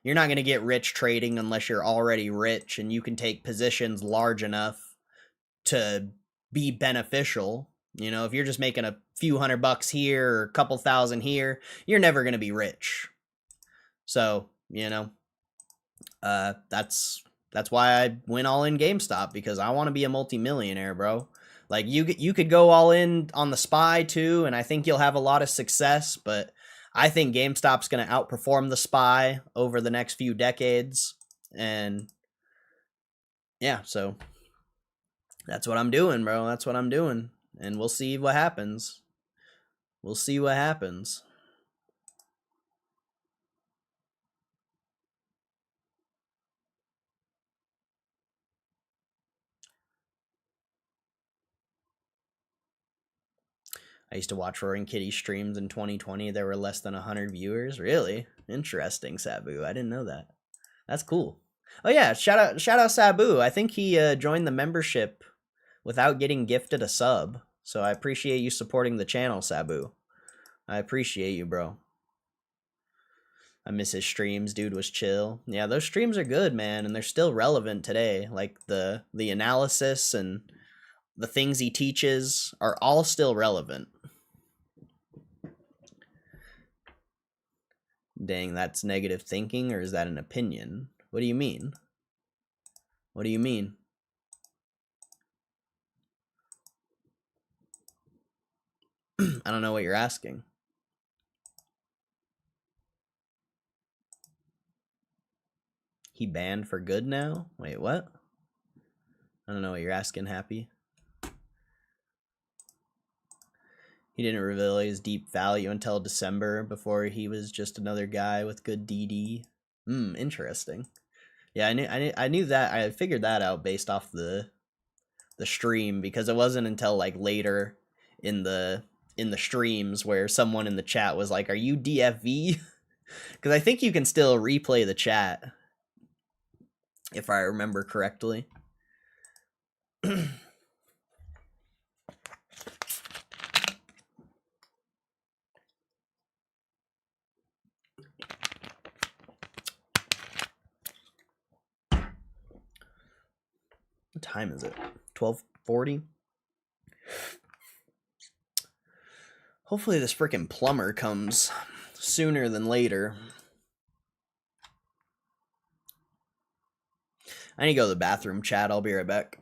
[SPEAKER 1] You're not going to get rich trading unless you're already rich and you can take positions large enough to be beneficial. You know, if you're just making a few $100 here or a couple thousand here, you're never going to be rich. So, you know, that's why I went all in GameStop, because I want to be a multimillionaire, bro. Like, you could go all in on the SPY too, and I think you'll have a lot of success, but I think GameStop's going to outperform the SPY over the next few decades. And yeah, so that's what I'm doing, bro. That's what I'm doing. And we'll see what happens. We'll see what happens. I used to watch Roaring Kitty streams in 2020. There were less than 100 viewers. Really? Interesting, Sabu. I didn't know that. That's cool. Oh yeah, shout out Sabu. I think he joined the membership without getting gifted a sub. So I appreciate you supporting the channel, Sabu. I appreciate you, bro. I miss his streams. Dude was chill. Yeah, those streams are good, man, and they're still relevant today. Like, the analysis and the things he teaches are all still relevant. Dang, that's negative thinking, or is that an opinion? What do you mean? What do you mean? I don't know what you're asking. He banned for good now? Wait, what? I don't know what you're asking, Happy. He didn't reveal his deep value until December, before he was just another guy with good DD. Interesting. Yeah, I knew that. I figured that out based off the stream, because it wasn't until like later in the streams where someone in the chat was like, "Are you DFV?" Because I think you can still replay the chat, if I remember correctly. What time is it? 12:40. Hopefully this freaking plumber comes sooner than later. I need to go to the bathroom, chat. I'll be right back.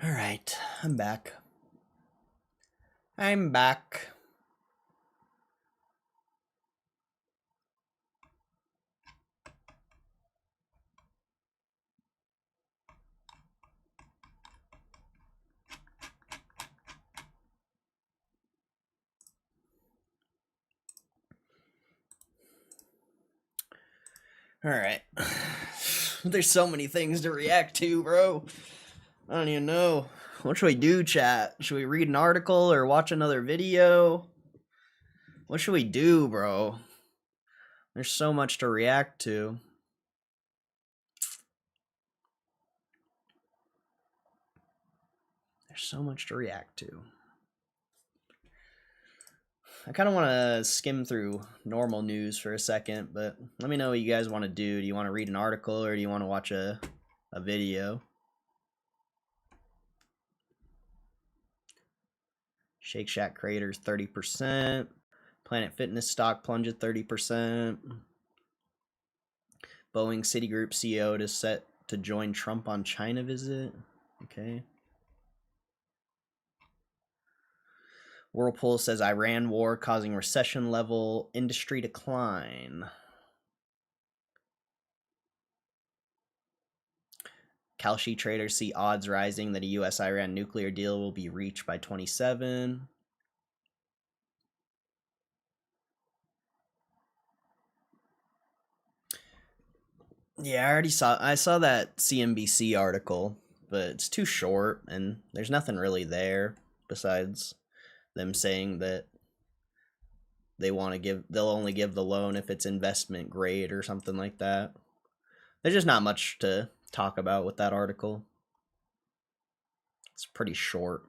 [SPEAKER 1] All right, I'm back. I'm back. All right. There's so many things to react to, bro. I don't even know. What should we do, chat? Should we read an article or watch another video? What should we do, bro? There's so much to react to. There's so much to react to. I kind of want to skim through normal news for a second, but let me know what you guys want to do. Do you want to read an article or do you want to watch a video? Shake Shack creators 30%. Planet Fitness stock plunged 30%. Boeing Citigroup CEO is set to join Trump on China visit. Okay. Whirlpool says Iran war causing recession level industry decline. Kalshi traders see odds rising that a US-Iran nuclear deal will be reached by 27. Yeah, I saw that CNBC article, but it's too short and there's nothing really there besides them saying that they'll only give the loan if it's investment grade or something like that. There's just not much to talk about with that article. It's pretty short.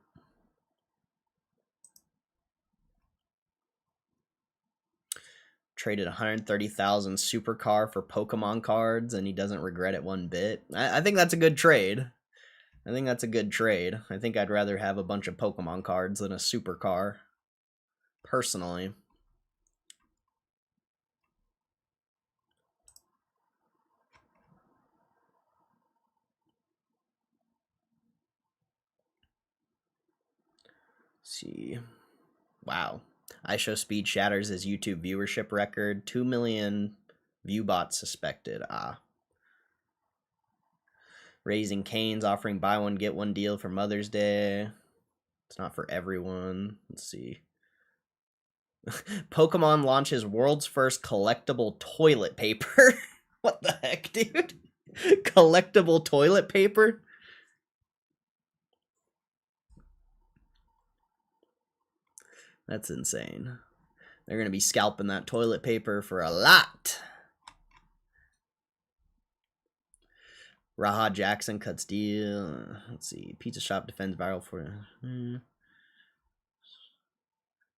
[SPEAKER 1] Traded 130,000 supercar for Pokemon cards and he doesn't regret it one bit. I think that's a good trade. I think I'd rather have a bunch of Pokemon cards than a supercar, personally. Let's see. Wow. IShowSpeed shatters his YouTube viewership record. 2 million view bots suspected. Raising Cane's offering buy one, get one deal for Mother's Day. It's not for everyone. Let's see. Pokemon launches world's first collectible toilet paper. What the heck, dude? Collectible toilet paper? That's insane. They're going to be scalping that toilet paper for a lot. Raha Jackson cuts deal. Let's see. Pizza shop defends viral for...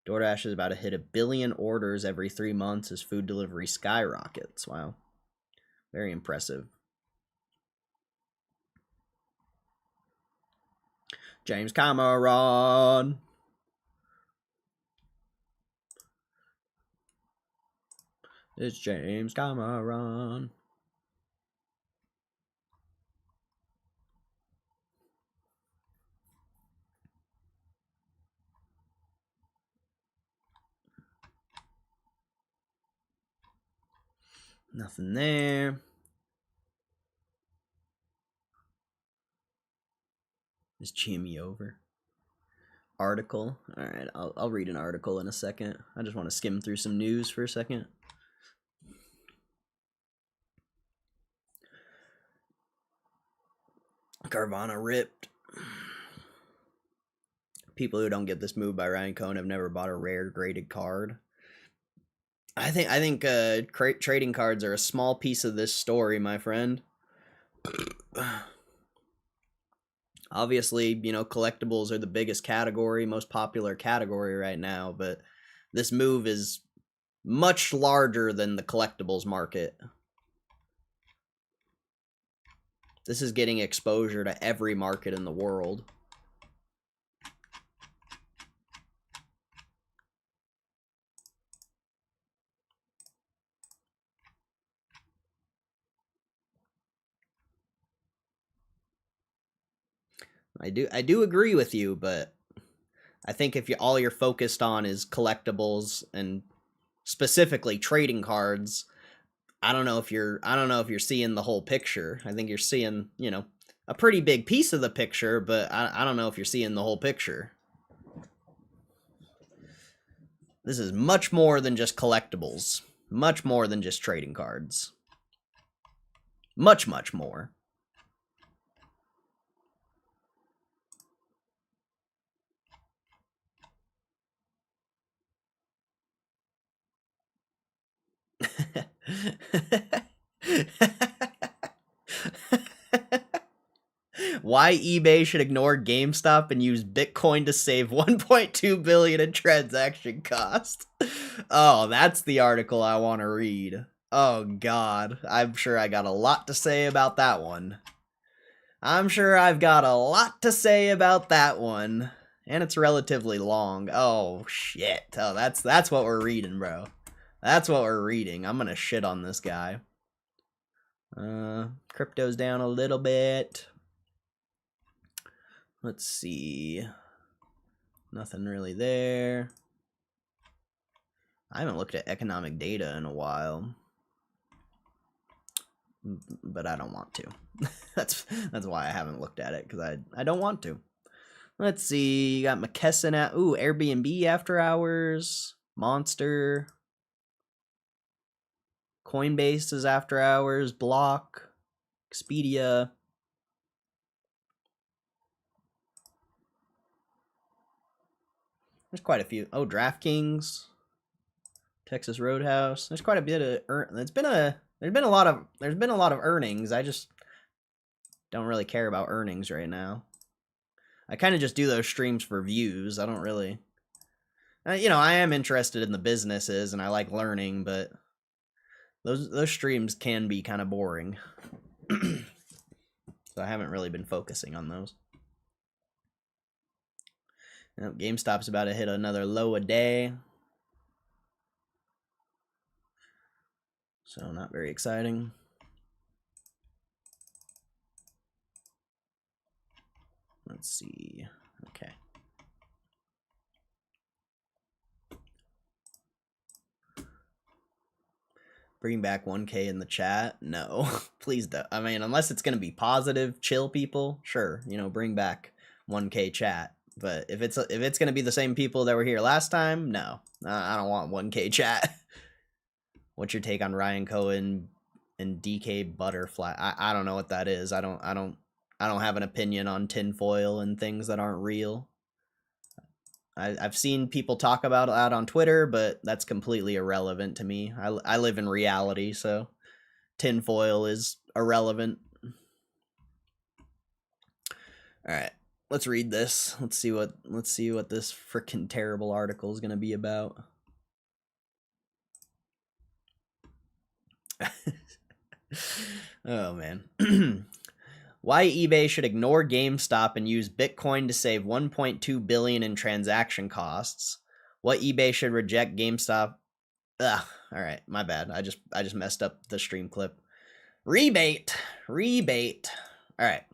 [SPEAKER 1] DoorDash is about to hit 1 billion orders every 3 months as food delivery skyrockets. Wow. Very impressive. James Cameron. It's James Cameron. Nothing there. Is Jimmy over? Article. All right, I'll read an article in a second. I just want to skim through some news for a second. Carvana ripped. People who don't get this move by Ryan Cohen have never bought a rare graded card. I think trading cards are a small piece of this story, my friend. Obviously, collectibles are the biggest category, most popular category right now, but this move is much larger than the collectibles market. This is getting exposure to every market in the world. I do agree with you, but I think if all you're focused on is collectibles and specifically trading cards, I don't know if you're seeing the whole picture. I think you're seeing, a pretty big piece of the picture, but I don't know if you're seeing the whole picture. This is much more than just collectibles. Much more than just trading cards. Much, much more. Why eBay should ignore GameStop and use Bitcoin to save 1.2 billion in transaction cost. Oh, that's the article I want to read. Oh god, I'm sure I got a lot to say about that one. I'm sure I've got a lot to say about that one. And it's relatively long. Oh shit. Oh, that's what we're reading, bro. That's what we're reading. I'm gonna shit on this guy. Crypto's down a little bit. Let's see. Nothing really there. I haven't looked at economic data in a while. But I don't want to. that's why I haven't looked at it, because I don't want to. Let's see. You got McKesson at Airbnb after hours. Monster. Coinbase is after hours. Block. Expedia. There's quite a few. Oh, DraftKings. Texas Roadhouse. There's quite a bit of there's been a lot of earnings. I just don't really care about earnings right now. I kind of just do those streams for views. I don't really I am interested in the businesses and I like learning, but those streams can be kind of boring. So I haven't really been focusing on those. GameStop's about to hit another low a day. So not very exciting. Let's see. Okay. Bring back 1K in the chat? No, please don't. I mean, unless it's going to be positive, chill people, sure, bring back 1K chat. But if it's going to be the same people that were here last time, no. I don't want 1K chat. What's your take on Ryan Cohen and DK Butterfly? I don't know what that is. I don't have an opinion on tinfoil and things that aren't real. I've seen people talk about that on Twitter, but that's completely irrelevant to me. I live in reality, so tinfoil is irrelevant. All right, let's read this. Let's see what this freaking terrible article is gonna be about. Oh man. Why eBay should ignore GameStop and use Bitcoin to save 1.2 billion in transaction costs. What eBay should reject GameStop. Ugh, all right, my bad. I just messed up the stream clip. Rebate. All right.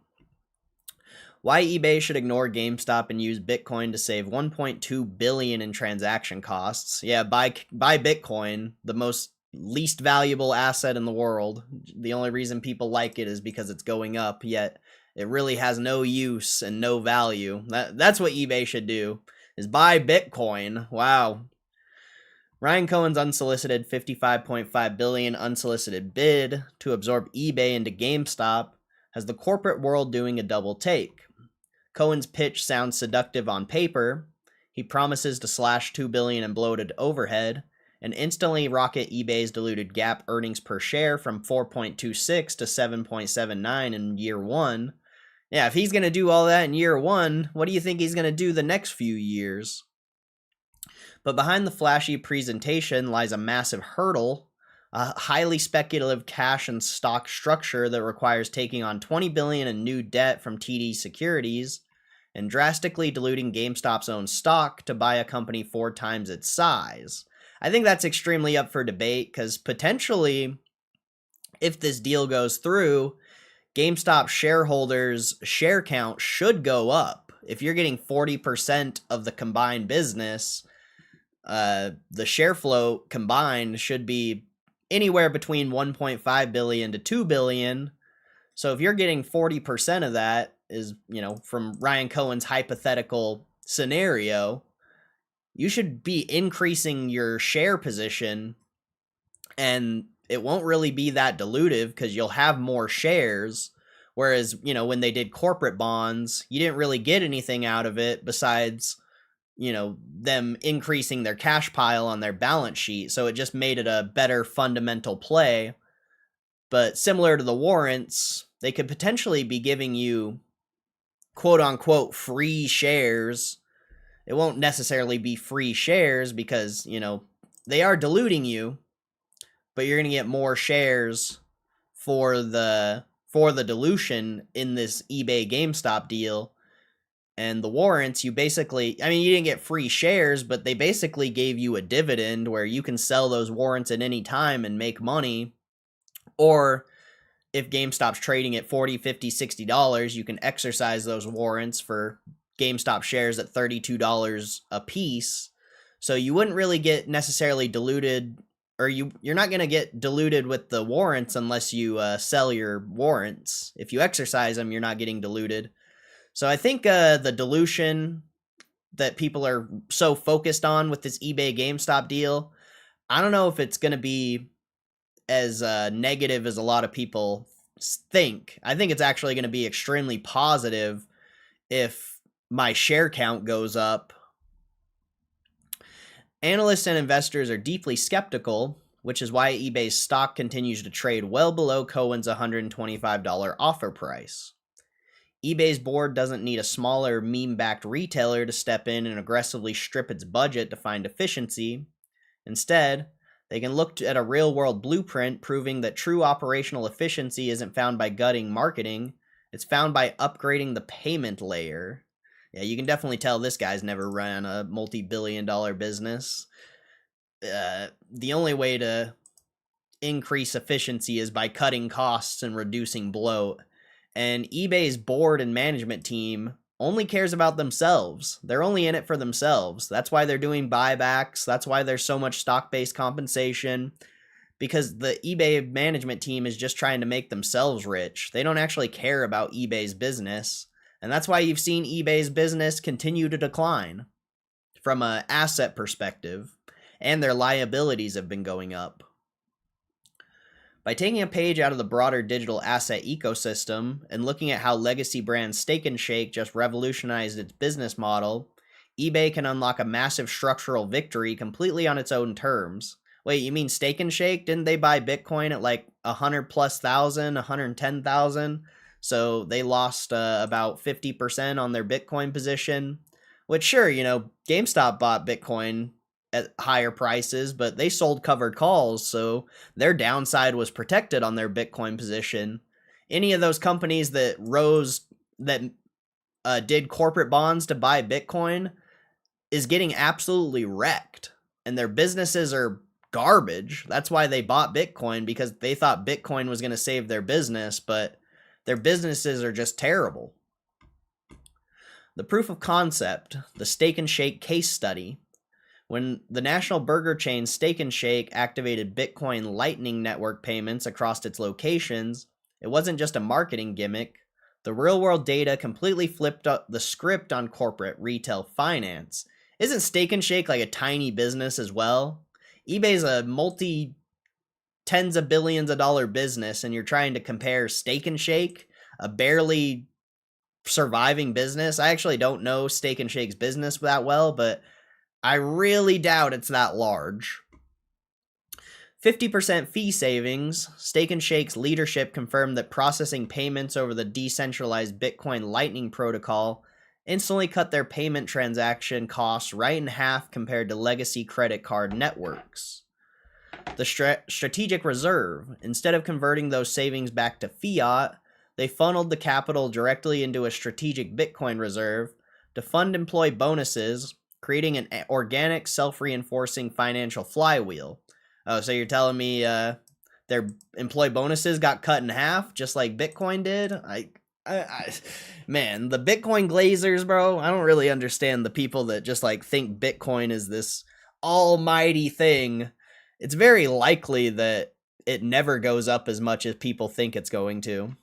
[SPEAKER 1] Why eBay should ignore GameStop and use Bitcoin to save 1.2 billion in transaction costs. Yeah, buy Bitcoin, the most least valuable asset in the world. The only reason people like it is because it's going up, yet it really has no use and no value. That's what eBay should do, is buy Bitcoin. Wow. Ryan Cohen's unsolicited $55.5 billion unsolicited bid to absorb eBay into GameStop has the corporate world doing a double take. Cohen's pitch sounds seductive on paper. He promises to slash $2 billion in bloated overhead and instantly rocket eBay's diluted GAAP earnings per share from 4.26 to 7.79 in year one. Yeah, if he's going to do all that in year one, what do you think he's going to do the next few years? But behind the flashy presentation lies a massive hurdle, a highly speculative cash and stock structure that requires taking on $20 billion in new debt from TD Securities and drastically diluting GameStop's own stock to buy a company 4 times its size. I think that's extremely up for debate because potentially, if this deal goes through, GameStop shareholders' share count should go up. If you're getting 40% of the combined business, the share float combined should be anywhere between 1.5 billion to 2 billion. So if you're getting 40% of that, is, you know, from Ryan Cohen's hypothetical scenario, you should be increasing your share position, and it won't really be that dilutive because you'll have more shares. Whereas, you know, when they did corporate bonds, you didn't really get anything out of it besides, you know, them increasing their cash pile on their balance sheet. So it just made it a better fundamental play. But similar to the warrants, they could potentially be giving you quote unquote free shares. It won't necessarily be free shares because, you know, they are diluting you, but you're going to get more shares for the dilution in this eBay GameStop deal. And the warrants, you basically, I mean, you didn't get free shares, but they basically gave you a dividend where you can sell those warrants at any time and make money. Or if GameStop's trading at $40, $50, $60, you can exercise those warrants for GameStop shares at $32 a piece. So you wouldn't really get necessarily diluted, or you're not going to get diluted with the warrants unless you sell your warrants. If you exercise them, you're not getting diluted. So I think the dilution that people are so focused on with this eBay GameStop deal, I don't know if it's going to be as negative as a lot of people think. I think it's actually going to be extremely positive if my share count goes up. Analysts and investors are deeply skeptical, which is why eBay's stock continues to trade well below Cohen's $125 offer price. eBay's board doesn't need a smaller meme-backed retailer to step in and aggressively strip its budget to find efficiency. Instead, they can look at a real-world blueprint proving that true operational efficiency isn't found by gutting marketing, it's found by upgrading the payment layer. Yeah, you can definitely tell this guy's never ran a multi-billion-dollar business. The only way to increase efficiency is by cutting costs and reducing bloat. And eBay's board and management team only cares about themselves. They're only in it for themselves. That's why they're doing buybacks. That's why there's so much stock-based compensation, because the eBay management team is just trying to make themselves rich. They don't actually care about eBay's business. And that's why you've seen eBay's business continue to decline from an asset perspective, and their liabilities have been going up. By taking a page out of the broader digital asset ecosystem and looking at how legacy brand Steak 'n Shake just revolutionized its business model, eBay can unlock a massive structural victory completely on its own terms. Wait, you mean Steak 'n Shake? Didn't they buy Bitcoin at like 100,000+, 110,000? So they lost about 50% on their Bitcoin position. Which, sure, you know, GameStop bought Bitcoin at higher prices, but they sold covered calls, so their downside was protected on their Bitcoin position. Any of those companies that did corporate bonds to buy Bitcoin is getting absolutely wrecked, and their businesses are garbage. That's why they bought Bitcoin, because they thought Bitcoin was going to save their business, but their businesses are just terrible. The proof of concept, the Steak 'n Shake case study. When the national burger chain Steak 'n Shake activated Bitcoin Lightning Network payments across its locations, it wasn't just a marketing gimmick. The real-world data completely flipped up the script on corporate retail finance. Isn't Steak 'n Shake like a tiny business as well? eBay's a multi-tens of billions of dollar business, and you're trying to compare Steak 'n Shake, a barely surviving business. I actually don't know Steak 'n Shake's business that well, but I really doubt it's that large. 50% fee savings. Steak 'n Shake's leadership confirmed that processing payments over the decentralized Bitcoin Lightning protocol instantly cut their payment transaction costs right in half compared to legacy credit card networks. The strategic reserve. Instead of converting those savings back to fiat, they funneled the capital directly into a strategic Bitcoin reserve to fund employee bonuses, creating an organic, self-reinforcing financial flywheel. Oh, so you're telling me their employee bonuses got cut in half, just like Bitcoin did. Man, the Bitcoin glazers, bro. I don't really understand the people that just like think Bitcoin is this almighty thing. It's very likely that it never goes up as much as people think it's going to.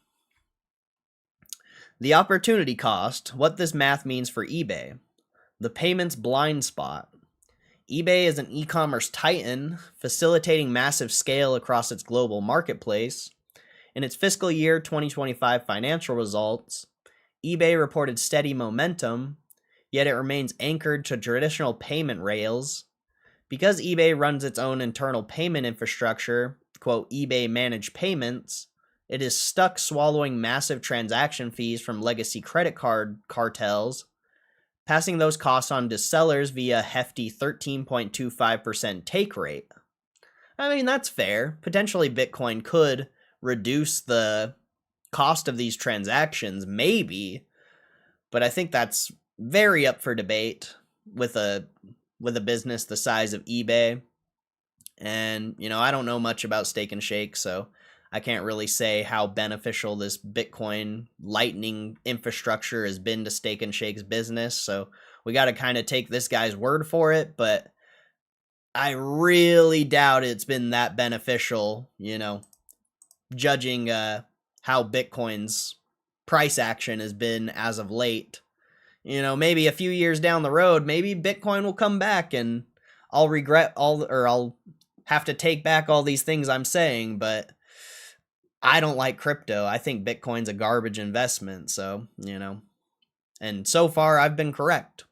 [SPEAKER 1] The opportunity cost, what this math means for eBay. The payments blind spot. eBay is an e-commerce titan, facilitating massive scale across its global marketplace. In its fiscal year 2025 financial results, eBay reported steady momentum, yet it remains anchored to traditional payment rails. Because eBay runs its own internal payment infrastructure, quote, eBay managed payments, it is stuck swallowing massive transaction fees from legacy credit card cartels, passing those costs on to sellers via hefty 13.25% take rate. I mean, that's fair. Potentially Bitcoin could reduce the cost of these transactions, maybe, but I think that's very up for debate with a business the size of eBay. And, I don't know much about Steak and Shake, so I can't really say how beneficial this Bitcoin Lightning infrastructure has been to Steak and Shake's business. So we got to kind of take this guy's word for it, but I really doubt it's been that beneficial, judging how Bitcoin's price action has been as of late. Maybe a few years down the road, maybe Bitcoin will come back and I'll I'll have to take back all these things I'm saying, but I don't like crypto. I think Bitcoin's a garbage investment, so, and so far I've been correct.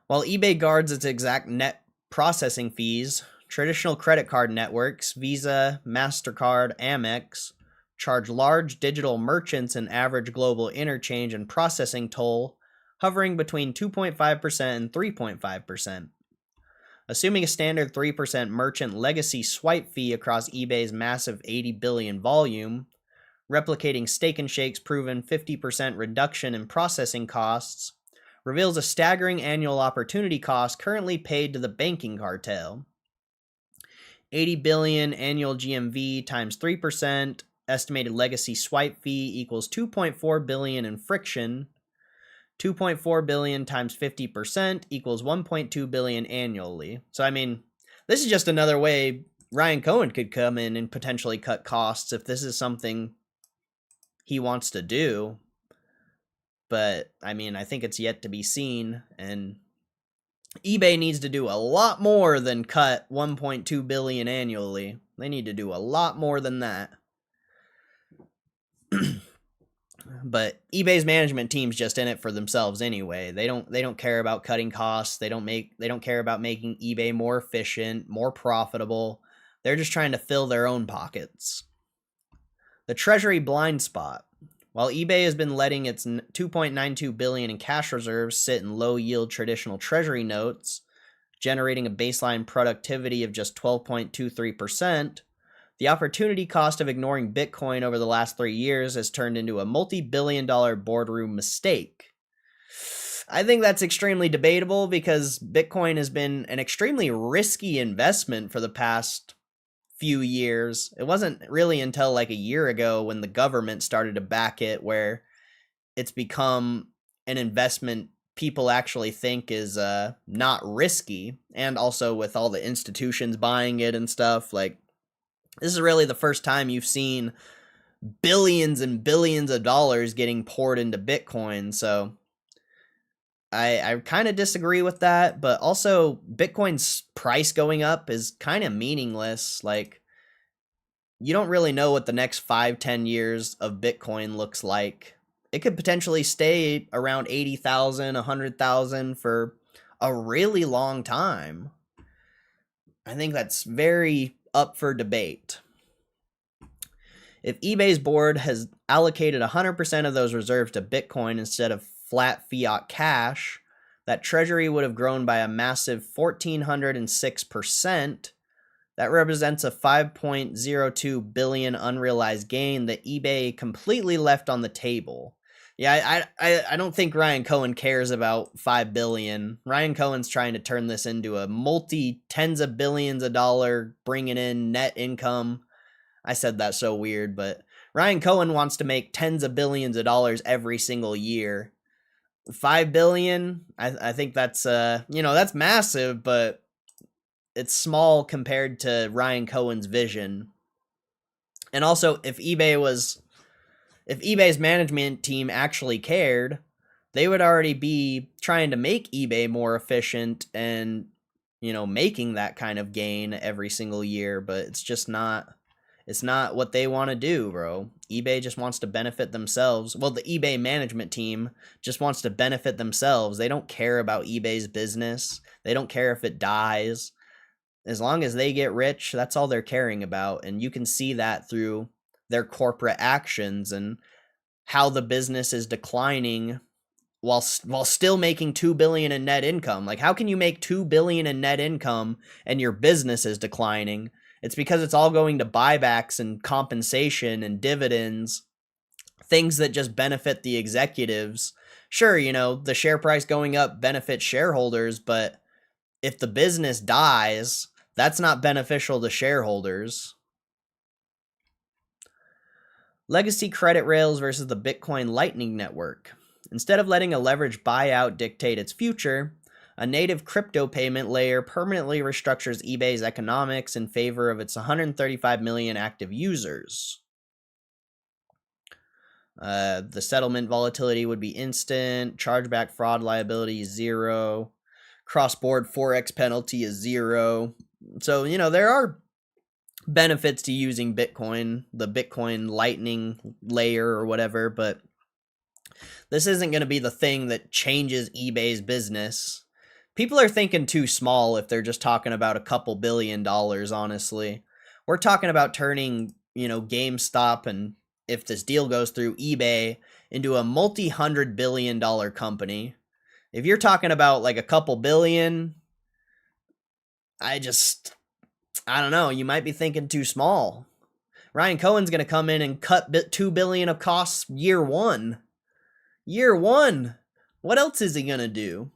[SPEAKER 1] While eBay guards its exact net processing fees, traditional credit card networks, Visa, MasterCard, Amex, charge large digital merchants an average global interchange and processing toll hovering between 2.5% and 3.5%. Assuming a standard 3% merchant legacy swipe fee across eBay's massive 80 billion volume, replicating Steak and Shake's proven 50% reduction in processing costs, reveals a staggering annual opportunity cost currently paid to the banking cartel. 80 billion annual GMV times 3%, estimated legacy swipe fee equals 2.4 billion in friction. 2.4 billion times 50% equals 1.2 billion annually. So, I mean, this is just another way Ryan Cohen could come in and potentially cut costs if this is something he wants to do. But, I mean, I think it's yet to be seen, and eBay needs to do a lot more than cut 1.2 billion annually. They need to do a lot more than that. But eBay's management team's just in it for themselves anyway. They don't care about cutting costs. They don't care about making eBay more efficient, more profitable. They're just trying to fill their own pockets. The Treasury blind spot. While eBay has been letting its 2.92 billion in cash reserves sit in low-yield traditional Treasury notes, generating a baseline productivity of just 12.23%, the opportunity cost of ignoring Bitcoin over the last 3 years has turned into a multi-billion-dollar boardroom mistake. I think that's extremely debatable because Bitcoin has been an extremely risky investment for the past few years. It wasn't really until like a year ago when the government started to back it where it's become an investment people actually think is not risky, and also with all the institutions buying it and stuff, like, this is really the first time you've seen billions and billions of dollars getting poured into Bitcoin. So I kind of disagree with that, but also Bitcoin's price going up is kind of meaningless. Like, you don't really know what the next 5-10 years of Bitcoin looks like. It could potentially stay around 80,000, 100,000 for a really long time. I think that's very up for debate. If eBay's board has allocated 100% of those reserves to Bitcoin instead of flat fiat cash, that treasury would have grown by a massive 1,406%. That represents a 5.02 billion unrealized gain that eBay completely left on the table. Yeah, I don't think Ryan Cohen cares about 5 billion. Ryan Cohen's trying to turn this into a multi tens of billions of dollar bringing in net income. I said that so weird, but Ryan Cohen wants to make tens of billions of dollars every single year. 5 billion, I think that's that's massive, but it's small compared to Ryan Cohen's vision. And also, if eBay's management team actually cared, they would already be trying to make eBay more efficient and, making that kind of gain every single year, but it's not what they want to do, bro. eBay just wants to benefit themselves. Well, the eBay management team just wants to benefit themselves. They don't care about eBay's business. They don't care if it dies. As long as they get rich, that's all they're caring about. And you can see that through their corporate actions and how the business is declining while still making 2 billion in net income. Like, how can you make 2 billion in net income and your business is declining? It's because it's all going to buybacks and compensation and dividends, things that just benefit the executives. Sure, the share price going up benefits shareholders, but if the business dies, that's not beneficial to shareholders. Legacy credit rails versus the Bitcoin Lightning Network. Instead of letting a leveraged buyout dictate its future, a native crypto payment layer permanently restructures eBay's economics in favor of its 135 million active users. The settlement volatility would be instant, chargeback fraud liability is 0, cross-board forex penalty is 0. So, there are benefits to using Bitcoin, the Bitcoin Lightning layer or whatever, but this isn't going to be the thing that changes eBay's business. People are thinking too small if they're just talking about a couple $1 billion, honestly. We're talking about turning, GameStop, and if this deal goes through, eBay into a multi-$100 billion company. If you're talking about like a couple billion, I don't know, you might be thinking too small. Ryan Cohen's going to come in and cut $2 billion of costs year one. Year one. What else is he going to do?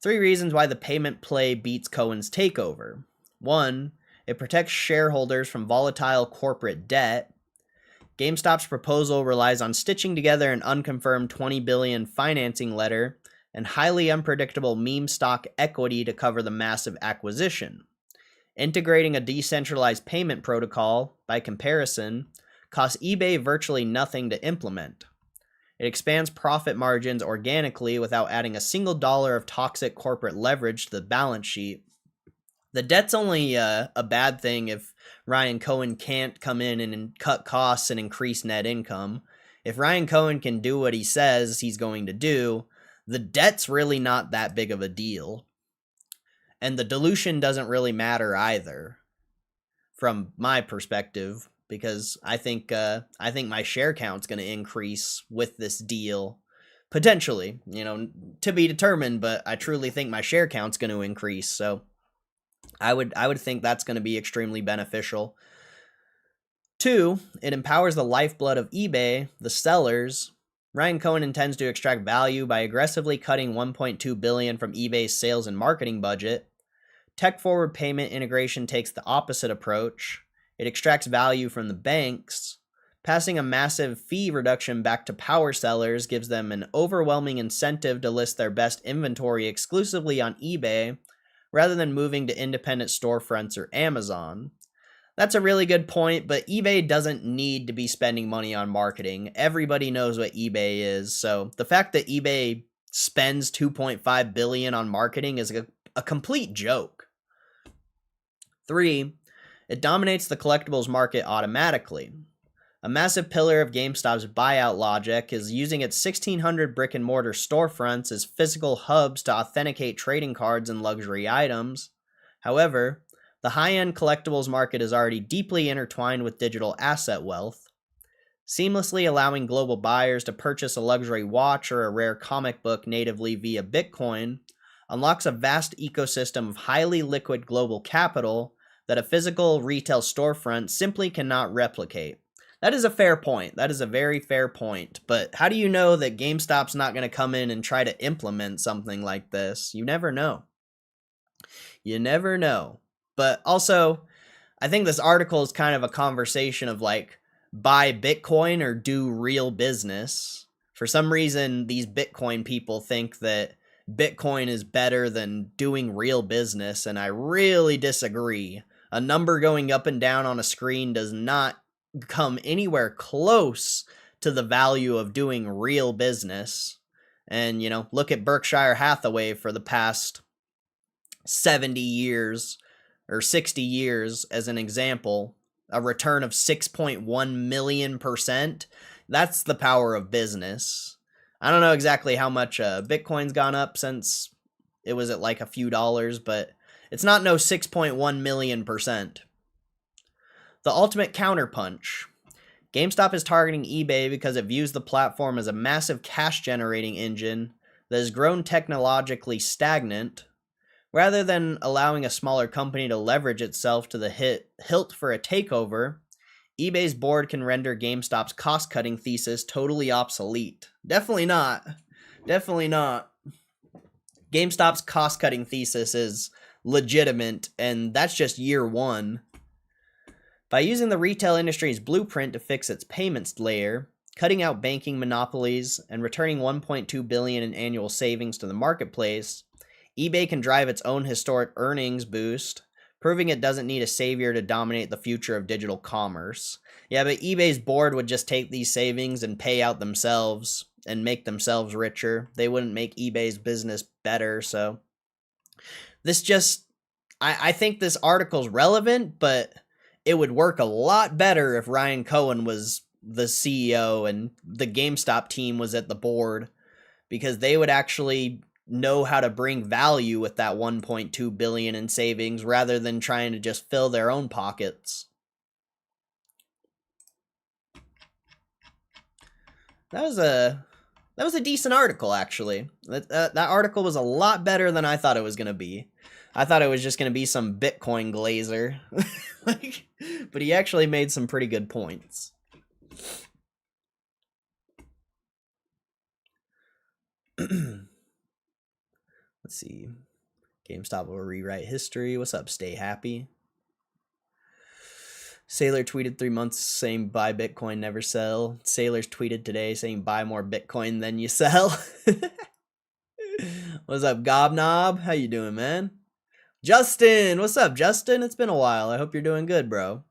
[SPEAKER 1] 3 reasons why the payment play beats Cohen's takeover. 1, it protects shareholders from volatile corporate debt. GameStop's proposal relies on stitching together an unconfirmed $20 billion financing letter and highly unpredictable meme stock equity to cover the massive acquisition. Integrating a decentralized payment protocol, by comparison, costs eBay virtually nothing to implement. It expands profit margins organically without adding a single dollar of toxic corporate leverage to the balance sheet. The debt's only a bad thing if Ryan Cohen can't come in and cut costs and increase net income. If Ryan Cohen can do what he says he's going to do, the debt's really not that big of a deal. And the dilution doesn't really matter either, from my perspective, because I think my share count's going to increase with this deal, potentially, to be determined. But I truly think my share count's going to increase, so I would think that's going to be extremely beneficial. 2, it empowers the lifeblood of eBay, the sellers. Ryan Cohen intends to extract value by aggressively cutting $1.2 billion from eBay's sales and marketing budget. Tech-forward payment integration takes the opposite approach. It extracts value from the banks. Passing a massive fee reduction back to power sellers gives them an overwhelming incentive to list their best inventory exclusively on eBay, rather than moving to independent storefronts or Amazon. That's a really good point, but eBay doesn't need to be spending money on marketing. Everybody knows what eBay is, so the fact that eBay spends $2.5 billion on marketing is a complete joke. 3, it dominates the collectibles market automatically. A massive pillar of GameStop's buyout logic is using its 1,600 brick-and-mortar storefronts as physical hubs to authenticate trading cards and luxury items. However, the high-end collectibles market is already deeply intertwined with digital asset wealth. Seamlessly allowing global buyers to purchase a luxury watch or a rare comic book natively via Bitcoin unlocks a vast ecosystem of highly liquid global capital that a physical retail storefront simply cannot replicate. That is a fair point. That is a very fair point. But how do you know that GameStop's not going to come in and try to implement something like this? You never know. You never know. But also, I think this article is kind of a conversation of like, buy Bitcoin or do real business. For some reason, these Bitcoin people think that Bitcoin is better than doing real business, and I really disagree. A number going up and down on a screen does not come anywhere close to the value of doing real business. And, you know, look at Berkshire Hathaway for the past 70 years or 60 years as an example, a return of 6.1 million%. That's the power of business. I don't know exactly how much Bitcoin's gone up since it was at like a few dollars, but it's not no 6.1 million%. The ultimate counterpunch. GameStop is targeting eBay because it views the platform as a massive cash generating engine that has grown technologically stagnant. Rather than allowing a smaller company to leverage itself to the hilt for a takeover, eBay's board can render GameStop's cost-cutting thesis totally obsolete. Definitely not. Definitely not. GameStop's cost-cutting thesis is legitimate, and that's just year one. By using the retail industry's blueprint to fix its payments layer, cutting out banking monopolies, and returning $1.2 billion in annual savings to the marketplace, eBay can drive its own historic earnings boost, proving it doesn't need a savior to dominate the future of digital commerce. Yeah, but eBay's board would just take these savings and pay out themselves and make themselves richer. They wouldn't make eBay's business better, so this just... I think this article's relevant, but it would work a lot better if Ryan Cohen was the CEO and the GameStop team was at the board, because they would actually know how to bring value with that 1.2 billion in savings rather than trying to just fill their own pockets. That was a decent article, actually. That article was a lot better than I thought it was going to be. I thought it was just going to be some Bitcoin glazer. But he actually made some pretty good points. Let's see. GameStop will rewrite history. What's up? Stay happy. Sailor tweeted 3 months saying buy Bitcoin, never sell. Sailor's tweeted today saying buy more Bitcoin than you sell. What's up, Gobnob? How you doing, man? Justin! What's up, Justin? It's been a while. I hope you're doing good, bro.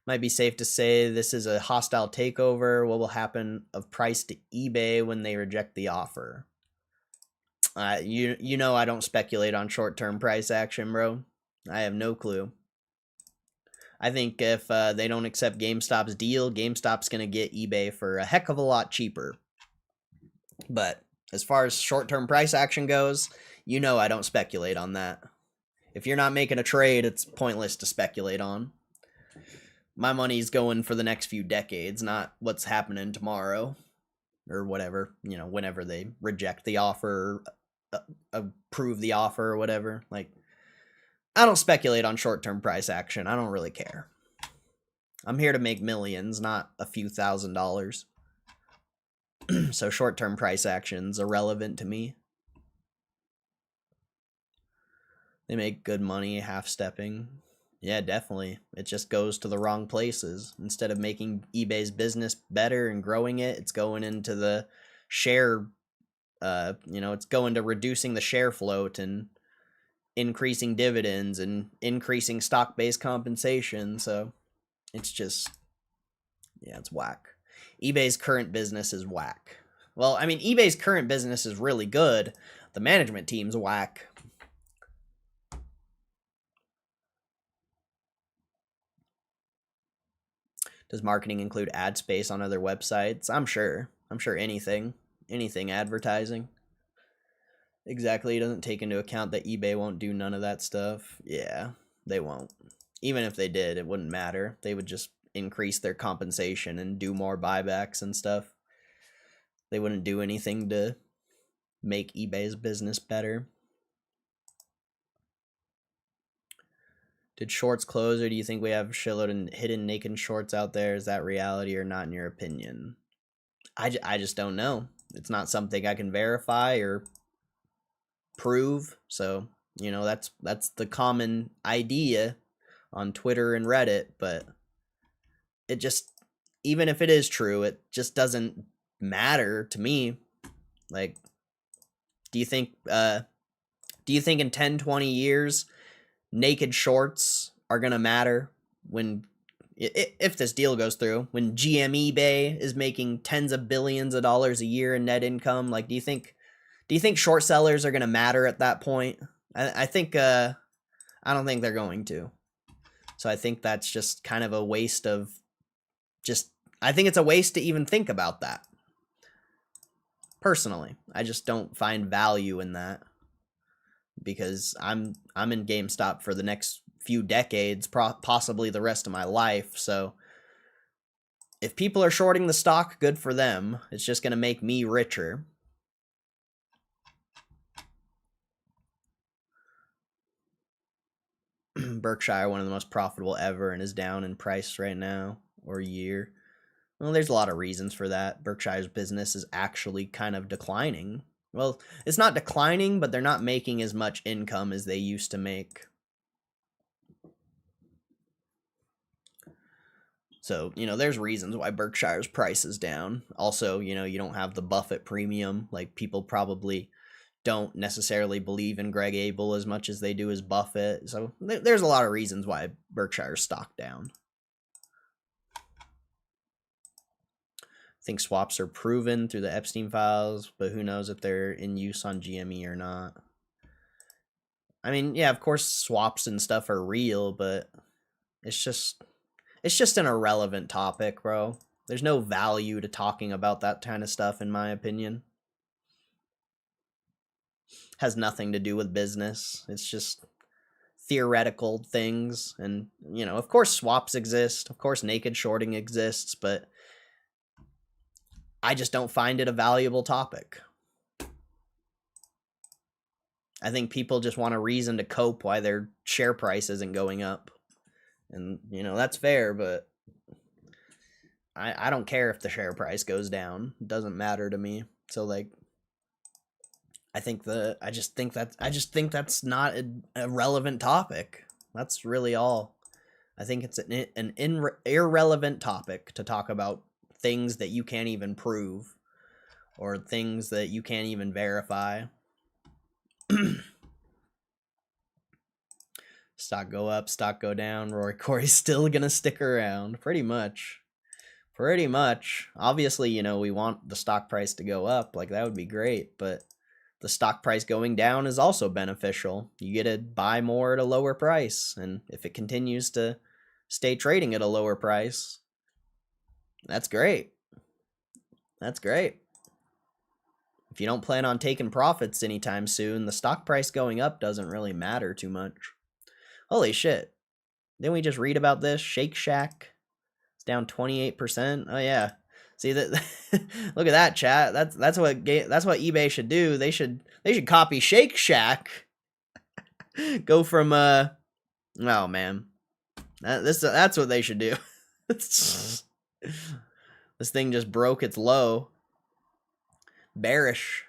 [SPEAKER 1] Might be safe to say this is a hostile takeover. What will happen of price to eBay when they reject the offer? You know I don't speculate on short-term price action, bro. I have no clue. I think if they don't accept GameStop's deal, GameStop's going to get eBay for a heck of a lot cheaper. But as far as short-term price action goes, you know I don't speculate on that. If you're not making a trade, it's pointless to speculate on. My money's going for the next few decades, not what's happening tomorrow. Or whatever, you know, whenever they reject the offer, approve the offer or whatever. Like, I don't speculate on short-term price action. I don't really care. I'm here to make millions, not a few $1,000s. So short-term price action's irrelevant to me. They make good money half-stepping. Yeah, definitely. It just goes to the wrong places. Instead of making eBay's business better and growing it, it's going into the share, it's going to reducing the share float and increasing dividends and increasing stock-based compensation. So it's just, yeah, it's whack. eBay's current business is whack. Well, I mean, eBay's current business is really good. The management team's whack. Does marketing include ad space on other websites? I'm sure anything advertising. Exactly, it doesn't take into account that eBay won't do none of that stuff. Yeah, they won't. Even if they did, it wouldn't matter. They would just increase their compensation and do more buybacks and stuff. They wouldn't do anything to make eBay's business better. Did shorts close, or do you think we have a shitload of hidden naked shorts out there? Is that reality or not in your opinion? I just don't know. It's not something I can verify or prove. So, you know, that's the common idea on Twitter and Reddit, but it just, even if it is true, it just doesn't matter to me. Like, do you think in 10, 20 years naked shorts are going to matter when, if this deal goes through, when Gme is making tens of billions of dollars a year in net income? Like, do you think short sellers are going to matter at that point? I think I don't think they're going to. So I think that's just kind of a waste of I think it's a waste to even think about that. Personally, I just don't find value in that, because I'm in GameStop for the next few decades, possibly the rest of my life. So if people are shorting the stock, good for them. It's just going to make me richer. Berkshire, one of the most profitable ever, and is down in price right now, or year. Well, there's a lot of reasons for that. Berkshire's business is actually kind of declining. Well, it's not declining, but they're not making as much income as they used to make. So, you know, there's reasons why Berkshire's price is down. Also, you know, you don't have the Buffett premium. Like, people probably don't necessarily believe in Greg Abel as much as they do as Buffett. So there's a lot of reasons why Berkshire's stock down. I think swaps are proven through the Epstein files, but who knows if they're in use on GME or not. I mean, yeah, of course swaps and stuff are real, but it's just an irrelevant topic, bro. There's no value to talking about that kind of stuff, in my opinion. Has nothing to do with business. It's just theoretical things. And, you know, of course swaps exist. Of course naked shorting exists, but I just don't find it a valuable topic. I think people just want a reason to cope why their share price isn't going up. And, you know, that's fair, but I don't care if the share price goes down. It doesn't matter to me. So, like, I just think that's not a relevant topic. That's really all. I think it's an irrelevant topic to talk about things that you can't even prove, or things that you can't even verify. Stock go up, stock go down. Rory Corey's still gonna stick around. Pretty much. Obviously, you know, we want the stock price to go up. Like, that would be great, but the stock price going down is also beneficial. You get to buy more at a lower price, and if it continues to stay trading at a lower price, that's great. That's great. If you don't plan on taking profits anytime soon, the stock price going up doesn't really matter too much. Holy shit. Didn't we just read about this? Shake Shack. It's down 28%. Oh yeah. See that? Look at that, chat. That's what eBay should do. They should copy Shake Shack. Go from oh man. That's what they should do. This thing just broke its low. Bearish.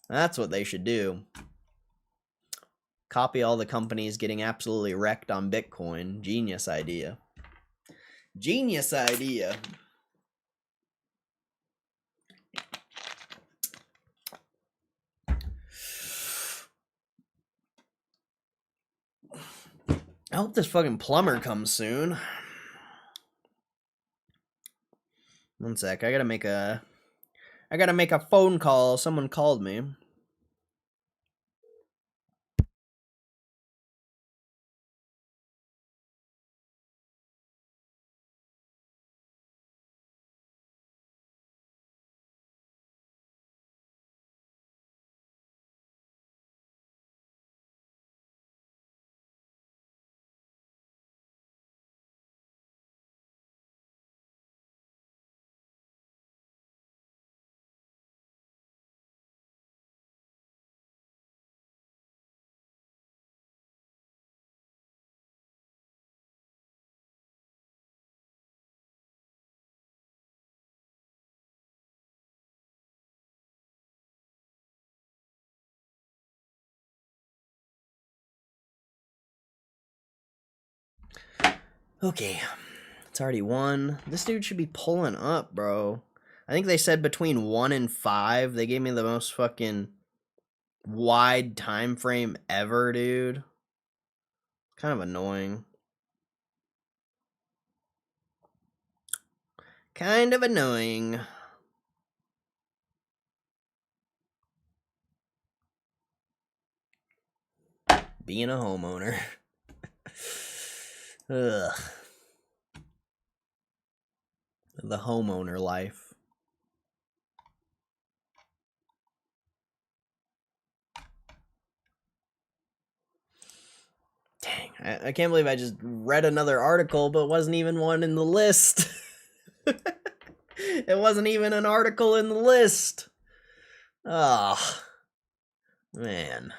[SPEAKER 1] That's what they should do. Copy all the companies getting absolutely wrecked on Bitcoin. Genius idea. Genius idea. I hope this fucking plumber comes soon. One sec. I gotta make a phone call. Someone called me. Okay. It's already 1. This dude should be pulling up, bro. I think they said between 1 and 5. They gave me the most fucking wide time frame ever, dude. Kind of annoying. Kind of annoying. Being a homeowner. Ugh. The homeowner life. Dang, I can't believe I just read another article, but wasn't even one in the list. It wasn't even an article in the list. Oh, man.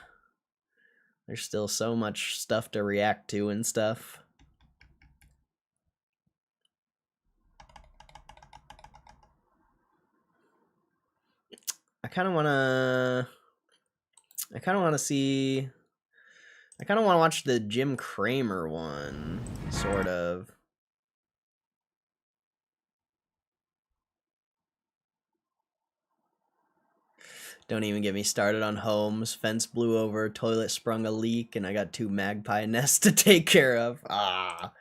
[SPEAKER 1] There's still so much stuff to react to and stuff. I kind of want to see... I kind of want to watch the Jim Cramer one, sort of. Don't even get me started on homes. Fence blew over, toilet sprung a leak, and I got 2 magpie nests to take care of. Ah.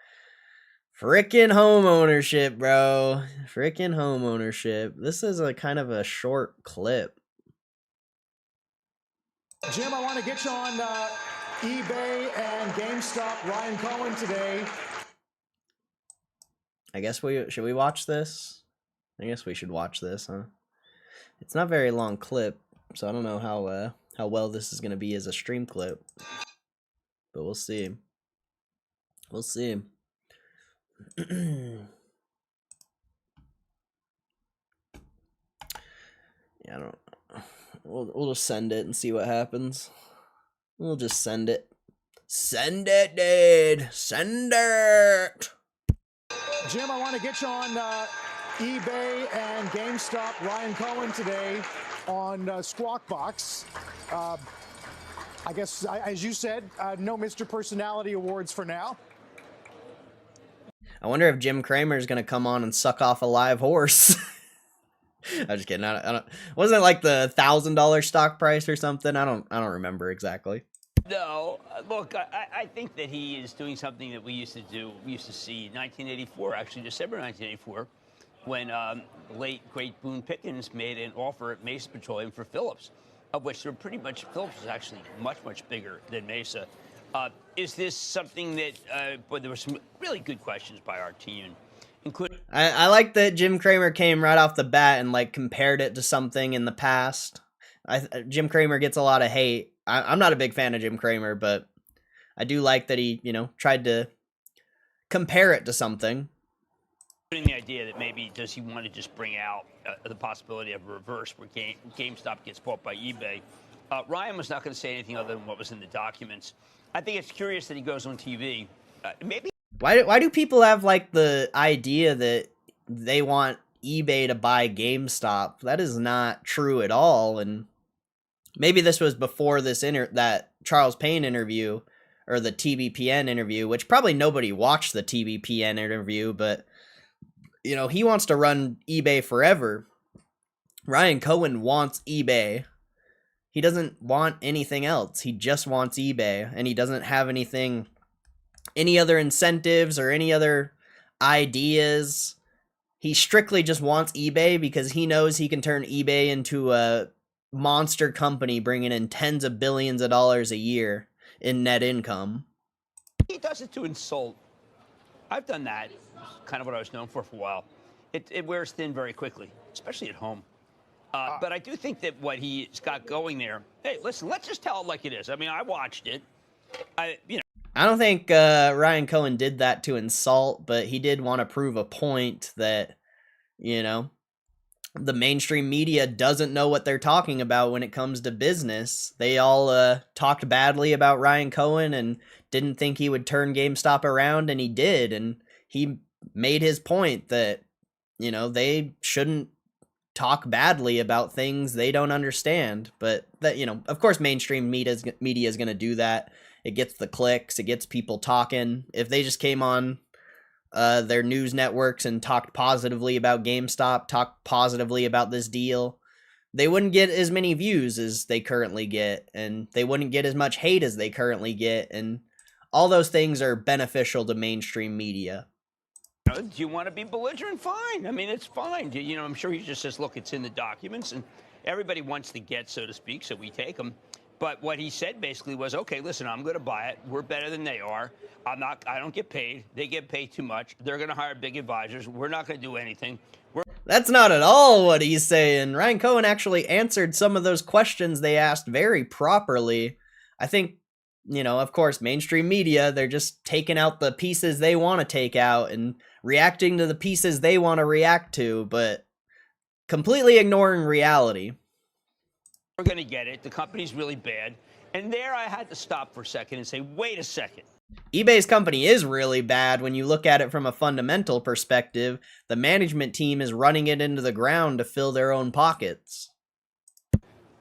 [SPEAKER 1] Frickin' home ownership, bro. Frickin' home ownership. This is a kind of a short clip.
[SPEAKER 3] Jim, I want to get you on eBay and GameStop. Ryan Cohen today.
[SPEAKER 1] I guess should we watch this? I guess we should watch this, huh? It's not a very long clip, so I don't know how well this is gonna be as a stream clip, but we'll see. We'll see. Yeah, I don't. We'll just send it and see what happens. We'll just send it. Send it, dude. Send it.
[SPEAKER 3] Jim, I want to get you on eBay and GameStop. Ryan Cohen today on Squawk Box. I guess, as you said, no Mr. Personality Awards for now.
[SPEAKER 1] I wonder if Jim Cramer is gonna come on and suck off a live horse. I'm just kidding. I don't. Wasn't it like the $1,000 stock price or something? I don't remember exactly.
[SPEAKER 4] No, look, I think that he is doing something that we used to do. We used to see in 1984, actually December 1984, when late great Boone Pickens made an offer at Mesa Petroleum for Phillips, of which they're pretty much Phillips was actually much bigger than Mesa. Is this something that? But there were some really good questions by our team.
[SPEAKER 1] I like that Jim Cramer came right off the bat and like compared it to something in the past. Jim Cramer gets a lot of hate. I'm not a big fan of Jim Cramer, but I do like that he, tried to compare it to something.
[SPEAKER 4] The idea that maybe does he want to just bring out the possibility of a reverse where GameStop gets bought by eBay. Ryan was not going to say anything other than what was in the documents. I think it's curious that he goes on TV. Maybe.
[SPEAKER 1] Why do people have like the idea that they want eBay to buy GameStop? That is not true at all. And maybe this was before this that Charles Payne interview or the TBPN interview, which probably nobody watched the TBPN interview, but he wants to run eBay forever. Ryan Cohen wants eBay. He doesn't want anything else. He just wants eBay, and he doesn't have any other incentives or any other ideas. He strictly just wants eBay because he knows he can turn eBay into a monster company bringing in tens of billions of dollars a year in net income.
[SPEAKER 4] He does it to insult. I've done that. Kind of what I was known for a while. It wears thin very quickly, especially at home. But I do think that what he's got going there, hey, listen, let's just tell it like it is. I mean, I watched it.
[SPEAKER 1] I don't think Ryan Cohen did that to insult, but he did want to prove a point that, the mainstream media doesn't know what they're talking about when it comes to business. They all talked badly about Ryan Cohen and didn't think he would turn GameStop around, and he did. And he made his point that, they shouldn't talk badly about things they don't understand. But that, of course, mainstream media is going to do that. It gets the clicks. It gets people talking. If they just came on their news networks and talked positively about GameStop, talked positively about this deal, they wouldn't get as many views as they currently get, and they wouldn't get as much hate as they currently get, and all those things are beneficial to mainstream media.
[SPEAKER 4] Do you want to be belligerent? Fine. I mean, it's fine. You know, I'm sure he just says, look, it's in the documents, and everybody wants the get, so to speak, so we take them. But what he said basically was, okay, listen, I'm going to buy it. We're better than they are. I don't get paid. They get paid too much. They're going to hire big advisors. We're not going to do anything.
[SPEAKER 1] That's not at all what he's saying. Ryan Cohen actually answered some of those questions they asked very properly. I think, you know, of course, mainstream media, they're just taking out the pieces they want to take out and reacting to the pieces they want to react to, but completely ignoring reality.
[SPEAKER 4] We're going to get it. The company's really bad. And there I had to stop for a second and say, wait a second.
[SPEAKER 1] eBay's company is really bad when you look at it from a fundamental perspective. The management team is running it into the ground to fill their own pockets.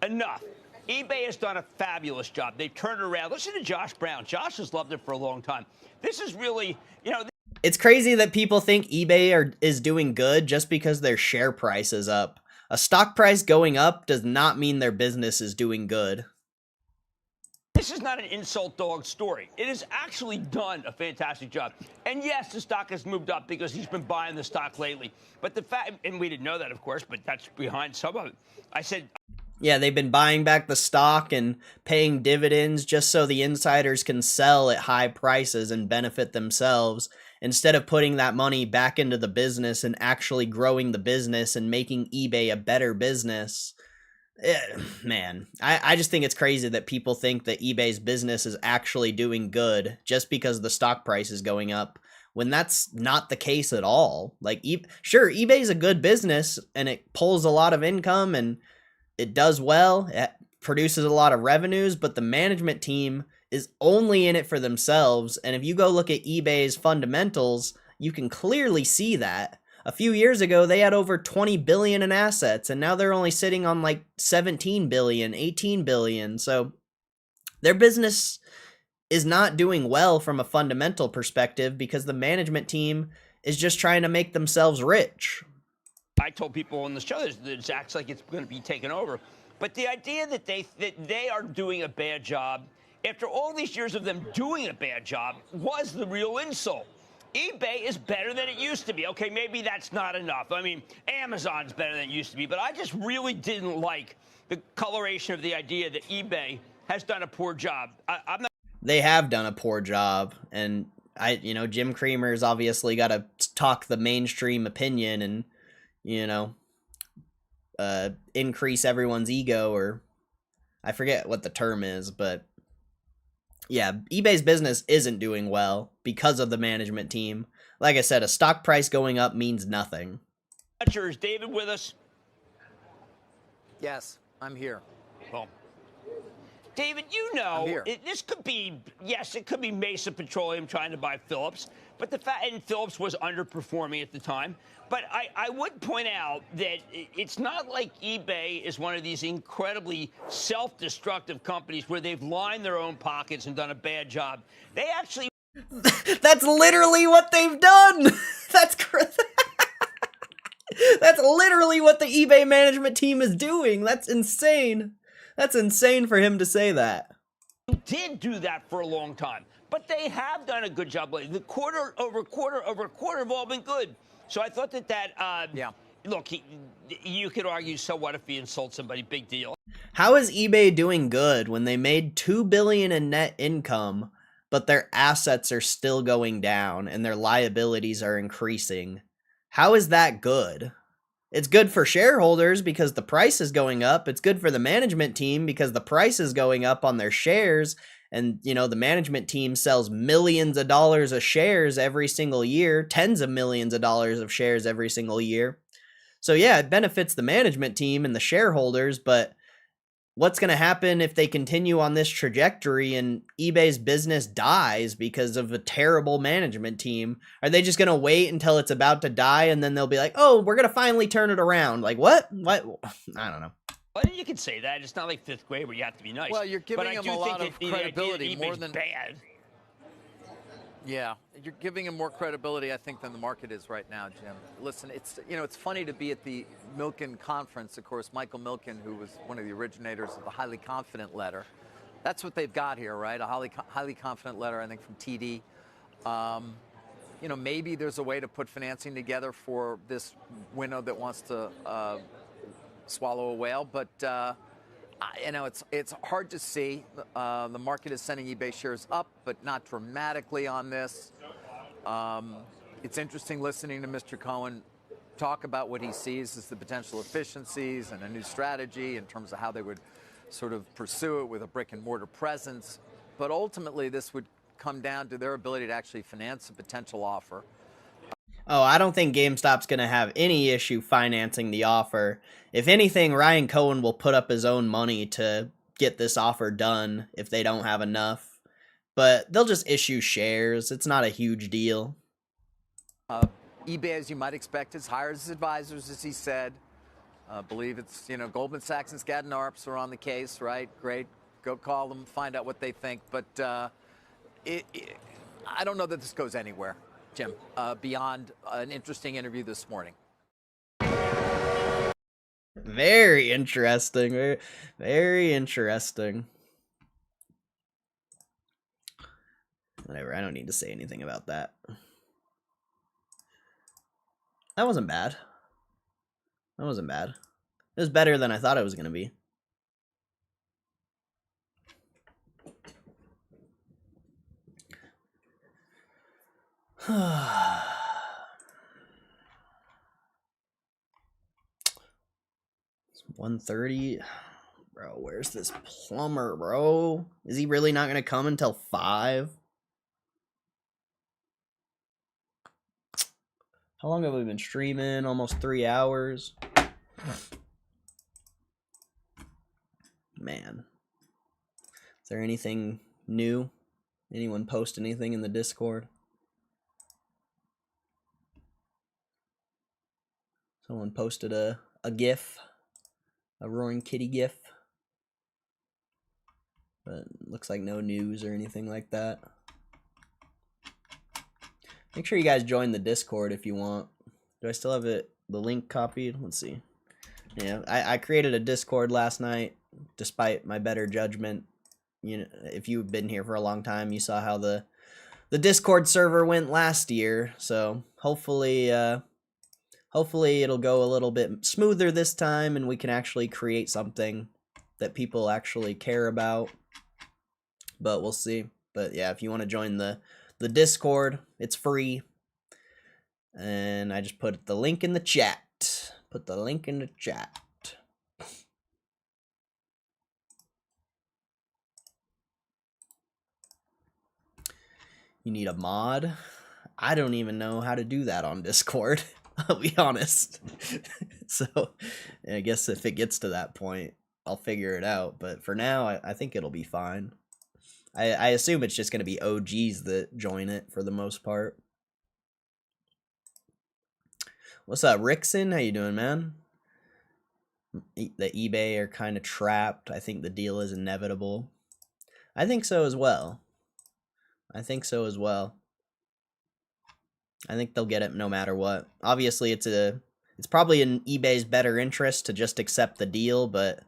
[SPEAKER 4] Enough. eBay has done a fabulous job. They've turned it around. Listen to Josh Brown. Josh has loved it for a long time. This is really, you know...
[SPEAKER 1] It's crazy that people think eBay is doing good just because their share price is up. A stock price going up does not mean their business is doing good.
[SPEAKER 4] This is not an insult dog story. It has actually done a fantastic job. And yes, the stock has moved up because he's been buying the stock lately. But the fact, and we didn't know that, of course, but that's behind some of it. I said...
[SPEAKER 1] Yeah, they've been buying back the stock and paying dividends just so the insiders can sell at high prices and benefit themselves, instead of putting that money back into the business and actually growing the business and making eBay a better business. Man, I just think it's crazy that people think that eBay's business is actually doing good just because the stock price is going up, when that's not the case at all. Like, sure, eBay's a good business and it pulls a lot of income and it does well, it produces a lot of revenues, but the management team is only in it for themselves. And if you go look at eBay's fundamentals, you can clearly see that. A few years ago, they had over 20 billion in assets, and now they're only sitting on like 17 billion, 18 billion. So their business is not doing well from a fundamental perspective because the management team is just trying to make themselves rich.
[SPEAKER 4] I told people on the show that it acts like it's going to be taken over. But the idea that they are doing a bad job, after all these years of them doing a bad job, was the real insult. eBay is better than it used to be. Okay, maybe that's not enough. I mean, Amazon's better than it used to be. But I just really didn't like the coloration of the idea that eBay has done a poor job. I'm not...
[SPEAKER 1] They have done a poor job. And, Jim Cramer's obviously got to talk the mainstream opinion and, increase everyone's ego, or I forget what the term is, but yeah, eBay's business isn't doing well because of the management team. Like I said, a stock price going up means nothing.
[SPEAKER 4] Is David with us?
[SPEAKER 5] Yes, I'm here.
[SPEAKER 4] Well, David, this could be, yes, it could be Mesa Petroleum trying to buy Phillips, but the fact, and Phillips was underperforming at the time. But I would point out that it's not like eBay is one of these incredibly self-destructive companies where they've lined their own pockets and done a bad job. They actually...
[SPEAKER 1] That's literally what they've done! That's literally what the eBay management team is doing. That's insane. That's insane for him to say that.
[SPEAKER 4] Did do that for a long time, but they have done a good job lately. The quarter over quarter have all been good. So I thought that look, you could argue, so what if he insults somebody? Big deal.
[SPEAKER 1] How is eBay doing good when they made $2 billion in net income, but their assets are still going down and their liabilities are increasing? How is that good? It's good for shareholders because the price is going up. It's good for the management team because the price is going up on their shares. And, the management team sells millions of dollars of shares every single year, tens of millions of dollars of shares every single year. So yeah, it benefits the management team and the shareholders, but what's going to happen if they continue on this trajectory and eBay's business dies because of a terrible management team? Are they just going to wait until it's about to die and then they'll be like, oh, we're going to finally turn it around? Like, what? I don't know.
[SPEAKER 4] Well, you can say that. It's not like fifth grade where you have to be nice.
[SPEAKER 5] Well, you're giving him a lot of credibility more than
[SPEAKER 4] bad.
[SPEAKER 5] Yeah, you're giving him more credibility, I think, than the market is right now, Jim. Listen, it's funny to be at the Milken conference. Of course, Michael Milken, who was one of the originators of the highly confident letter, that's what they've got here, right? A highly confident letter, I think, from TD. Maybe there's a way to put financing together for this window that wants to swallow a whale, but it's hard to see. The market is sending eBay shares up, but not dramatically on this. It's interesting listening to Mr. Cohen talk about what he sees as the potential efficiencies and a new strategy in terms of how they would sort of pursue it with a brick and mortar presence. But ultimately, this would come down to their ability to actually finance a potential offer.
[SPEAKER 1] Oh, I don't think GameStop's going to have any issue financing the offer. If anything, Ryan Cohen will put up his own money to get this offer done if they don't have enough. But they'll just issue shares. It's not a huge deal.
[SPEAKER 5] eBay, as you might expect, has hired his advisors, as he said. I believe it's, Goldman Sachs and Skadden Arps are on the case, right? Great. Go call them, find out what they think. But I don't know that this goes anywhere, Jim, beyond an interesting interview this morning.
[SPEAKER 1] Very interesting. Very, very interesting. Whatever, I don't need to say anything about that. That wasn't bad. That wasn't bad. It was better than I thought it was going to be. It's 1:30. Bro, where's this plumber, bro? Is he really not going to come until 5? How long have we been streaming? Almost 3 hours. Man. Is there anything new? Anyone post anything in the Discord? Someone posted a GIF. A roaring kitty GIF. But looks like no news or anything like that. Make sure you guys join the Discord if you want. Do I still have the link copied? Let's see. Yeah, I created a Discord last night, despite my better judgment. If you've been here for a long time, you saw how the Discord server went last year. So hopefully it'll go a little bit smoother this time, and we can actually create something that people actually care about. But we'll see. But yeah, if you want to join the Discord, it's free. And I just put the link in the chat. Put the link in the chat. You need a mod? I don't even know how to do that on Discord. I'll be honest. So I guess if it gets to that point, I'll figure it out. But for now, I think it'll be fine. I assume it's just going to be OGs that join it for the most part. What's up, Rickson? How you doing, man? The eBay are kind of trapped. I think the deal is inevitable. I think so as well. I think they'll get it no matter what. Obviously, it's probably in eBay's better interest to just accept the deal, but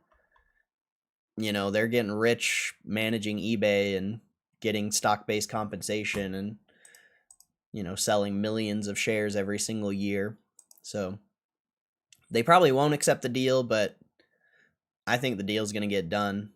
[SPEAKER 1] they're getting rich managing eBay and getting stock-based compensation and selling millions of shares every single year. So they probably won't accept the deal, but I think the deal's going to get done.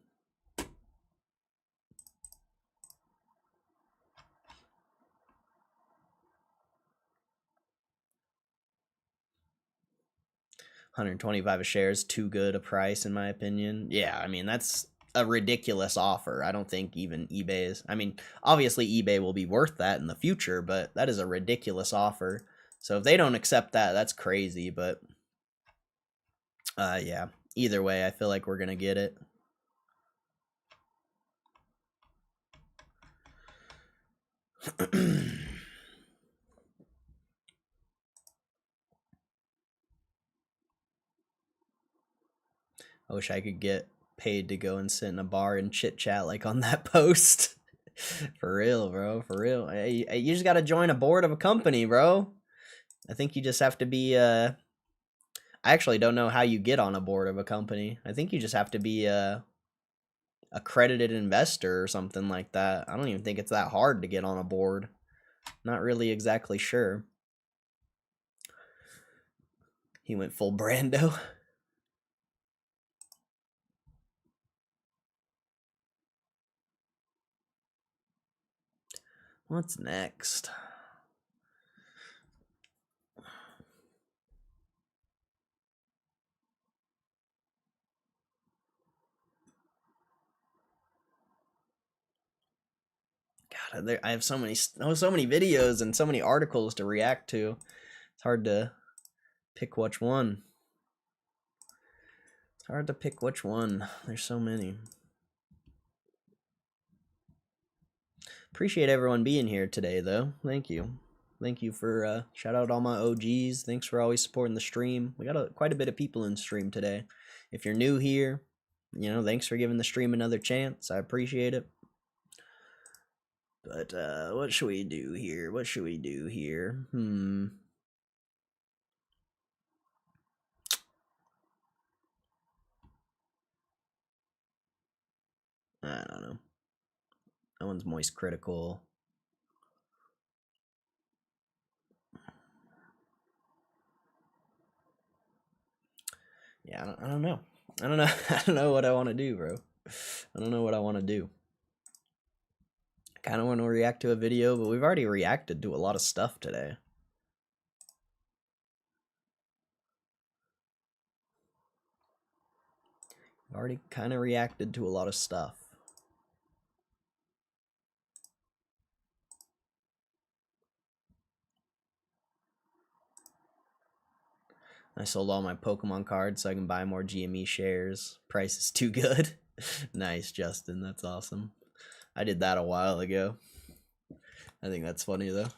[SPEAKER 1] $125 a share is too good a price in my opinion. Yeah, I mean that's a ridiculous offer. I don't think even eBay is. I mean, obviously eBay will be worth that in the future, but that is a ridiculous offer. So if they don't accept that, that's crazy. But yeah, either way, I feel like we're gonna get it. I wish I could get paid to go and sit in a bar and chit chat like on that post. For real, bro. For real. Hey, you just gotta join a board of a company, bro. I think you just have to be, I actually don't know how you get on a board of a company. I think you just have to be a accredited investor or something like that. I don't even think it's that hard to get on a board. Not really exactly sure. He went full Brando. What's next? God, I have so many videos and so many articles to react to. It's hard to pick which one. It's hard to pick which one. There's so many. Appreciate everyone being here today, though. Thank you. Thank you for shout out all my OGs. Thanks for always supporting the stream. We got quite a bit of people in stream today. If you're new here, you know, thanks for giving the stream another chance. I appreciate it. But what should we do here? What should we do here? I don't know. That one's moist critical. Yeah, I don't know. I don't know. I don't know what I want to do, bro. I don't know what I want to do. I kind of want to react to a video, but we've already reacted to a lot of stuff today. We've already kind of reacted to a lot of stuff. I sold all my Pokemon cards so I can buy more GME shares. Price is too good. Nice, Justin. That's awesome. I did that a while ago. I think that's funny, though.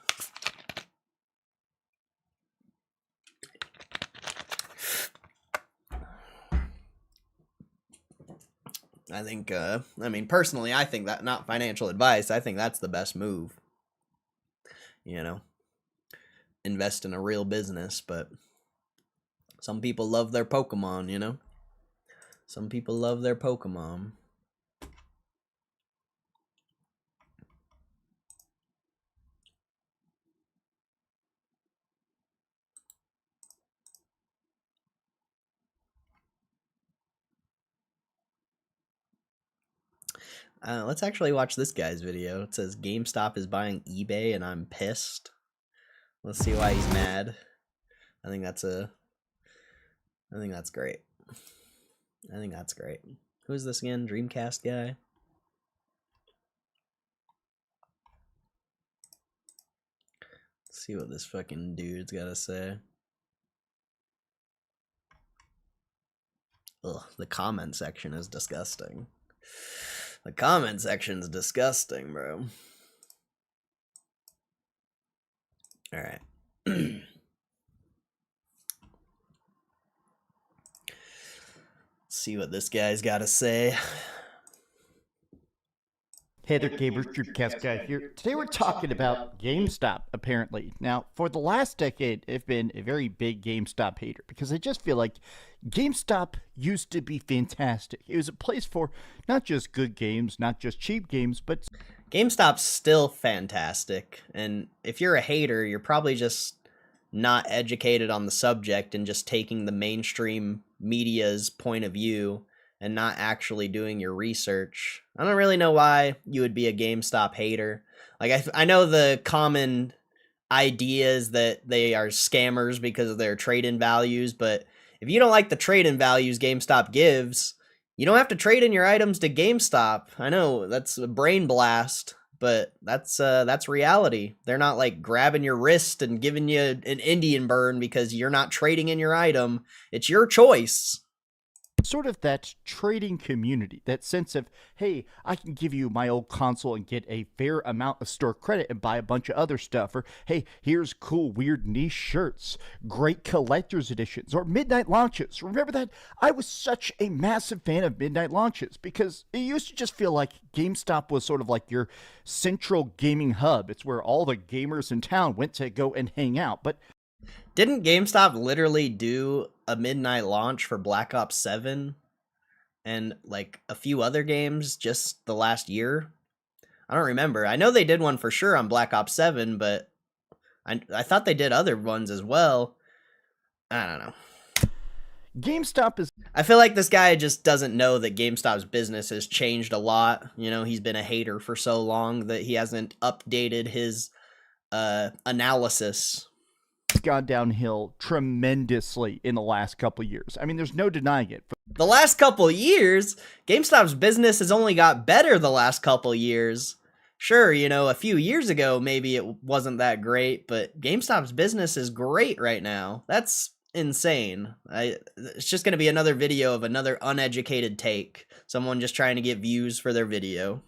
[SPEAKER 1] I think, I mean, personally, I think that, not financial advice, I think that's the best move. You know, invest in a real business, but some people love their Pokemon, you know? Some people love their Pokemon. Let's actually watch this guy's video. It says GameStop is buying eBay and I'm pissed. Let's see why he's mad. I think that's great. I think that's great. Who is this again? Dreamcast guy? Let's see what this fucking dude's gotta say. Ugh, the comment section is disgusting. The comment section's disgusting, bro. Alright. Let's see what this guy's gotta say.
[SPEAKER 6] Hey there, gamers, Dreamcast guy here. Today we're talking about GameStop, apparently. Now, for the last decade, I've been a very big GameStop hater because I just feel like GameStop used to be fantastic. It was a place for not just good games, not just cheap games, but...
[SPEAKER 1] GameStop's still fantastic, and if you're a hater, you're probably just not educated on the subject and just taking the mainstream media's point of view and not actually doing your research. I don't really know why you would be a GameStop hater. Like, I know the common idea is that they are scammers because of their trade-in values, but if you don't like the trade-in values GameStop gives, you don't have to trade in your items to GameStop. I know, that's a brain blast, but that's reality. They're not, like, grabbing your wrist and giving you an Indian burn because you're not trading in your item. It's your choice.
[SPEAKER 6] sort of that trading community, that sense of, hey, I can give you my old console and get a fair amount of store credit and buy a bunch of other stuff. Or, hey, here's cool, weird niche shirts, great collector's editions, or midnight launches. Remember that? I was such a massive fan of midnight launches because it used to just feel like GameStop was sort of like your central gaming hub. It's where all the gamers in town went to go and hang out. But
[SPEAKER 1] didn't GameStop literally do a midnight launch for Black Ops 7 and like a few other games just the last year? I don't remember. I know they did one for sure on Black Ops 7, but I thought they did other ones as well. I don't know.
[SPEAKER 6] GameStop is...
[SPEAKER 1] I feel like this guy just doesn't know that GameStop's business has changed a lot. You know, he's been a hater for so long that he hasn't updated his analysis.
[SPEAKER 6] Gone downhill tremendously in the last couple of years. I mean, there's no denying it.
[SPEAKER 1] The last couple of years, GameStop's business has only got better the last couple of years. Sure, you know, a few years ago, maybe it wasn't that great, but GameStop's business is great right now. That's insane. It's just going to be another video of another uneducated take. Someone just trying to get views for their video.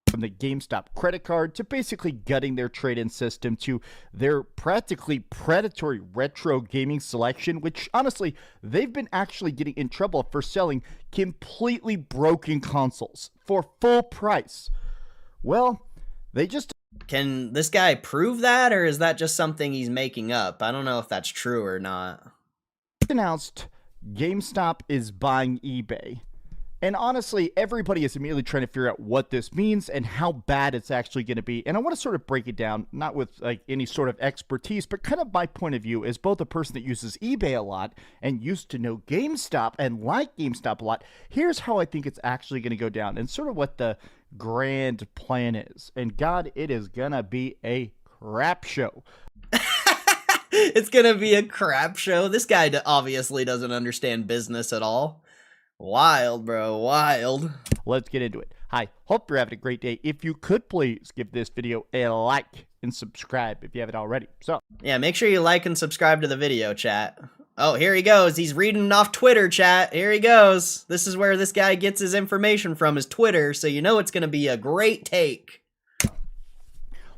[SPEAKER 6] From the GameStop credit card to basically gutting their trade-in system to their practically predatory retro gaming selection, which honestly, they've been actually getting in trouble for selling completely broken consoles for full price. Well, they just...
[SPEAKER 1] Can this guy prove that, or is that just something he's making up? I don't know if that's true or not.
[SPEAKER 6] Announced GameStop is buying eBay. And honestly, everybody is immediately trying to figure out what this means and how bad it's actually going to be. And I want to sort of break it down, not with like any sort of expertise, but kind of my point of view as both a person that uses eBay a lot and used to know GameStop and like GameStop a lot. Here's how I think it's actually going to go down and sort of what the grand plan is. And God, it is going to be a crap show.
[SPEAKER 1] It's going to be a crap show. This guy obviously doesn't understand business at all. Wild, bro, wild.
[SPEAKER 6] Let's get into it. Hi, hope you're having a great day. If you could please give this video a like and subscribe if you haven't already. So
[SPEAKER 1] yeah, make sure you like and subscribe to the video, chat. Oh, here he goes. He's reading off Twitter, chat. Here he goes. This is where this guy gets his information from, his Twitter, so you know it's going to be a great take.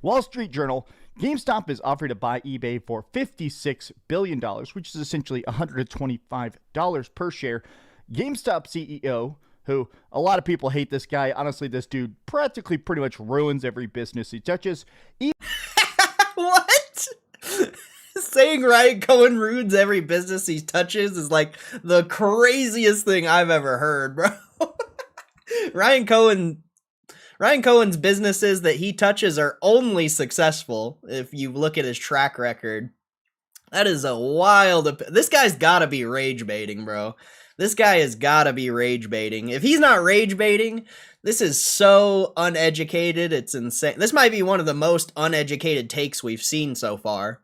[SPEAKER 6] Wall Street Journal. GameStop is offering to buy eBay for $56 billion, which is essentially $125 per share. GameStop CEO, who a lot of people hate this guy. Honestly, this dude practically pretty much ruins every business he touches.
[SPEAKER 1] What? Saying Ryan Cohen ruins every business he touches is like the craziest thing I've ever heard, bro. Ryan Cohen's businesses that he touches are only successful if you look at his track record. That is a wild... This guy's gotta be rage baiting, bro. This guy has gotta be rage baiting. If he's not rage baiting, this is so uneducated, it's insane. This might be one of the most uneducated takes we've seen so far.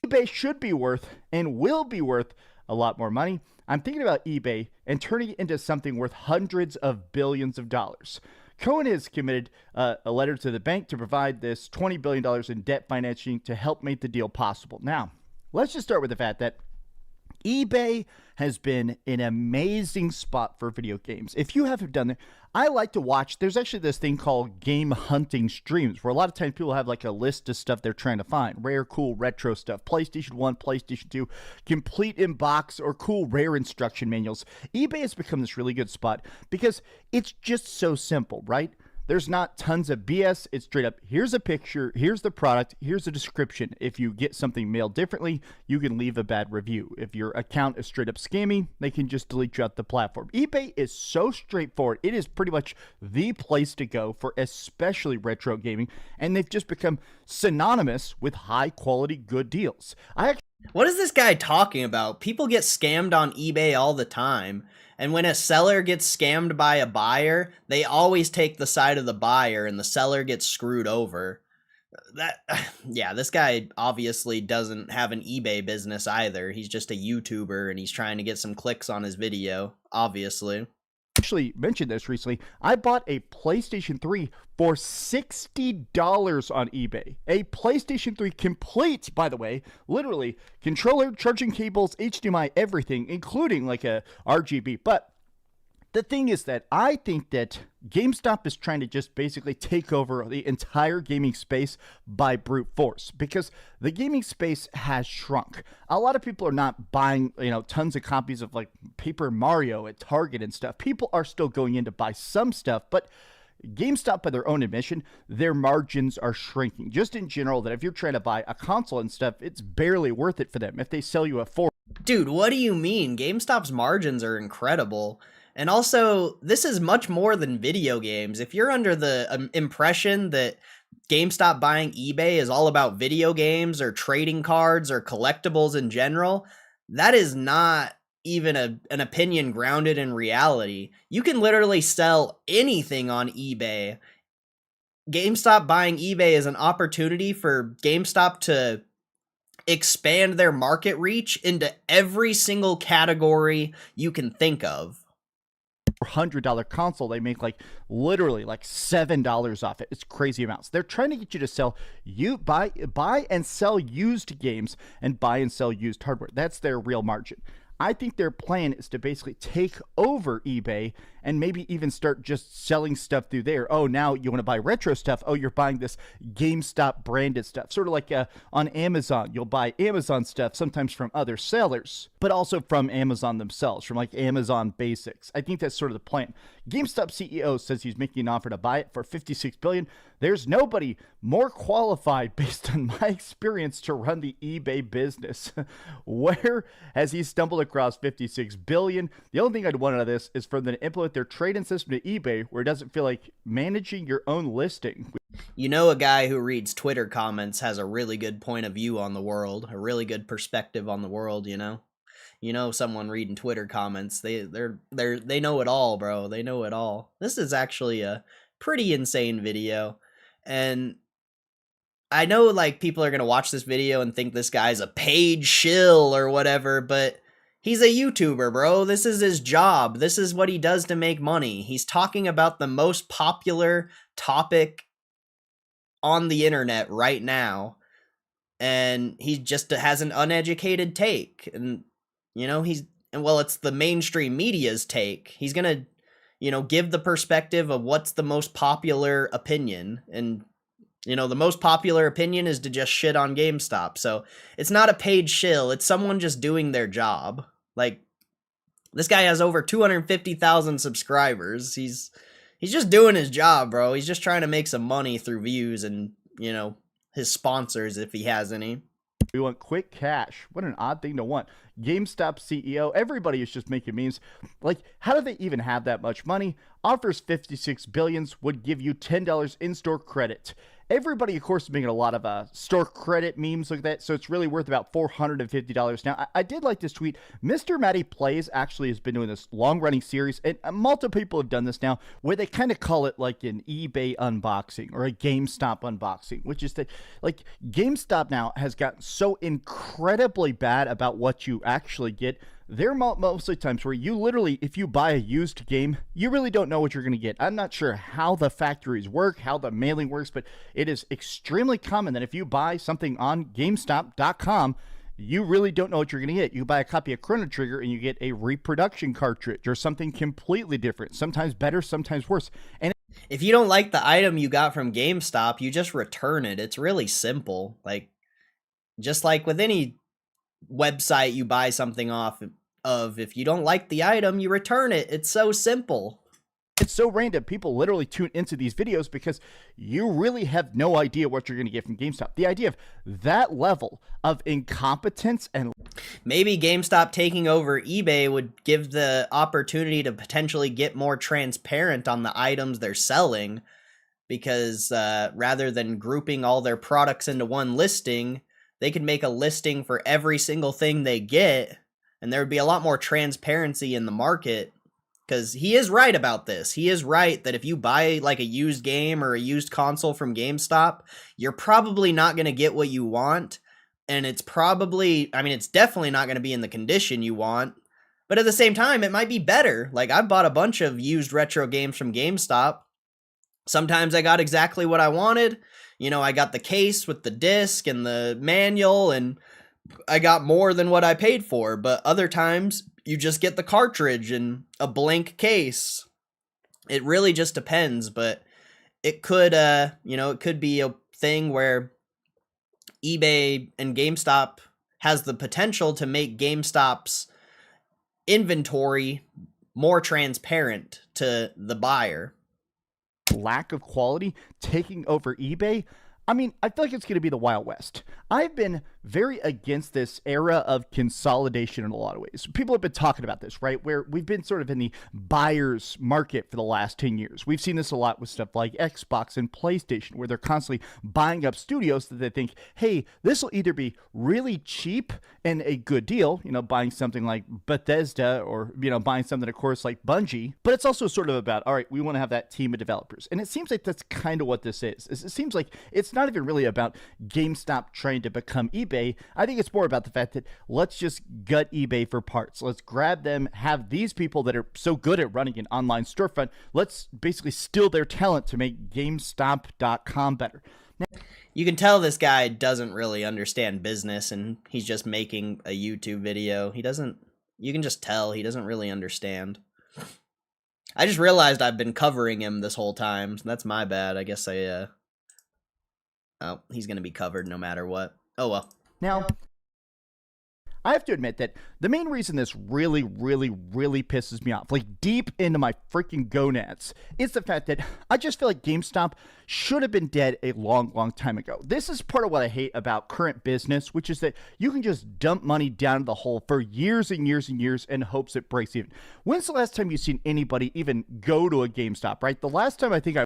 [SPEAKER 6] eBay should be worth and will be worth a lot more money. I'm thinking about eBay and turning it into something worth hundreds of billions of dollars. Cohen has committed a letter to the bank to provide this $20 billion in debt financing to help make the deal possible. Now, let's just start with the fact that eBay has been an amazing spot for video games. If you haven't done it, I like to watch. There's actually this thing called game hunting streams where a lot of times people have like a list of stuff they're trying to find. Rare, cool, retro stuff. PlayStation 1, PlayStation 2, complete in box or cool rare instruction manuals. eBay has become this really good spot because it's just so simple, right? There's not tons of BS. It's straight up, here's a picture, here's the product, here's a description. If you get something mailed differently, you can leave a bad review. If your account is straight up scammy, they can just delete you off the platform. eBay is so straightforward. It is pretty much the place to go for especially retro gaming, and they've just become synonymous with high quality, good deals.
[SPEAKER 1] What is this guy talking about? People get scammed on eBay all the time. And when a seller gets scammed by a buyer, they always take the side of the buyer and the seller gets screwed over. Yeah, this guy obviously doesn't have an eBay business either. He's just a YouTuber and he's trying to get some clicks on his video, obviously.
[SPEAKER 6] Actually mentioned this recently. I bought a PlayStation 3 for $60 on eBay. A PlayStation 3 complete, by the way, literally controller, charging cables, HDMI, everything, including like a RGB. But The thing is that I think that GameStop is trying to just basically take over the entire gaming space by brute force, because the gaming space has shrunk. A lot of people are not buying, tons of copies of like Paper Mario at Target and stuff. People are still going in to buy some stuff, but GameStop, by their own admission, their margins are shrinking. Just in general, that if you're trying to buy a console and stuff, it's barely worth it for them. If they sell you a
[SPEAKER 1] Dude, what do you mean? GameStop's margins are incredible. And also, this is much more than video games. If you're under the impression that GameStop buying eBay is all about video games or trading cards or collectibles in general, that is not even an opinion grounded in reality. You can literally sell anything on eBay. GameStop buying eBay is an opportunity for GameStop to expand their market reach into every single category you can think of.
[SPEAKER 6] $100 console, they make literally $7 off it. It's crazy amounts. They're trying to get you to sell, buy and sell used games and buy and sell used hardware. That's their real margin. I think their plan is to basically take over eBay and maybe even start just selling stuff through there. Oh, now you want to buy retro stuff. Oh, you're buying this GameStop branded stuff. Sort of like on Amazon. You'll buy Amazon stuff, sometimes from other sellers, but also from Amazon themselves, from like Amazon Basics. I think that's sort of the plan. GameStop CEO says he's making an offer to buy it for $56 billion. There's nobody more qualified, based on my experience, to run the eBay business. Where has he stumbled across $56 billion? The only thing I'd want out of this is for them to implement their trading system to eBay, where it doesn't feel like managing your own listing.
[SPEAKER 1] You know, a guy who reads Twitter comments has a really good point of view on the world, a really good perspective on the world, you know? You know, someone reading Twitter comments, they know it all, bro. They know it all. This is actually a pretty insane video. And I know like people are going to watch this video and think this guy's a paid shill or whatever, but he's a YouTuber, bro. This is his job. This is what he does to make money. He's talking about the most popular topic on the internet right now, and he just has an uneducated take. And it's the mainstream media's take. He's gonna give the perspective of what's the most popular opinion, and the most popular opinion is to just shit on GameStop. So it's not a paid shill, it's someone just doing their job. Like, this guy has over 250,000 subscribers. He's just doing his job, bro. He's just trying to make some money through views and, his sponsors, if he has any.
[SPEAKER 6] We want quick cash. What an odd thing to want. GameStop CEO, everybody is just making memes. Like, how do they even have that much money? Offers $56 billion, would give you $10 in-store credit. Everybody, of course, is making a lot of store credit memes like that, so it's really worth about $450. Now, I did like this tweet. Mr. Matty Plays actually has been doing this long-running series, and multiple people have done this now, where they kind of call it like an eBay unboxing or a GameStop unboxing, which is that, like, GameStop now has gotten so incredibly bad about what you actually get. There are mostly times where you literally, if you buy a used game, you really don't know what you're going to get. I'm not sure how the factories work, how the mailing works, but it is extremely common that if you buy something on GameStop.com, you really don't know what you're going to get. You buy a copy of Chrono Trigger and you get a reproduction cartridge or something completely different, sometimes better, sometimes worse. And
[SPEAKER 1] if you don't like the item you got from GameStop, you just return it. It's really simple. Like, just like with any website you buy something off of, if you don't like the item, you return it. It's so simple.
[SPEAKER 6] It's so random. People literally tune into these videos because you really have no idea what you're going to get from GameStop. The idea of that level of incompetence, and
[SPEAKER 1] maybe GameStop taking over eBay would give the opportunity to potentially get more transparent on the items they're selling, because rather than grouping all their products into one listing, they could make a listing for every single thing they get, and there would be a lot more transparency in the market. Because he is right about this. He is right that if you buy like a used game or a used console from GameStop, you're probably not going to get what you want. And it's definitely not going to be in the condition you want. But at the same time, it might be better. Like, I've bought a bunch of used retro games from GameStop. Sometimes I got exactly what I wanted. I got the case with the disc and the manual, and I got more than what I paid for, but other times you just get the cartridge in a blank case. It really just depends, but it could it could be a thing where eBay and GameStop has the potential to make GameStop's inventory more transparent to the buyer.
[SPEAKER 6] Lack of quality taking over eBay. I mean, I feel like it's going to be the Wild West. I've been very against this era of consolidation in a lot of ways. People have been talking about this, right? Where we've been sort of in the buyer's market for the last 10 years. We've seen this a lot with stuff like Xbox and PlayStation, where they're constantly buying up studios that they think, hey, this will either be really cheap and a good deal, buying something like Bethesda or, buying something, of course, like Bungie. But it's also sort of about, all right, we want to have that team of developers. And it seems like that's kind of what this is. It seems like it's not even really about GameStop trying to become eBay. I think it's more about the fact that let's just gut eBay for parts. Let's grab them, have these people that are so good at running an online storefront. Let's basically steal their talent to make GameStop.com better. Now,
[SPEAKER 1] you can tell this guy doesn't really understand business and he's just making a YouTube video. You can just tell he doesn't really understand. I just realized I've been covering him this whole time. So that's my bad. I guess oh, he's going to be covered no matter what. Oh, well.
[SPEAKER 6] Now, I have to admit that the main reason this really, really, really pisses me off, like deep into my freaking gonads, is the fact that I just feel like GameStop should have been dead a long, long time ago. This is part of what I hate about current business, which is that you can just dump money down the hole for years and years and years in hopes it breaks even. When's the last time you've seen anybody even go to a GameStop, right? The last time I think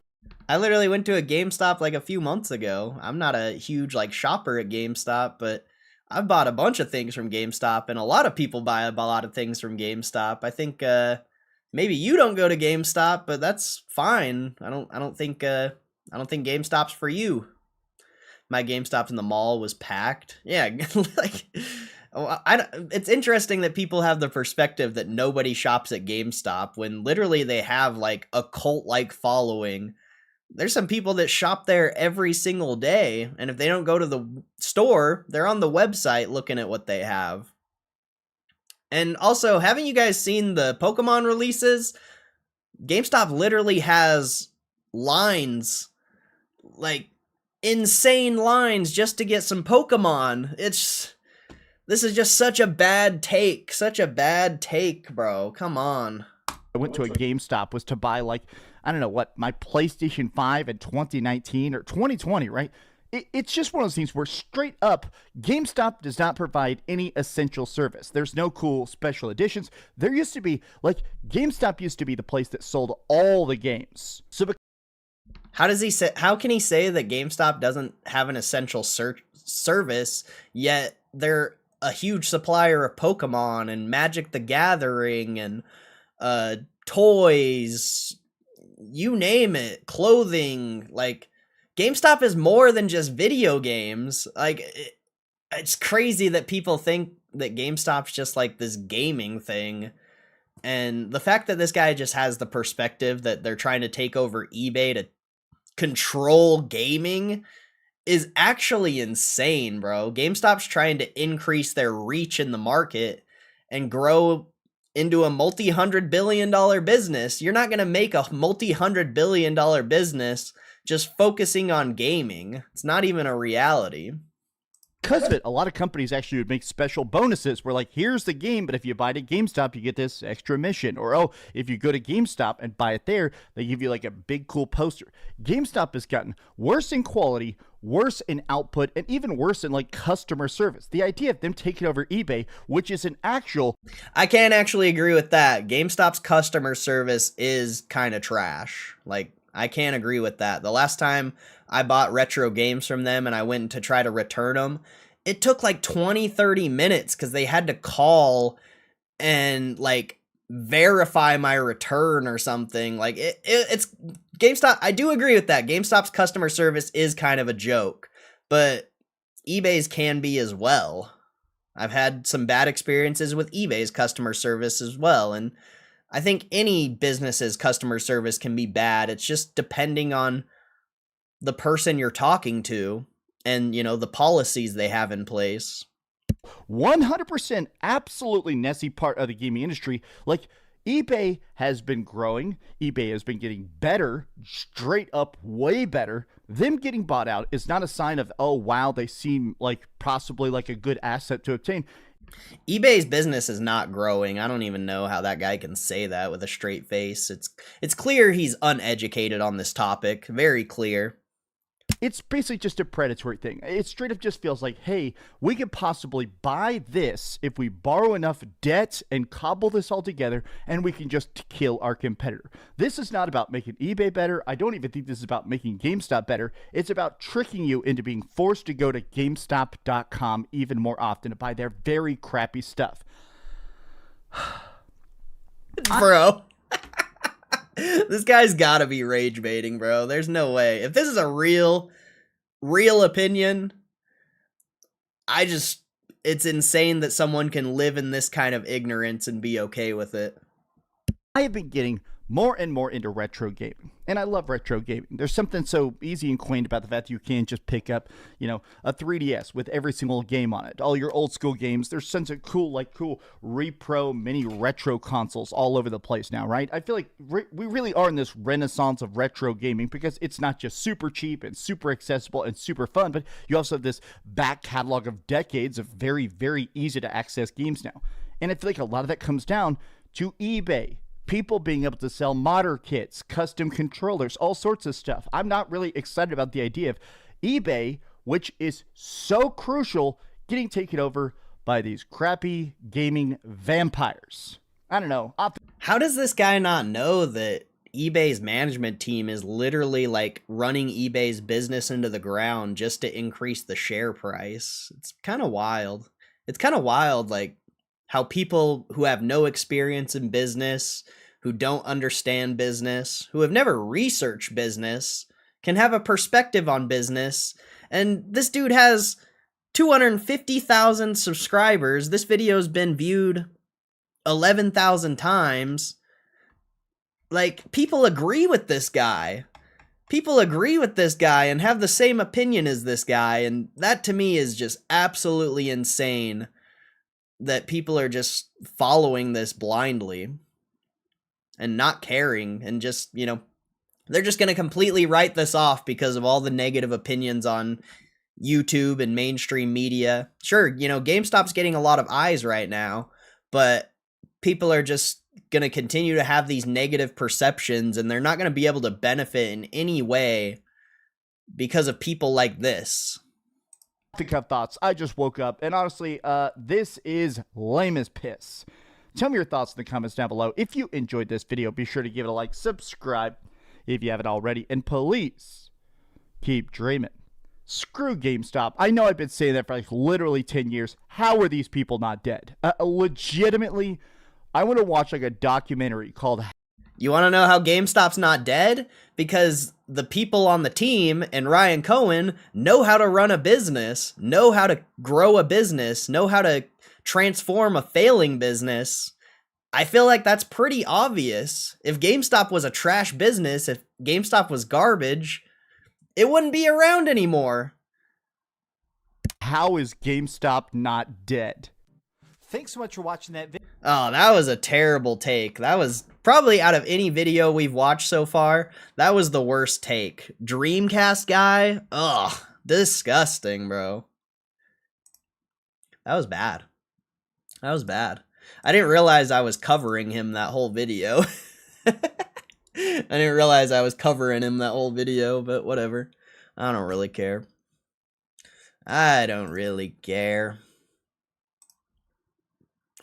[SPEAKER 1] I literally went to a GameStop like a few months ago. I'm not a huge shopper at GameStop, but I've bought a bunch of things from GameStop, and a lot of people buy a lot of things from GameStop. I think maybe you don't go to GameStop, but that's fine. I don't think GameStop's for you. My GameStop in the mall was packed. Yeah, it's interesting that people have the perspective that nobody shops at GameStop when literally they have a cult-like following. There's some people that shop there every single day, and if they don't go to the store, they're on the website looking at what they have. And also, haven't you guys seen the Pokemon releases? GameStop literally has lines, insane lines just to get some Pokemon. This is just such a bad take, bro. Come on.
[SPEAKER 6] I went to a GameStop was to buy I don't know what, my PlayStation 5 in 2019 or 2020, right? It's just one of those things where straight up GameStop does not provide any essential service. There's no cool special editions. There used to be, GameStop used to be the place that sold all the games. So
[SPEAKER 1] how can he say that GameStop doesn't have an essential service, yet they're a huge supplier of Pokemon and Magic the Gathering and toys, you name it, clothing. GameStop is more than just video games. It's crazy that people think that GameStop's just this gaming thing. And the fact that this guy just has the perspective that they're trying to take over eBay to control gaming is actually insane, bro. GameStop's trying to increase their reach in the market and grow into a multi-$100 billion business. You're not going to make a multi-$100 billion business just focusing on gaming. It's not even a reality.
[SPEAKER 6] Because of it, a lot of companies actually would make special bonuses where here's the game, but if you buy it at GameStop, you get this extra mission. Or, if you go to GameStop and buy it there, they give you a big cool poster. GameStop has gotten worse in quality, worse in output, and even worse in customer service. The idea of them taking over eBay, which is an actual...
[SPEAKER 1] I can't actually agree with that. GameStop's customer service is kind of trash. I can't agree with that. The last time I bought retro games from them and I went to try to return them, it took 20-30 minutes because they had to call and verify my return or something. It's GameStop. I do agree with that. GameStop's customer service is kind of a joke, but eBay's can be as well. I've had some bad experiences with eBay's customer service as well, and I think any business's customer service can be bad. It's just depending on the person you're talking to and, the policies they have in place.
[SPEAKER 6] 100% absolutely Nessie part of the gaming industry. Like, eBay has been growing. eBay has been getting better, straight up way better. Them getting bought out is not a sign of, oh, wow, they seem like possibly like a good asset to obtain.
[SPEAKER 1] eBay's business is not growing. I don't even know how that guy can say that with a straight face. It's clear he's uneducated on this topic. Very clear.
[SPEAKER 6] It's basically just a predatory thing. It straight up just feels like, hey, we could possibly buy this if we borrow enough debt and cobble this all together, and we can just kill our competitor. This is not about making eBay better. I don't even think this is about making GameStop better. It's about tricking you into being forced to go to GameStop.com even more often to buy their very crappy stuff.
[SPEAKER 1] Bro. This guy's gotta be rage baiting, bro. There's no way. If this is a real opinion, it's insane that someone can live in this kind of ignorance and be okay with it.
[SPEAKER 6] I have been getting more and more into retro gaming, and I love retro gaming. There's something so easy and quaint about the fact that you can just pick up, a 3DS with every single game on it. All your old school games. There's such a cool repro mini retro consoles all over the place now, right? I feel like we really are in this renaissance of retro gaming because it's not just super cheap and super accessible and super fun, but you also have this back catalog of decades of very, very easy to access games now. And I feel like a lot of that comes down to eBay. People being able to sell modder kits, custom controllers, all sorts of stuff. I'm not really excited about the idea of eBay, which is so crucial, getting taken over by these crappy gaming vampires. I don't know.
[SPEAKER 1] How does this guy not know that eBay's management team is literally like running eBay's business into the ground just to increase the share price? It's kind of wild. It's kind of wild, like, how people who have no experience in business, who don't understand business, who have never researched business, can have a perspective on business. And this dude has 250,000 subscribers. This video's been viewed 11,000 times. Like, people agree with this guy. People agree with this guy and have the same opinion as this guy. And that to me is just absolutely insane. That people are just following this blindly and not caring and just, they're just going to completely write this off because of all the negative opinions on YouTube and mainstream media. Sure, GameStop's getting a lot of eyes right now, but people are just going to continue to have these negative perceptions and they're not going to be able to benefit in any way because of people like this.
[SPEAKER 6] To have thoughts. I just woke up, and honestly, this is lame as piss. Tell me your thoughts in the comments down below. If you enjoyed this video, be sure to give it a like, subscribe if you haven't already, and please keep dreaming. Screw GameStop. I know I've been saying that for like literally 10 years. How are these people not dead? Legitimately, I want to watch like a documentary called...
[SPEAKER 1] You want to know how GameStop's not dead? Because the people on the team and Ryan Cohen know how to run a business, know how to grow a business, know how to transform a failing business. I feel like that's pretty obvious. If GameStop was a trash business, if GameStop was garbage, it wouldn't be around anymore.
[SPEAKER 6] How is GameStop not dead? Thanks so much for watching that video.
[SPEAKER 1] Oh, that was a terrible take. That was probably, out of any video we've watched so far, that was the worst take. Dreamcast guy? Ugh, disgusting, bro. That was bad. That was bad. I didn't realize I was covering him that whole video. I didn't realize I was covering him that whole video, but whatever. I don't really care. I don't really care.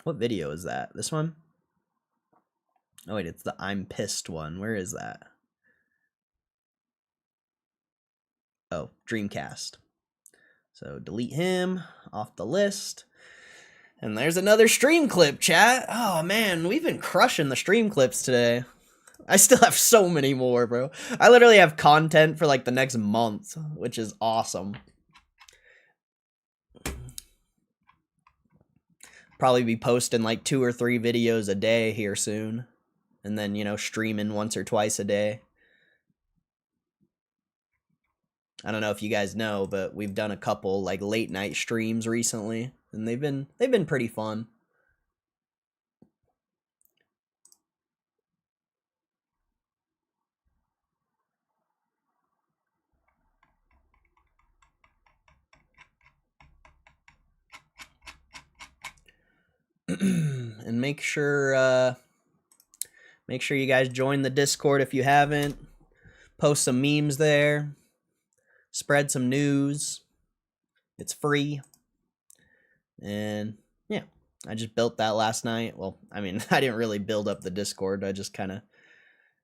[SPEAKER 1] What video is that? This one? Oh wait, it's the I'm pissed one. Where is that? Oh, Dreamcast. So delete him off the list. And there's another stream clip, chat. Oh man, we've been crushing the stream clips today. I still have so many more, bro. I literally have content for like the next month, which is awesome. Probably be posting like 2 or 3 videos a day here soon. And then, streaming once or twice a day. I don't know if you guys know, but we've done a couple like late night streams recently, and they've been pretty fun. And make sure you guys join the Discord if you haven't. Post some memes there. Spread some news. It's free. And yeah, I just built that last night. Well, I mean, I didn't really build up the Discord. I just kind of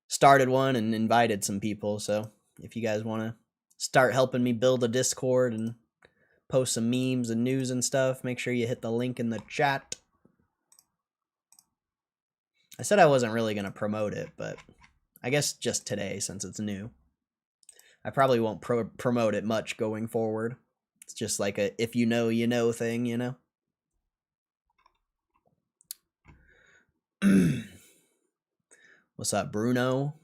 [SPEAKER 1] started one and invited some people. So if you guys want to start helping me build a Discord and post some memes and news and stuff, make sure you hit the link in the chat. I said I wasn't really going to promote it, but I guess just today since it's new. I probably won't promote it much going forward. It's just like a if you know, you know thing, you know? What's up, Bruno?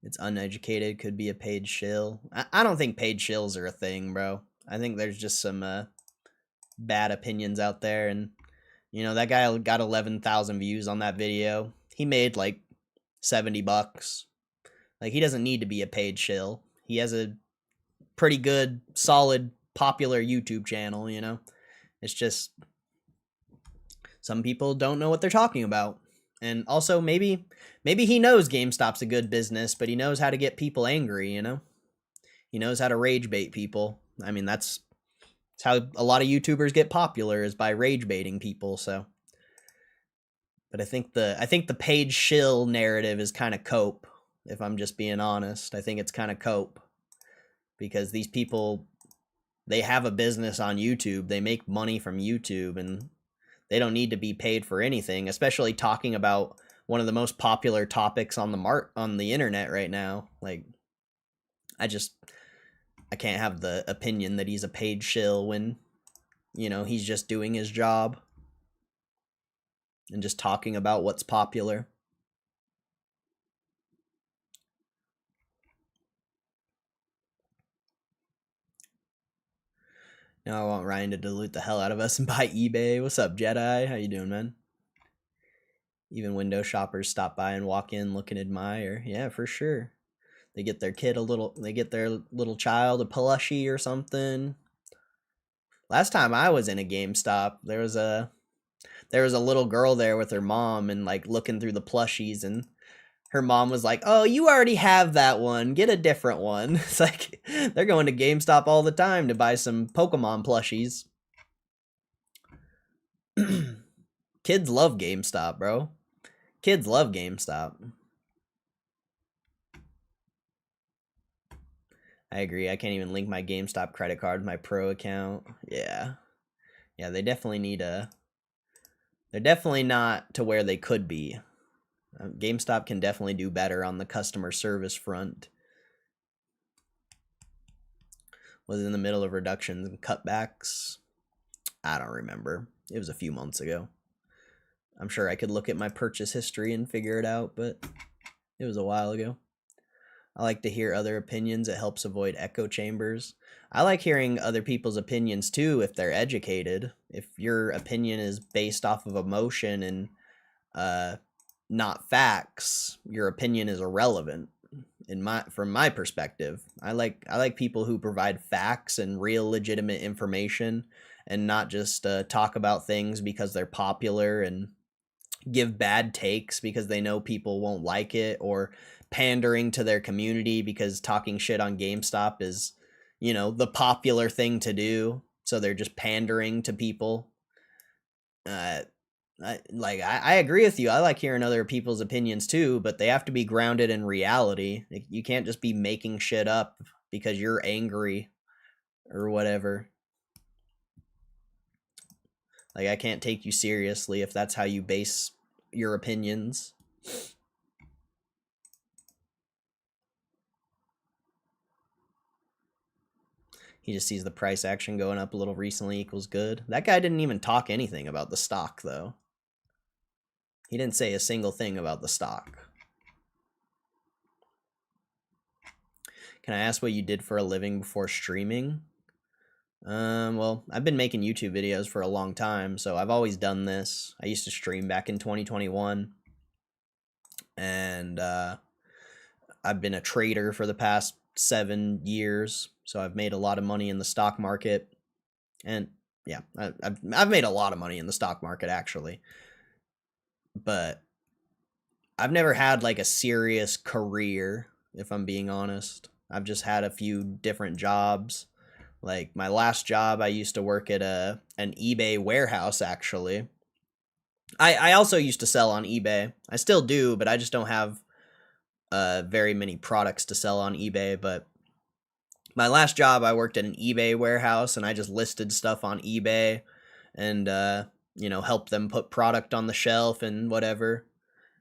[SPEAKER 1] It's uneducated, could be a paid shill. I don't think paid shills are a thing, bro. I think there's just some bad opinions out there, and you know, that guy got 11,000 views on that video. He made like $70. Like, he doesn't need to be a paid shill. He has a pretty good, solid, popular YouTube channel, you know? It's just some people don't know what they're talking about. And also, maybe he knows GameStop's a good business, but he knows how to get people angry, you know? He knows how to rage bait people. I mean, that's how a lot of YouTubers get popular, is by rage baiting people, so. But I think the paid shill narrative is kind of cope, if I'm just being honest. I think it's kind of cope. Because these people, they have a business on YouTube. They make money from YouTube, and they don't need to be paid for anything, especially talking about one of the most popular topics on the internet right now. Like, I can't have the opinion that he's a paid shill when, you know, he's just doing his job and just talking about what's popular. Now I want Ryan to dilute the hell out of us and buy eBay. What's up, Jedi? How you doing, man? Even window shoppers stop by and walk in, look and admire. Yeah, for sure. They get their little child a plushie or something. Last time I was in a GameStop, there was a little girl there with her mom and like looking through the plushies, and her mom was like, "Oh, you already have that one. Get a different one." It's like they're going to GameStop all the time to buy some Pokemon plushies. Kids love GameStop, bro. Kids love GameStop. I agree. I can't even link my GameStop credit card to my pro account. Yeah. Yeah, they definitely need a... They're definitely not to where they could be. GameStop can definitely do better on the customer service front. Was in the middle of reductions and cutbacks. I don't remember. It was a few months ago. I'm sure I could look at my purchase history and figure it out, but it was a while ago. I like to hear other opinions. It helps avoid echo chambers. I like hearing other people's opinions too if they're educated. If your opinion is based off of emotion and not facts, your opinion is irrelevant. From my perspective, I like people who provide facts and real legitimate information, and not just talk about things because they're popular and give bad takes because they know people won't like it, or pandering to their community because talking shit on GameStop is, you know, the popular thing to do. So they're just pandering to people. I agree with you. I like hearing other people's opinions too, but they have to be grounded in reality. You can't just be making shit up because you're angry or whatever. Like, I can't take you seriously if that's how you base your opinions. He just sees the price action going up a little recently equals good. That guy didn't even talk anything about the stock, though. He didn't say a single thing about the stock. Can I ask what you did for a living before streaming? Well, I've been making YouTube videos for a long time, so I've always done this. I used to stream back in 2021, and I've been a trader for the past 7 years, so I've made a lot of money in the stock market, and yeah, I've made a lot of money in the stock market actually, but I've never had like a serious career, if I'm being honest. I've just had a few different jobs. Like my last job, I used to work at an eBay warehouse actually. I also used to sell on eBay. I still do, but I just don't have very many products to sell on eBay. But my last job, I worked at an eBay warehouse, and I just listed stuff on eBay and helped them put product on the shelf and whatever.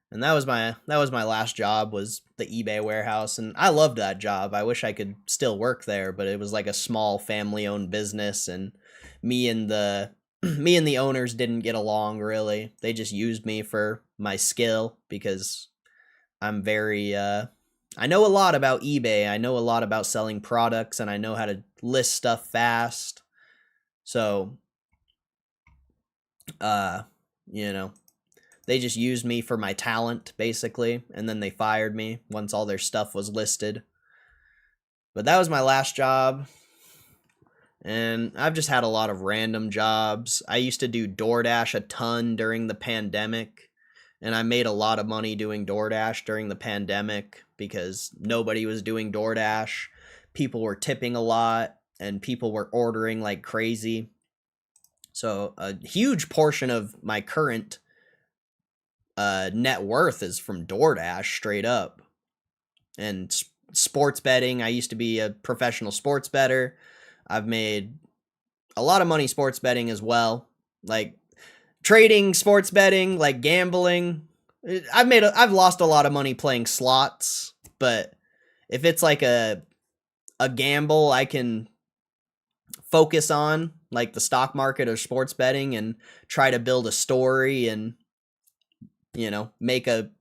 [SPEAKER 1] And that was my last job, was the eBay warehouse, and I loved that job. I wish I could still work there, but it was like a small family-owned business, and me and the owners didn't get along really. They just used me for my skill because I'm very I know a lot about eBay. I know a lot about selling products, and I know how to list stuff fast. So they just used me for my talent, basically, and then they fired me once all their stuff was listed. But that was my last job, and I've just had a lot of random jobs. I used to do DoorDash a ton during the pandemic, and I made a lot of money doing DoorDash during the pandemic because nobody was doing DoorDash. People were tipping a lot, and people were ordering like crazy. So a huge portion of my current net worth is from DoorDash, straight up. And sports betting, I used to be a professional sports bettor. I've made a lot of money sports betting as well, like trading, sports betting, like gambling. I've lost a lot of money playing slots, but if it's like a gamble I can focus on, like the stock market or sports betting, and try to build a story and make a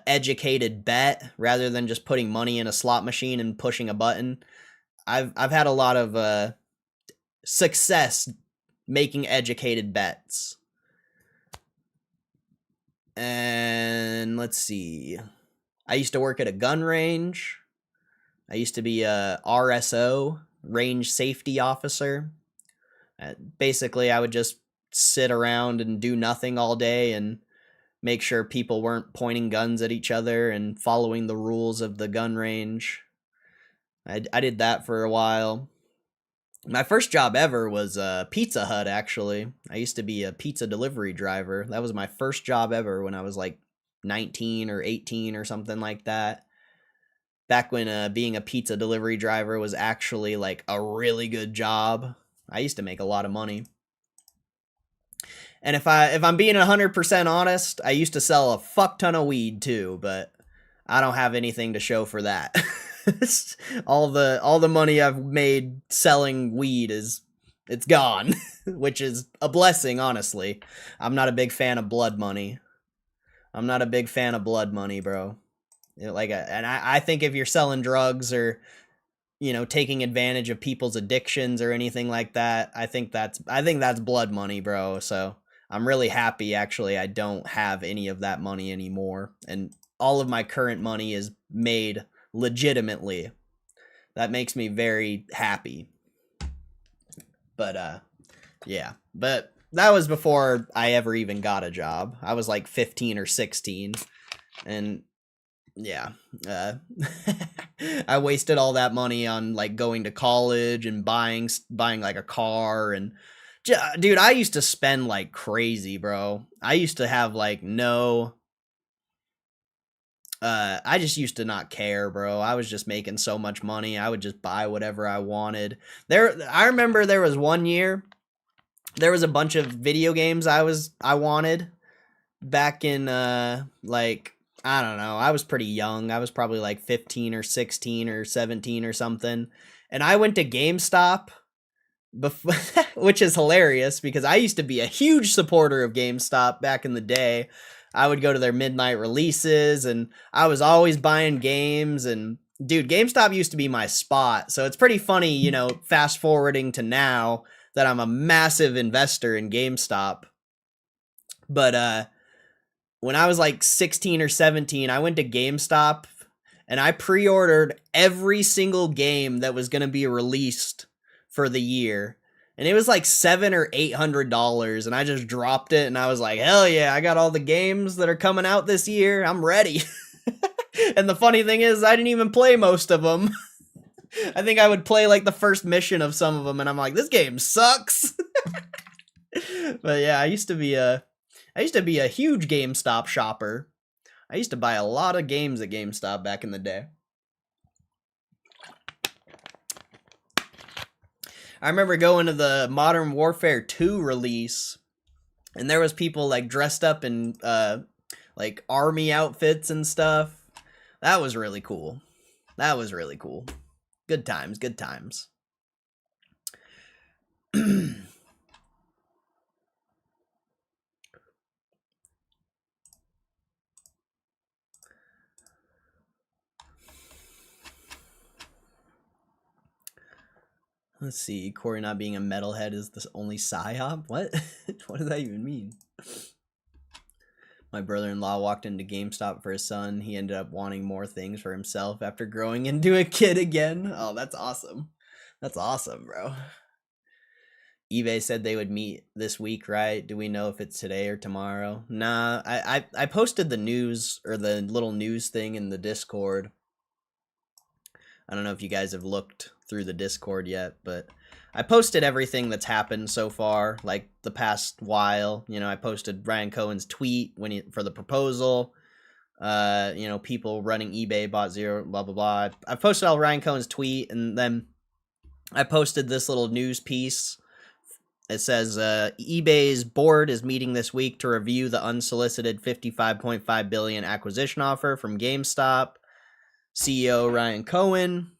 [SPEAKER 1] educated bet rather than just putting money in a slot machine and pushing a button. I've had a lot of success making educated bets. And let's see. I used to work at a gun range. I used to be a RSO, range safety officer. Basically, I would just sit around and do nothing all day and make sure people weren't pointing guns at each other and following the rules of the gun range. I did that for a while. My first job ever was Pizza Hut, actually. I used to be a pizza delivery driver. That was my first job ever when I was like 19 or 18 or something like that. Back when being a pizza delivery driver was actually like a really good job. I used to make a lot of money. And if I'm being 100% honest, I used to sell a fuck ton of weed too, but I don't have anything to show for that. all the money I've made selling weed it's gone, which is a blessing, honestly. I'm not a big fan of blood money. Bro. I think if you're selling drugs or taking advantage of people's addictions or anything like that, I think that's blood money, bro. So I'm really happy, actually, I don't have any of that money anymore, and all of my current money is made legitimately. That makes me very happy. But yeah, but that was before I ever even got a job. I was like 15 or 16, and yeah, I wasted all that money on like going to college and buying like a car. And dude, I used to spend like crazy, bro. I used to have like I just used to not care, bro. I was just making so much money. I would just buy whatever I wanted. I remember there was one year, there was a bunch of video games I wanted back in like, I don't know. I was pretty young. I was probably like 15 or 16 or 17 or something. And I went to GameStop, which is hilarious because I used to be a huge supporter of GameStop back in the day. I would go to their midnight releases, and I was always buying games, and dude, GameStop used to be my spot. So it's pretty funny, you know, fast forwarding to now that I'm a massive investor in GameStop. But when I was like 16 or 17, I went to GameStop and I pre-ordered every single game that was going to be released for the year. And it was like $700 or $800, and I just dropped it, and I was like, hell yeah, I got all the games that are coming out this year. I'm ready. And the funny thing is, I didn't even play most of them. I think I would play like the first mission of some of them, and I'm like, this game sucks. But yeah, I used to be a huge GameStop shopper. I used to buy a lot of games at GameStop back in the day. I remember going to the Modern Warfare 2 release, and there was people like dressed up in like army outfits and stuff. That was really cool. That was really cool. Good times, good times. Let's see. Corey not being a metalhead is the only psyop? What? What does that even mean? My brother-in-law walked into GameStop for his son. He ended up wanting more things for himself after growing into a kid again. Oh, that's awesome. That's awesome, bro. eBay said they would meet this week, right? Do we know if it's today or tomorrow? Nah, I posted the news, or the little news thing, in the Discord. I don't know if you guys have looked through the Discord yet, but I posted everything that's happened so far, like the past while. You know, I posted Ryan Cohen's tweet for the proposal. You know, people running eBay bought zero, blah blah blah. I posted all Ryan Cohen's tweet, and then I posted this little news piece. It says eBay's board is meeting this week to review the unsolicited $55.5 billion acquisition offer from GameStop. CEO Ryan Cohen.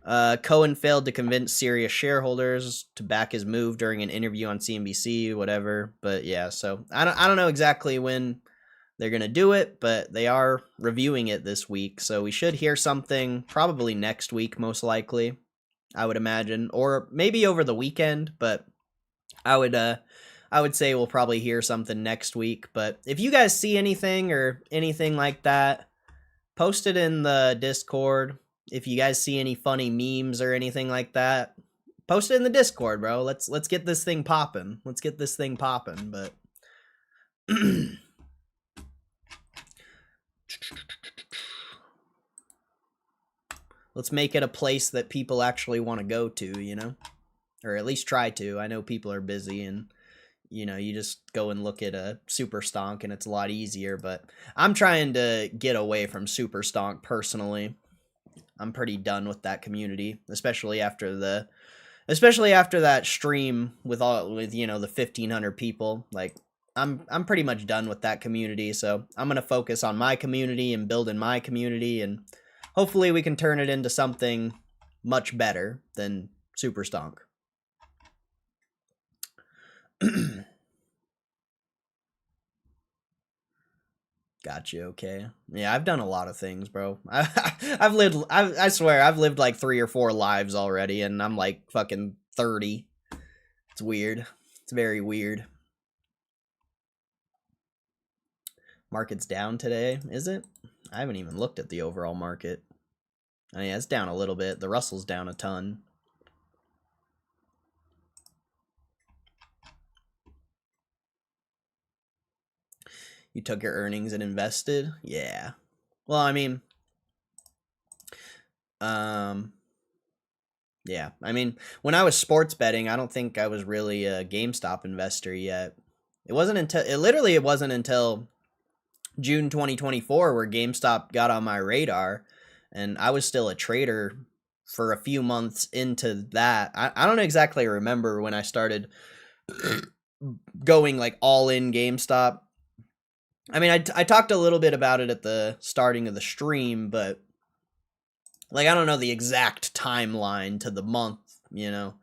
[SPEAKER 1] Cohen failed to convince serious shareholders to back his move during an interview on CNBC, whatever. But yeah, so I don't know exactly when they're gonna do it, but they are reviewing it this week, so we should hear something probably next week, most likely, I would imagine, or maybe over the weekend. But I would say we'll probably hear something next week. But if you guys see anything or anything like that, post it in the Discord. If you guys see any funny memes or anything like that, post it in the Discord, bro. Let's get this thing popping. Let's get this thing popping. But let's make it a place that people actually want to go to, you know? Or at least try to. I know people are busy, and you know, you just go and look at a Super Stonk and it's a lot easier, but I'm trying to get away from Super Stonk personally. I'm pretty done with that community, especially after that stream with you know, the 1,500 people. Like, I'm pretty much done with that community, so I'm gonna focus on my community and building my community, and hopefully we can turn it into something much better than Super Stonk. Gotcha. Okay. Yeah, I've done a lot of things, bro. I swear, I've lived like 3 or 4 lives already, and I'm like fucking 30. It's weird. It's very weird. Market's down today, is it? I haven't even looked at the overall market. Oh yeah, it's down a little bit. The Russell's down a ton. You took your earnings and invested? Yeah. Well, I mean, yeah. I mean, when I was sports betting, I don't think I was really a GameStop investor yet. It wasn't until June 2024 where GameStop got on my radar, and I was still a trader for a few months into that. I don't exactly remember when I started going like all in GameStop. I mean, I talked a little bit about it at the starting of the stream, but like, I don't know the exact timeline to the month, you know.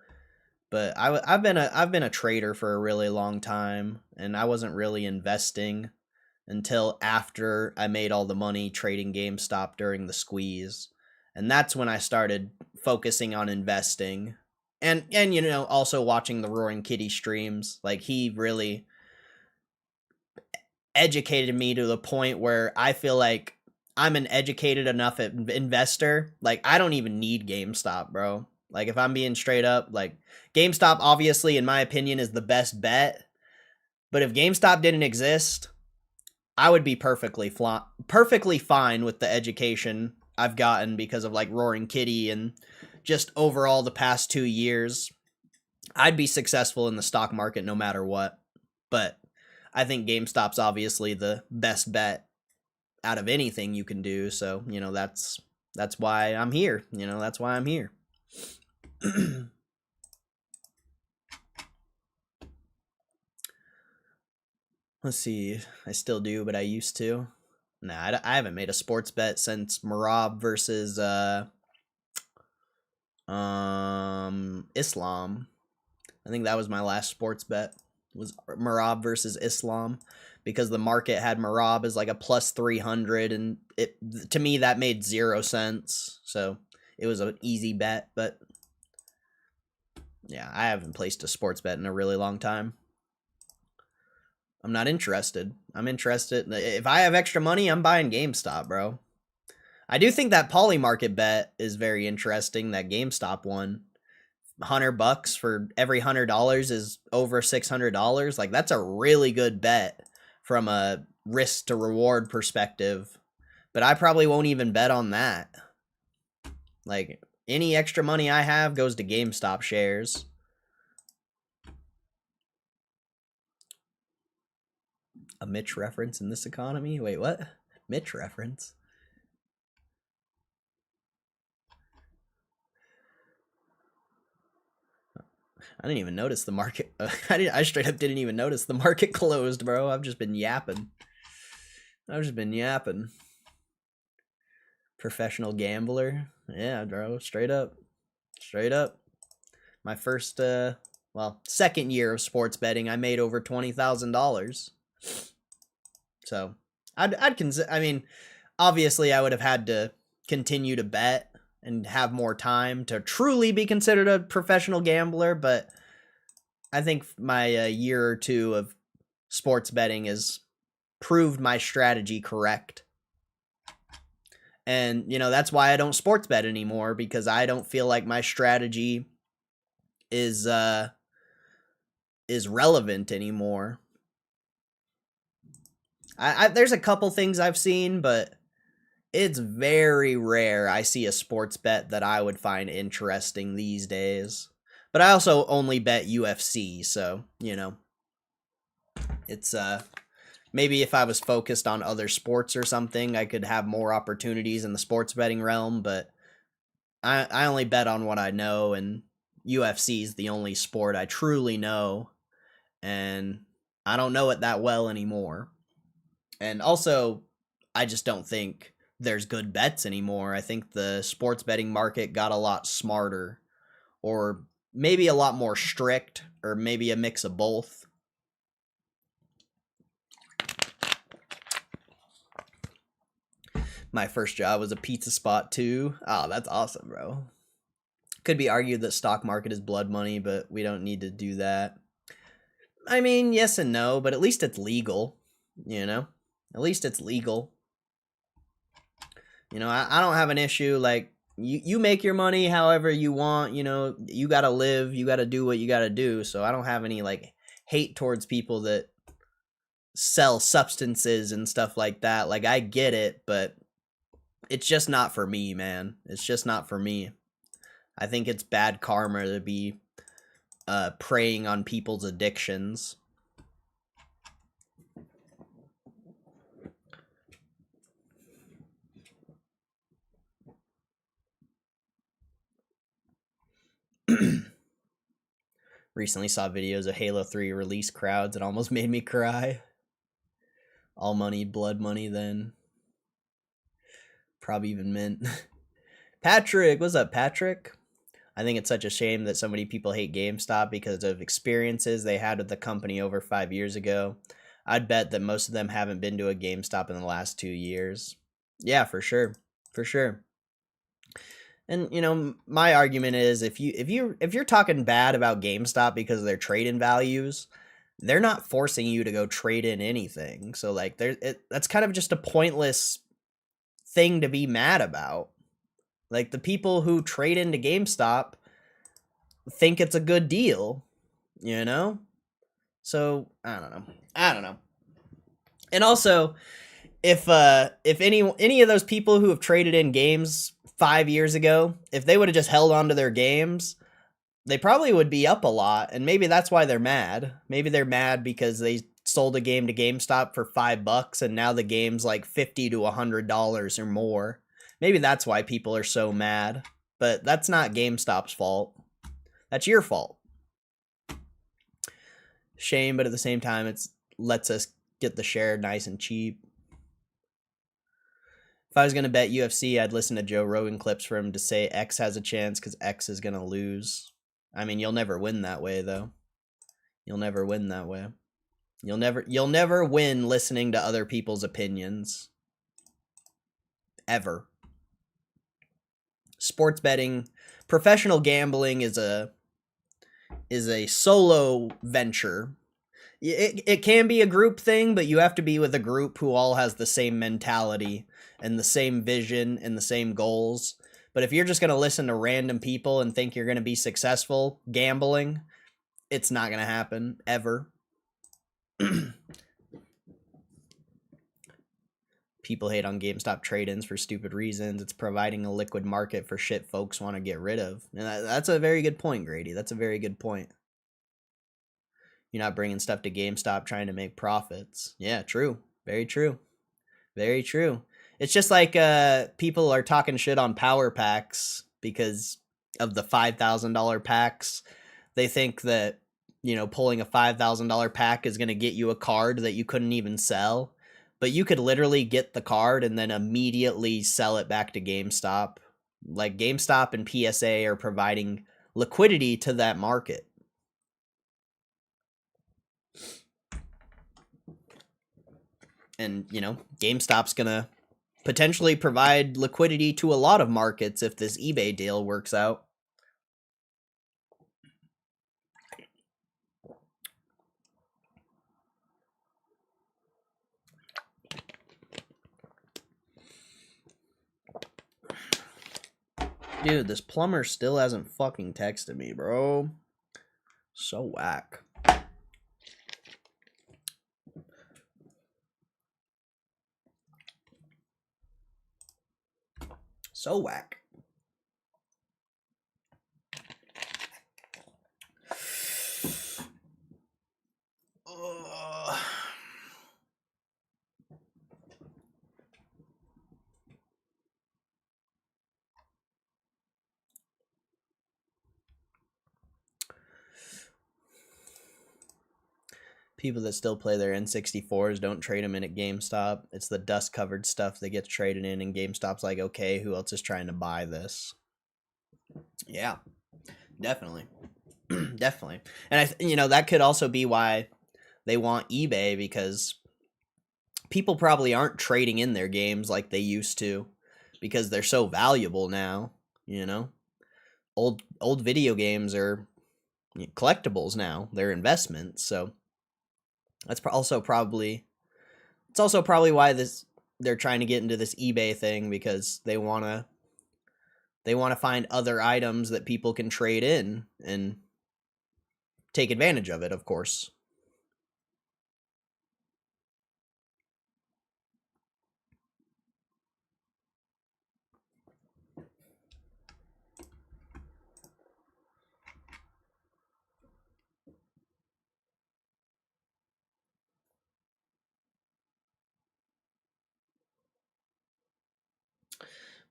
[SPEAKER 1] But I've been a trader for a really long time, and I wasn't really investing until after I made all the money trading GameStop during the squeeze. And that's when I started focusing on investing. And you know, also watching the Roaring Kitty streams. Like, he really educated me to the point where I feel like I'm an educated enough investor. Like, I don't even need GameStop, bro. Like, if I'm being straight up, like, GameStop obviously, in my opinion, is the best bet. But if GameStop didn't exist, I would be perfectly fine with the education I've gotten because of, like, Roaring Kitty and just overall the past 2 years. I'd be successful in the stock market no matter what. But I think GameStop's obviously the best bet out of anything you can do. So, you know, that's why I'm here. You know, that's why I'm here. Let's see. I still do, but I used to. Nah, I haven't made a sports bet since Marab versus Islam. I think that was my last sports bet. Was Marab versus Islam, because the market had Marab as like a plus 300, and it, to me, that made 0 sense. So it was an easy bet, but yeah, I haven't placed a sports bet in a really long time. I'm not interested. I'm interested. If I have extra money, I'm buying GameStop, bro. I do think that poly market bet is very interesting. That GameStop one. $100 for every $100 is over $600. Like, that's a really good bet from a risk to reward perspective. But I probably won't even bet on that. Like, any extra money I have goes to GameStop shares. A Mitch reference in this economy? Wait, what? Mitch reference? I didn't even notice the market. I straight up didn't even notice the market closed, bro. I've just been yapping. Professional gambler. Yeah, bro. Straight up. My first, second year of sports betting, I made over $20,000. So, I'd consider. I mean, obviously, I would have had to continue to bet and have more time to truly be considered a professional gambler, but I think my year or two of sports betting has proved my strategy correct. And, you know, that's why I don't sports bet anymore, because I don't feel like my strategy is relevant anymore. There's a couple things I've seen, but it's very rare I see a sports bet that I would find interesting these days. But I also only bet UFC, so, you know, it's, maybe if I was focused on other sports or something, I could have more opportunities in the sports betting realm, but I only bet on what I know, and UFC is the only sport I truly know, and I don't know it that well anymore. And also, I just don't think there's good bets anymore. I think the sports betting market got a lot smarter, or maybe a lot more strict, or maybe a mix of both. My first job was a pizza spot too. Oh, that's awesome, bro. Could be argued that stock market is blood money, but we don't need to do that. I mean, yes and no, but at least it's legal, you know? At least it's legal. You know, I don't have an issue, like, you make your money however you want, you know, you gotta live, you gotta do what you gotta do, so I don't have any, like, hate towards people that sell substances and stuff like that. Like, I get it, but it's just not for me, man. It's just not for me. I think it's bad karma to be preying on people's addictions. Recently saw videos of Halo 3 release crowds. It almost made me cry. All money, blood money then. Probably even mint. Patrick, what's up, Patrick? I think it's such a shame that so many people hate GameStop because of experiences they had with the company over 5 years ago. I'd bet that most of them haven't been to a GameStop in the last 2 years. Yeah, for sure. For sure. And you know, my argument is if you're talking bad about GameStop because of their trade-in values, they're not forcing you to go trade in anything. So like that's kind of just a pointless thing to be mad about. Like the people who trade into GameStop think it's a good deal, you know? So, I don't know. And also, if any of those people who have traded in games 5 years ago, if they would have just held on to their games, they probably would be up a lot, and maybe that's why they're mad. Maybe they're mad because they sold a game to GameStop for $5 and now the game's like $50 to $100 or more. Maybe that's why people are so mad. But that's not GameStop's fault. That's your fault. Shame, but at the same time, it lets us get the share nice and cheap. If I was going to bet UFC, I'd listen to Joe Rogan clips for him to say X has a chance because X is going to lose. I mean, you'll never win that way, though. You'll never win that way. You'll never win listening to other people's opinions. Ever. Sports betting, professional gambling is a solo venture. It can be a group thing, but you have to be with a group who all has the same mentality and the same vision and the same goals. But if you're just going to listen to random people and think you're going to be successful gambling, it's not going to happen, ever. People hate on GameStop trade-ins for stupid reasons. It's providing a liquid market for shit folks want to get rid of. And that's a very good point, Grady. That's a very good point. You're not bringing stuff to GameStop trying to make profits. Yeah, true. Very true. Very true. It's just like people are talking shit on power packs because of the $5,000 packs. They think that, you know, pulling a $5,000 pack is going to get you a card that you couldn't even sell. But you could literally get the card and then immediately sell it back to GameStop. Like GameStop and PSA are providing liquidity to that market. And, you know, GameStop's going to potentially provide liquidity to a lot of markets if this eBay deal works out. Dude, this plumber still hasn't fucking texted me, bro. So whack. So whack. People that still play their N64s don't trade them in at GameStop. It's the dust-covered stuff that gets traded in, and GameStop's like, okay, who else is trying to buy this? Yeah, definitely. Definitely. And, you know, that could also be why they want eBay, because people probably aren't trading in their games like they used to because they're so valuable now, you know? Old video games are collectibles now. They're investments, so that's also probably why they're trying to get into this eBay thing, because they want to find other items that people can trade in and take advantage of it, of course.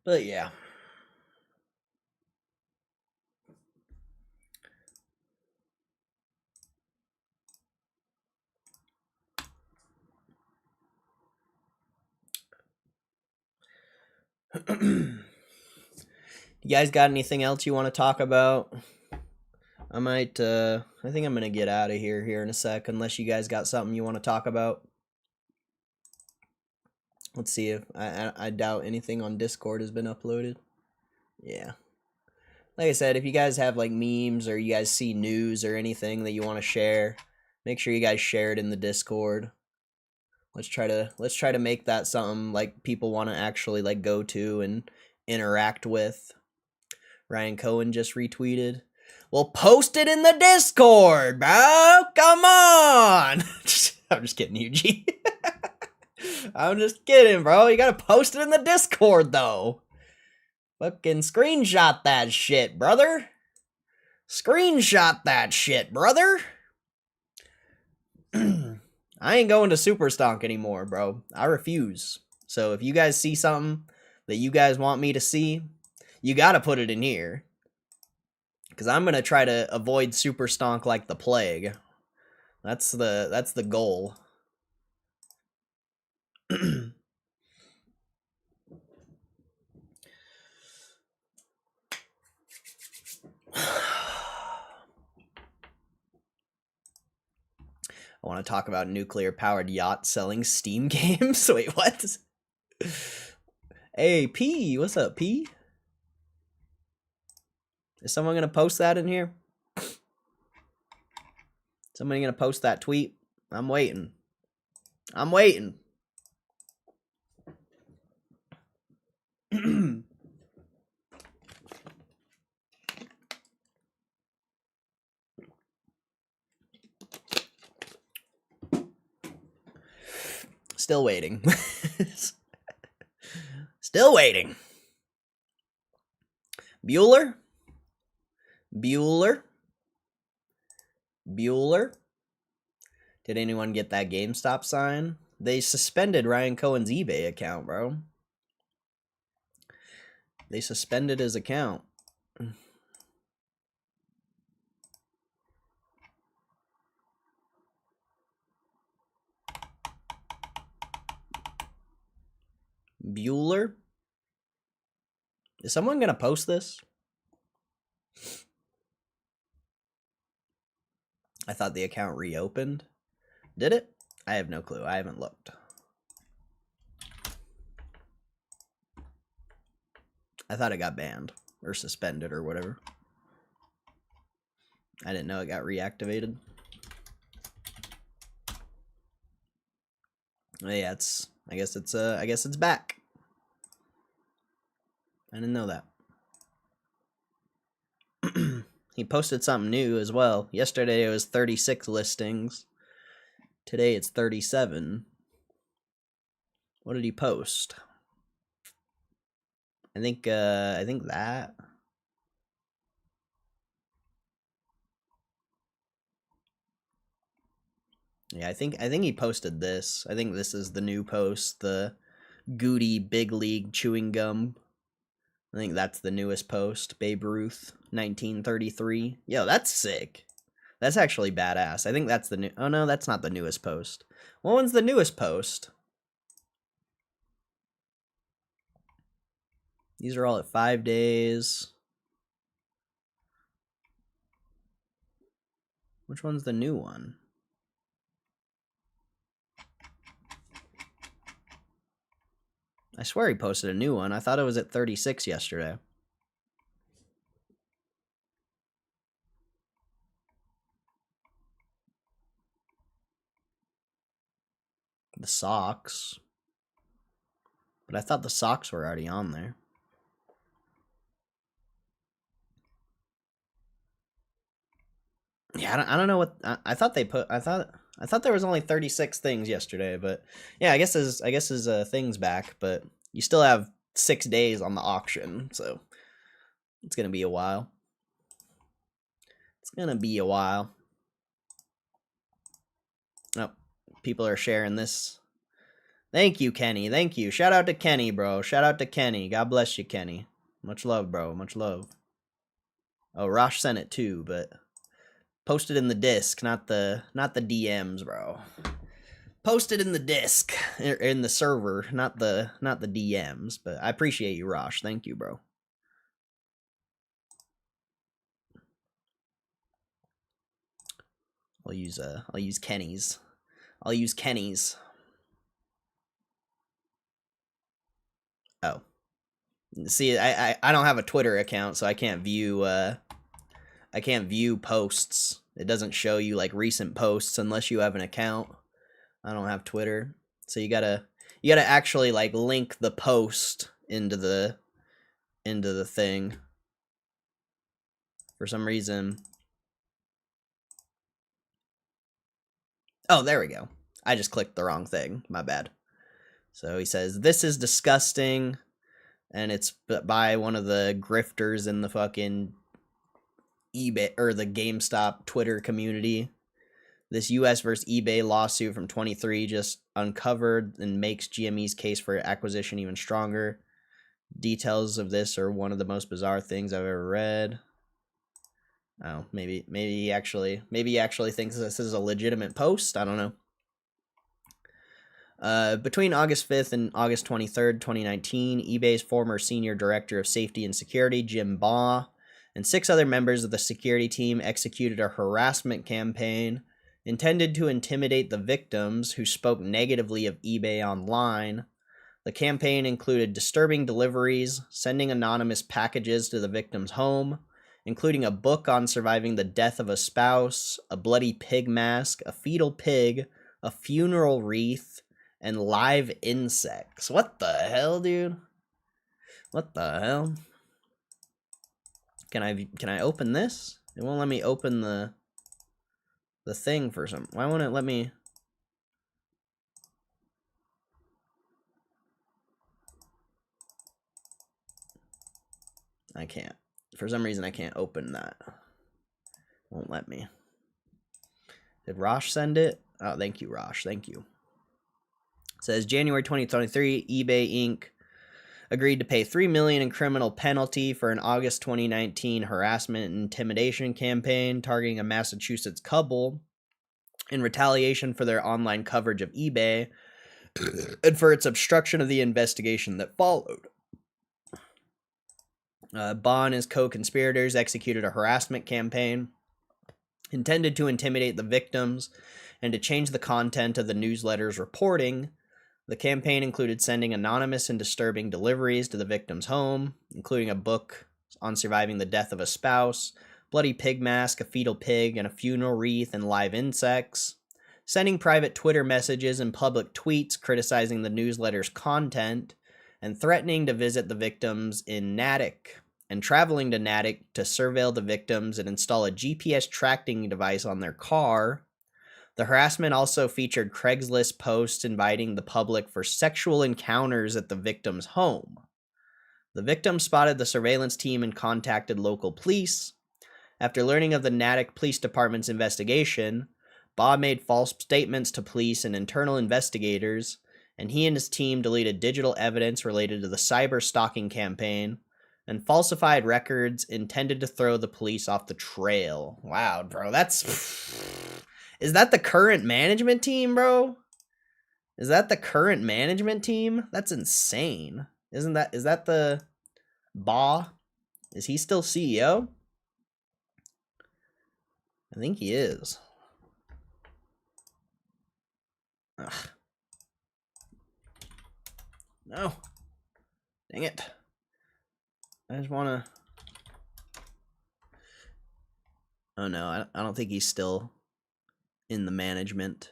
[SPEAKER 1] But yeah. You guys got anything else you want to talk about? I think I'm going to get out of here in a sec, unless you guys got something you want to talk about. Let's see if I doubt anything on Discord has been uploaded. Yeah. Like I said, if you guys have like memes or you guys see news or anything that you want to share, make sure you guys share it in the Discord. Let's try to make that something like people want to actually like go to and interact with. Ryan Cohen just retweeted. Well, post it in the Discord, bro. Come on. I'm just kidding, Yuji. I'm just kidding, bro. You gotta post it in the Discord, though. Fucking screenshot that shit, brother. Screenshot that shit, brother. I ain't going to Super Stonk anymore, bro. I refuse. So if you guys see something that you guys want me to see, you gotta put it in here. Because I'm gonna try to avoid Super Stonk like the plague. That's the goal. I want to talk about nuclear-powered yacht selling Steam games. Wait, what? Hey, P, what's up, P? Is someone gonna post that in here? Somebody gonna post that tweet? I'm waiting. I'm waiting. Still waiting. Still waiting. Bueller? Bueller? Bueller? Did anyone get that GameStop sign? They suspended Ryan Cohen's eBay account, bro. They suspended his account. Bueller? Is someone gonna post this? I thought the account reopened. Did it? I have no clue. I haven't looked. I thought it got banned or suspended or whatever. I didn't know it got reactivated. Oh, yeah, I guess it's back. I didn't know that. He posted something new as well. Yesterday it was 36 listings. Today it's 37. What did he post? I think that. Yeah, I think he posted this. I think this is the new post, the Goody Big League chewing gum. I think that's the newest post. Babe Ruth, 1933. Yo, that's sick. That's actually badass. I think that's the new... Oh, no, that's not the newest post. What one's the newest post? These are all at 5 days. Which one's the new one? I swear he posted a new one. I thought it was at 36 yesterday. The socks. But I thought the socks were already on there. Yeah, I don't know what I thought they put. I thought there was only 36 things yesterday, but yeah, I guess his thing's back, but you still have 6 days on the auction, so it's gonna be a while. It's gonna be a while. Oh, people are sharing this. Thank you, Kenny. Thank you. Shout out to Kenny, bro. Shout out to Kenny. God bless you, Kenny. Much love, bro. Much love. Oh, Rosh sent it too, but post it in the disc, not the DMs, bro. Post it in the disc, in the server, not the DMs. But I appreciate you, Rosh. Thank you, bro. I'll use Kenny's. I'll use Kenny's. Oh. See, I don't have a Twitter account, so I can't view posts. It doesn't show you like recent posts unless you have an account. I don't have Twitter, so you gotta actually like link the post into the thing. For some reason. Oh, there we go. I just clicked the wrong thing. My bad. So he says, "This is disgusting," and it's by one of the grifters in the fucking eBay or the GameStop Twitter community. This US versus eBay lawsuit from 23 just uncovered and makes GME's case for acquisition even stronger. Details of this are one of the most bizarre things I've ever read. Oh, maybe he actually thinks this is a legitimate post. I don't know. Between August 5th and August 23rd, 2019, eBay's former senior director of safety and security, Jim Baugh, and 6 other members of the security team executed a harassment campaign intended to intimidate the victims who spoke negatively of eBay online. The campaign included disturbing deliveries, sending anonymous packages to the victim's home, including a book on surviving the death of a spouse, a bloody pig mask, a fetal pig, a funeral wreath, and live insects. What the hell, dude? What the hell? Can I open this? It won't let me open the thing for some. Why won't it let me? I can't. For some reason, I can't open that. Won't let me. Did Rosh send it? Oh, thank you, Rosh. Thank you. It says January 2023, eBay Inc. agreed to pay $3 million in criminal penalty for an August 2019 harassment and intimidation campaign targeting a Massachusetts couple in retaliation for their online coverage of eBay and for its obstruction of the investigation that followed. Baugh and his co-conspirators executed a harassment campaign intended to intimidate the victims and to change the content of the newsletter's reporting. The campaign included sending anonymous and disturbing deliveries to the victim's home, including a book on surviving the death of a spouse, bloody pig mask, a fetal pig, and a funeral wreath, and live insects, sending private Twitter messages and public tweets criticizing the newsletter's content, and threatening to visit the victims in Natick, and traveling to Natick to surveil the victims and install a GPS tracking device on their car. The harassment also featured Craigslist posts inviting the public for sexual encounters at the victim's home. The victim spotted the surveillance team and contacted local police. After learning of the Natick Police Department's investigation, Baugh made false statements to police and internal investigators, and he and his team deleted digital evidence related to the cyber stalking campaign and falsified records intended to throw the police off the trail. Wow, bro, that's... Is that the current management team, bro? Is that the current management team? That's insane. Is that the Baugh? Is he still CEO? I think he is. Ugh. No. Dang it. I just want to... Oh no, I don't think he's still in the management.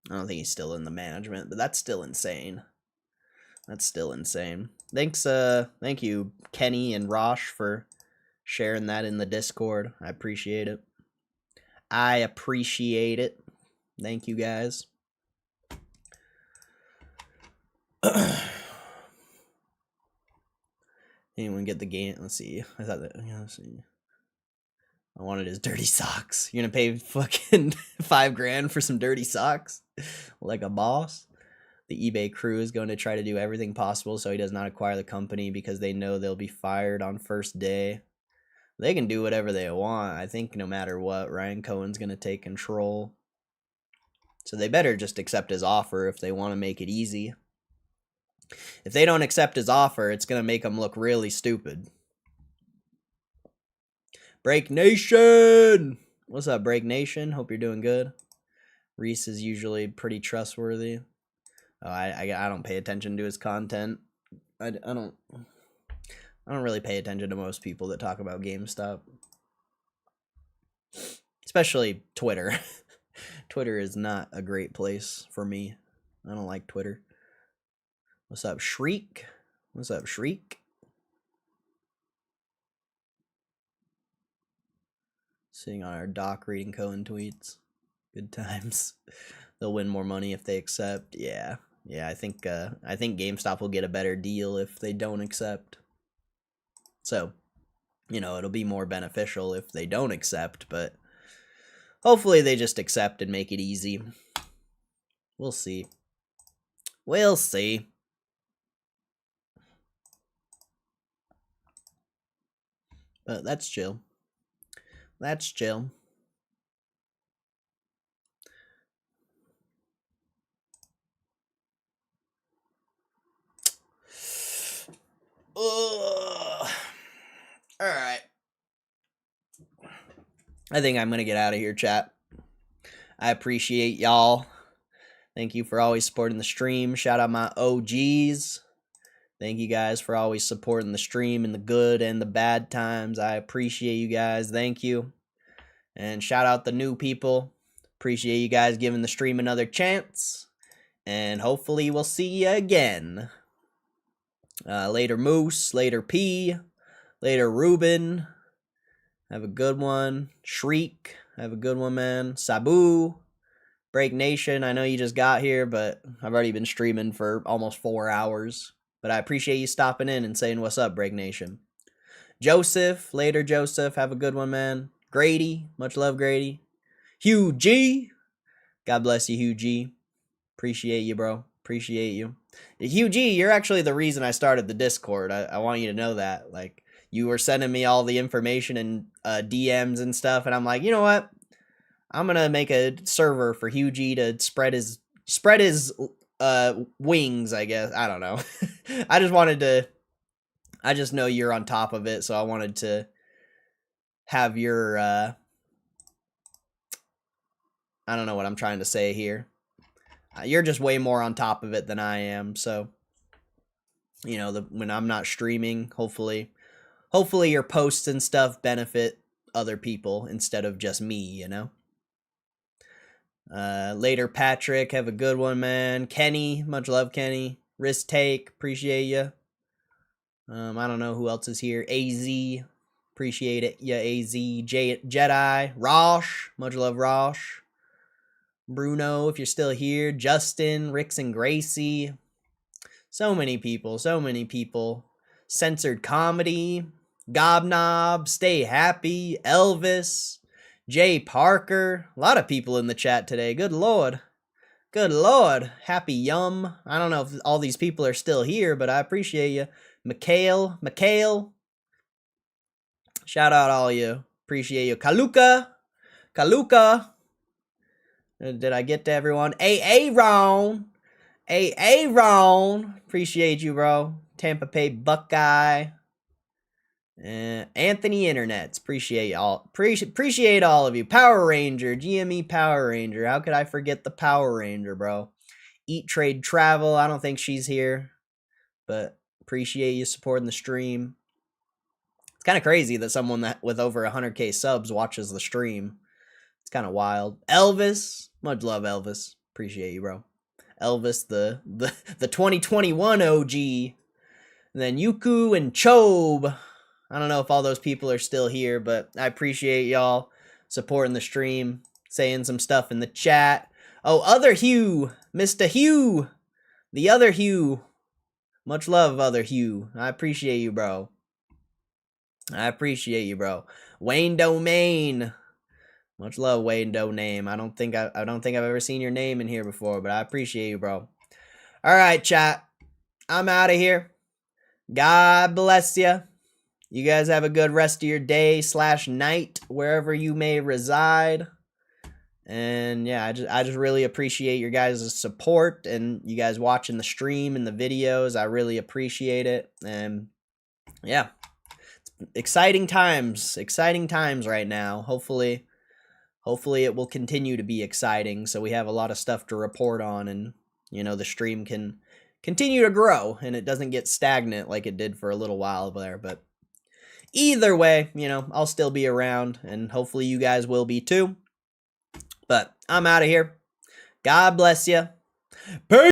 [SPEAKER 1] I don't think he's still in the management, but that's still insane. That's still insane. Thanks, thank you, Kenny and Rosh, for sharing that in the Discord. I appreciate it. I appreciate it. Thank you, guys. Anyone get the game? Let's see. I thought that. Yeah, let's see. I wanted his dirty socks. You're gonna pay fucking $5,000 for some dirty socks, like a boss. The eBay crew is going to try to do everything possible so he does not acquire the company because they know they'll be fired on first day. They can do whatever they want. I think no matter what, Ryan Cohen's gonna take control. So they better just accept his offer if they want to make it easy. If they don't accept his offer, it's going to make them look really stupid. Break Nation! What's up, Break Nation? Hope you're doing good. Reese is usually pretty trustworthy. Oh, I don't pay attention to his content. I don't really pay attention to most people that talk about GameStop. Especially Twitter. Twitter is not a great place for me. I don't like Twitter. What's up, Shriek? What's up, Shriek? Sitting on our dock reading Cohen tweets. Good times. They'll win more money if they accept. Yeah. Yeah, I think GameStop will get a better deal if they don't accept. So, you know, it'll be more beneficial if they don't accept, but hopefully they just accept and make it easy. We'll see. We'll see. But that's chill. That's chill. Ugh. All right. I think I'm going to get out of here, chat. I appreciate y'all. Thank you for always supporting the stream. Shout out my OGs. Thank you guys for always supporting the stream in the good and the bad times. I appreciate you guys. Thank you. And shout out the new people. Appreciate you guys giving the stream another chance. And hopefully we'll see you again. Later Moose, later P, later Ruben. Have a good one. Shriek, have a good one, man. Sabu, Break Nation, I know you just got here, but I've already been streaming for almost 4 hours. But I appreciate you stopping in and saying what's up, Break Nation. Joseph, later Joseph, have a good one, man. Grady, much love, Grady. Hugh G, God bless you, Hugh G. Appreciate you, bro. Appreciate you. Hugh G, you're actually the reason I started the Discord. I want you to know that. Like, you were sending me all the information and DMs and stuff, and I'm like, you know what? I'm gonna make a server for Hugh G to spread his wings, I guess. I don't know. I just know you're on top of it, so I wanted to have your I don't know what I'm trying to say here. You're just way more on top of it than I am, so you know, when I'm not streaming, hopefully your posts and stuff benefit other people instead of just me, you know? Later Patrick, have a good one, man. Kenny, much love, Kenny. Risk Take, appreciate you. I don't know who else is here. AZ, appreciate it. Yeah, AZ. Jedi, Rosh, much love, Rosh. Bruno, if you're still here. Justin, Rix and Gracie. So many people, so many people. Censored Comedy, Gobnob, Stay Happy, Elvis, Jay Parker. A lot of people in the chat today. Good lord. Good lord. Happy Yum. I don't know if all these people are still here, but I appreciate you. Mikhail. Shout out all of you. Appreciate you. Kaluka. Did I get to everyone? Aaron. Appreciate you, bro. Tampa Bay Buckeye. Anthony Internets. Appreciate y'all. Appreciate all of you. Power Ranger. GME Power Ranger. How could I forget the Power Ranger, bro? Eat Trade Travel. I don't think she's here, but appreciate you supporting the stream. It's kind of crazy that someone that with over 100k subs watches the stream. It's kind of wild. Elvis. Much love, Elvis. Appreciate you, bro. Elvis, the 2021 OG. And then Yuku and Chobe. I don't know if all those people are still here, but I appreciate y'all supporting the stream, saying some stuff in the chat. Oh, other Hugh, Mr. Hugh, the other Hugh. Much love, other Hugh. I appreciate you, bro. Wayne Domain. Much love, Wayne Domain. I don't think I've ever seen your name in here before, but I appreciate you, bro. All right, chat. I'm out of here. God bless you. You guys have a good rest of your day/night, wherever you may reside. And yeah, I just really appreciate your guys' support and you guys watching the stream and the videos. I really appreciate it. And yeah, exciting times right now. Hopefully it will continue to be exciting, so we have a lot of stuff to report on and you know, the stream can continue to grow and it doesn't get stagnant like it did for a little while there. But either way, you know, I'll still be around and hopefully you guys will be too. But I'm out of here. God bless you. Peace.